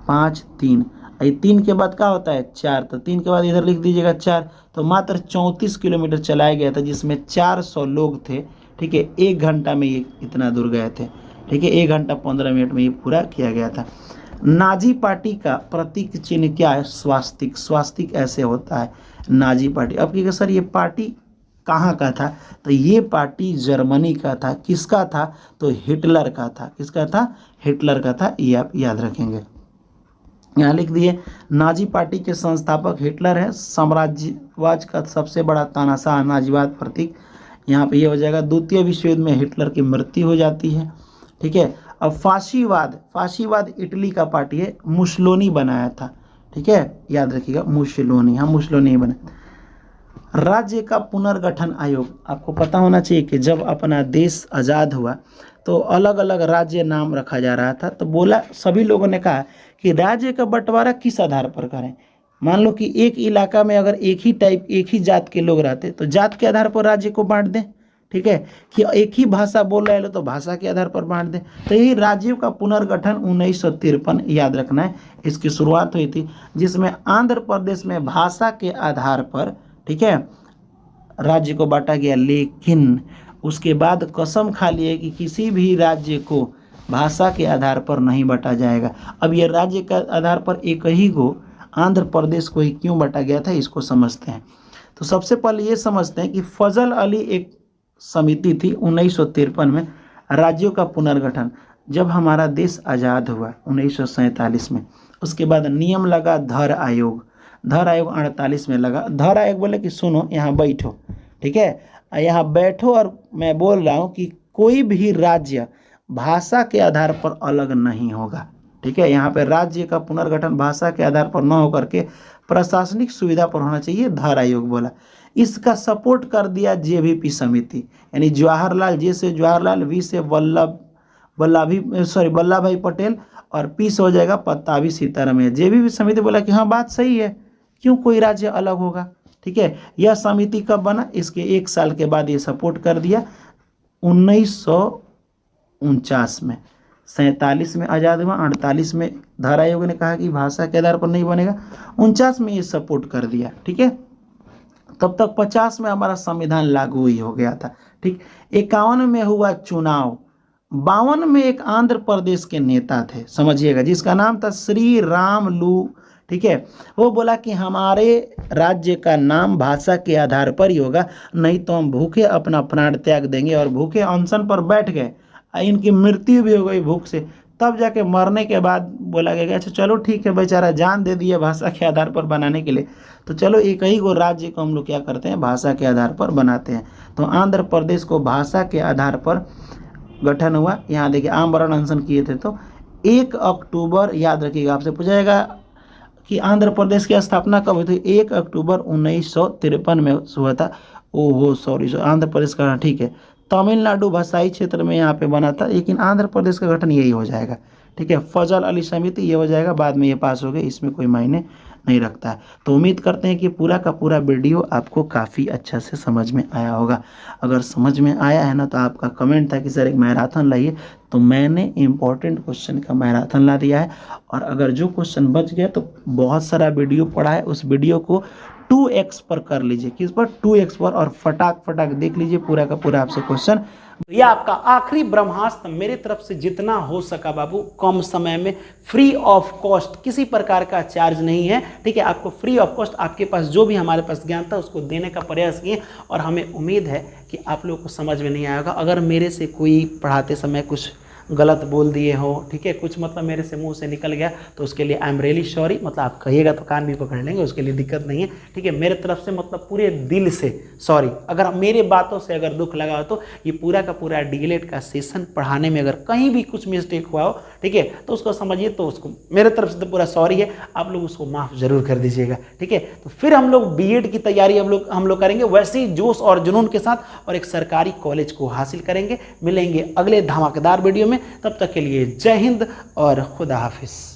5-3। ये 3 के बाद क्या होता है, 4, तो 3 के बाद इधर लिख दीजिएगा 4। तो मात्र 34 किलोमीटर चलाया गया था, जिसमें 400 लोग थे, ठीक है। 1 घंटा में ये इतना दूर गए थे, ठीक है, 1 घंटा 15 मिनट में ये पूरा किया गया था। नाजी पार्टी का प्रतीक चिन्ह क्या है? स्वास्तिक। स्वास्तिक ऐसे होता है नाजी पार्टी। अब कि सर ये पार्टी कहाँ का था? तो ये पार्टी जर्मनी का था। किसका था? तो हिटलर का था। किसका था? हिटलर का था, ये आप याद रखेंगे। यहाँ लिख दिए, नाजी पार्टी के संस्थापक हिटलर है, साम्राज्यवाद का सबसे बड़ा तानाशाह, नाजीवाद प्रतीक। यहाँ पे ये हो जाएगा। द्वितीय विश्व युद्ध में हिटलर की मृत्यु हो जाती है, ठीक है। अब फाशीवाद, फाशीवाद इटली का पार्टी है, मुसोलिनी बनाया था, ठीक है, याद रखिएगा मुसोलिनी, हाँ मुसोलिनी बने। राज्य का पुनर्गठन आयोग, आपको पता होना चाहिए कि जब अपना देश आज़ाद हुआ तो अलग अलग राज्य नाम रखा जा रहा था, तो बोला सभी लोगों ने कहा कि राज्य का बंटवारा किस आधार पर करें। मान लो कि एक इलाका में अगर एक ही जात के लोग रहते तो जात के आधार पर राज्य को बांट दें, ठीक है, कि एक ही भाषा बोल रहे लोग तो भाषा के आधार पर बांट दें। तो यही राज्यों का पुनर्गठन 1953 याद रखना है, इसकी शुरुआत हुई थी, जिसमें आंध्र प्रदेश में भाषा के आधार पर, ठीक है, राज्य को बांटा गया। लेकिन उसके बाद कसम खा लिए कि किसी भी राज्य को भाषा के आधार पर नहीं बांटा जाएगा। अब ये राज्य के आधार पर एक ही को, आंध्र प्रदेश को ही क्यों बांटा गया था, इसको समझते हैं। तो सबसे पहले ये समझते हैं कि फजल अली एक समिति थी 1953 में, राज्यों का पुनर्गठन, जब हमारा देश आज़ाद हुआ 1947 में। उसके बाद नियम लगा धर आयोग, धर आयोग 48 में लगा। धर आयोग बोले कि सुनो यहाँ बैठो, ठीक है, यहाँ बैठो और मैं बोल रहा हूँ कि कोई भी राज्य भाषा के आधार पर अलग नहीं होगा, ठीक है। यहाँ पे राज्य का पुनर्गठन भाषा के आधार पर न होकर के प्रशासनिक सुविधा पर होना चाहिए, धर आयोग बोला। इसका सपोर्ट कर दिया जेवीपी समिति, यानी जवाहरलाल, जे से जवाहरलाल, वी से वल्लभ भाई पटेल, और पी से हो जाएगा पत्ताभी सीतारामैया। जेवीपी समिति बोला कि हाँ बात सही है, क्यों कोई राज्य अलग होगा, ठीक है। यह समिति कब बना, इसके 1 साल के बाद ये सपोर्ट कर दिया 1949 में। 47 में आज़ाद हुआ, 48 में धर आयोग ने कहा कि भाषा के आधार पर नहीं बनेगा, 49 में ये सपोर्ट कर दिया, ठीक है। तब तक 50 में हमारा संविधान लागू ही हो गया था, ठीक। 51 में हुआ चुनाव, 52 में एक आंध्र प्रदेश के नेता थे, समझिएगा, जिसका नाम था श्री रामलू, ठीक है। वो बोला कि हमारे राज्य का नाम भाषा के आधार पर ही होगा, नहीं तो हम भूखे अपना प्राण त्याग देंगे। और भूखे अनशन पर बैठ गए, इनकी मृत्यु भी हो गई भूख से। तब जाके मरने के बाद बोला गया अच्छा चलो ठीक है, बेचारा जान दे दिया भाषा के आधार पर बनाने के लिए, तो चलो एक ही को राज्य को हम लोग क्या करते हैं, भाषा के आधार पर बनाते हैं। तो आंध्र प्रदेश को भाषा के आधार पर गठन हुआ। यहाँ देखिए आमरण अनशन किए थे, तो 1 अक्टूबर याद रखिएगा, आपसे पूछा जाएगा कि आंध्र प्रदेश की स्थापना कब हुई थी, 1 अक्टूबर 1953 में हुआ था। ओहो सॉरी, आंध्र प्रदेश का, ठीक है, तमिलनाडु भाषाई क्षेत्र में यहाँ पे बना था, लेकिन आंध्र प्रदेश का गठन यही हो जाएगा, ठीक है। फजल अली समिति ये हो जाएगा, बाद में ये पास हो गए, इसमें कोई मायने नहीं रखता है। तो उम्मीद करते हैं कि पूरा का पूरा वीडियो आपको काफ़ी अच्छा से समझ में आया होगा। अगर समझ में आया है ना, तो आपका कमेंट था कि सर एक मैराथन लाइए, तो मैंने इम्पोर्टेंट क्वेश्चन का मैराथन ला दिया है। और अगर जो क्वेश्चन बच गया तो बहुत सारा वीडियो पड़ा है, उस वीडियो को 2x पर कर लीजिए, किस पर, 2x पर, और फटाक देख लीजिए पूरा का पूरा आपसे क्वेश्चन। यह आपका आखिरी ब्रह्मास्त्र मेरे तरफ से जितना हो सका बाबू, कम समय में, फ्री ऑफ कॉस्ट, किसी प्रकार का चार्ज नहीं है, ठीक है। आपको फ्री ऑफ कॉस्ट आपके पास जो भी हमारे पास ज्ञान था उसको देने का प्रयास किए, और हमें उम्मीद है कि आप लोगों को समझ में नहीं आएगा। अगर मेरे से कोई पढ़ाते समय कुछ गलत बोल दिए हो, ठीक है, कुछ मतलब मेरे से मुंह से निकल गया, तो उसके लिए आई एम रियली सॉरी, मतलब आप कहिएगा तो कान भी पकड़ लेंगे, उसके लिए दिक्कत नहीं है, ठीक है। मेरे तरफ से मतलब पूरे दिल से सॉरी। अगर मेरे बातों से अगर दुख लगा हो, तो ये पूरा का पूरा डीएलएड का सेशन पढ़ाने में अगर कहीं भी कुछ मिस्टेक हुआ हो, ठीक है, तो उसको समझिए, तो उसको मेरे तरफ से तो पूरा सॉरी है, आप लोग उसको माफ़ जरूर कर दीजिएगा, ठीक है। तो फिर हम लोग बीएड की तैयारी हम लोग करेंगे वैसे ही जोश और जुनून के साथ, और एक सरकारी कॉलेज को हासिल करेंगे। मिलेंगे अगले धमाकेदार वीडियो में, तब तक के लिए जय हिंद और खुदा हाफिज।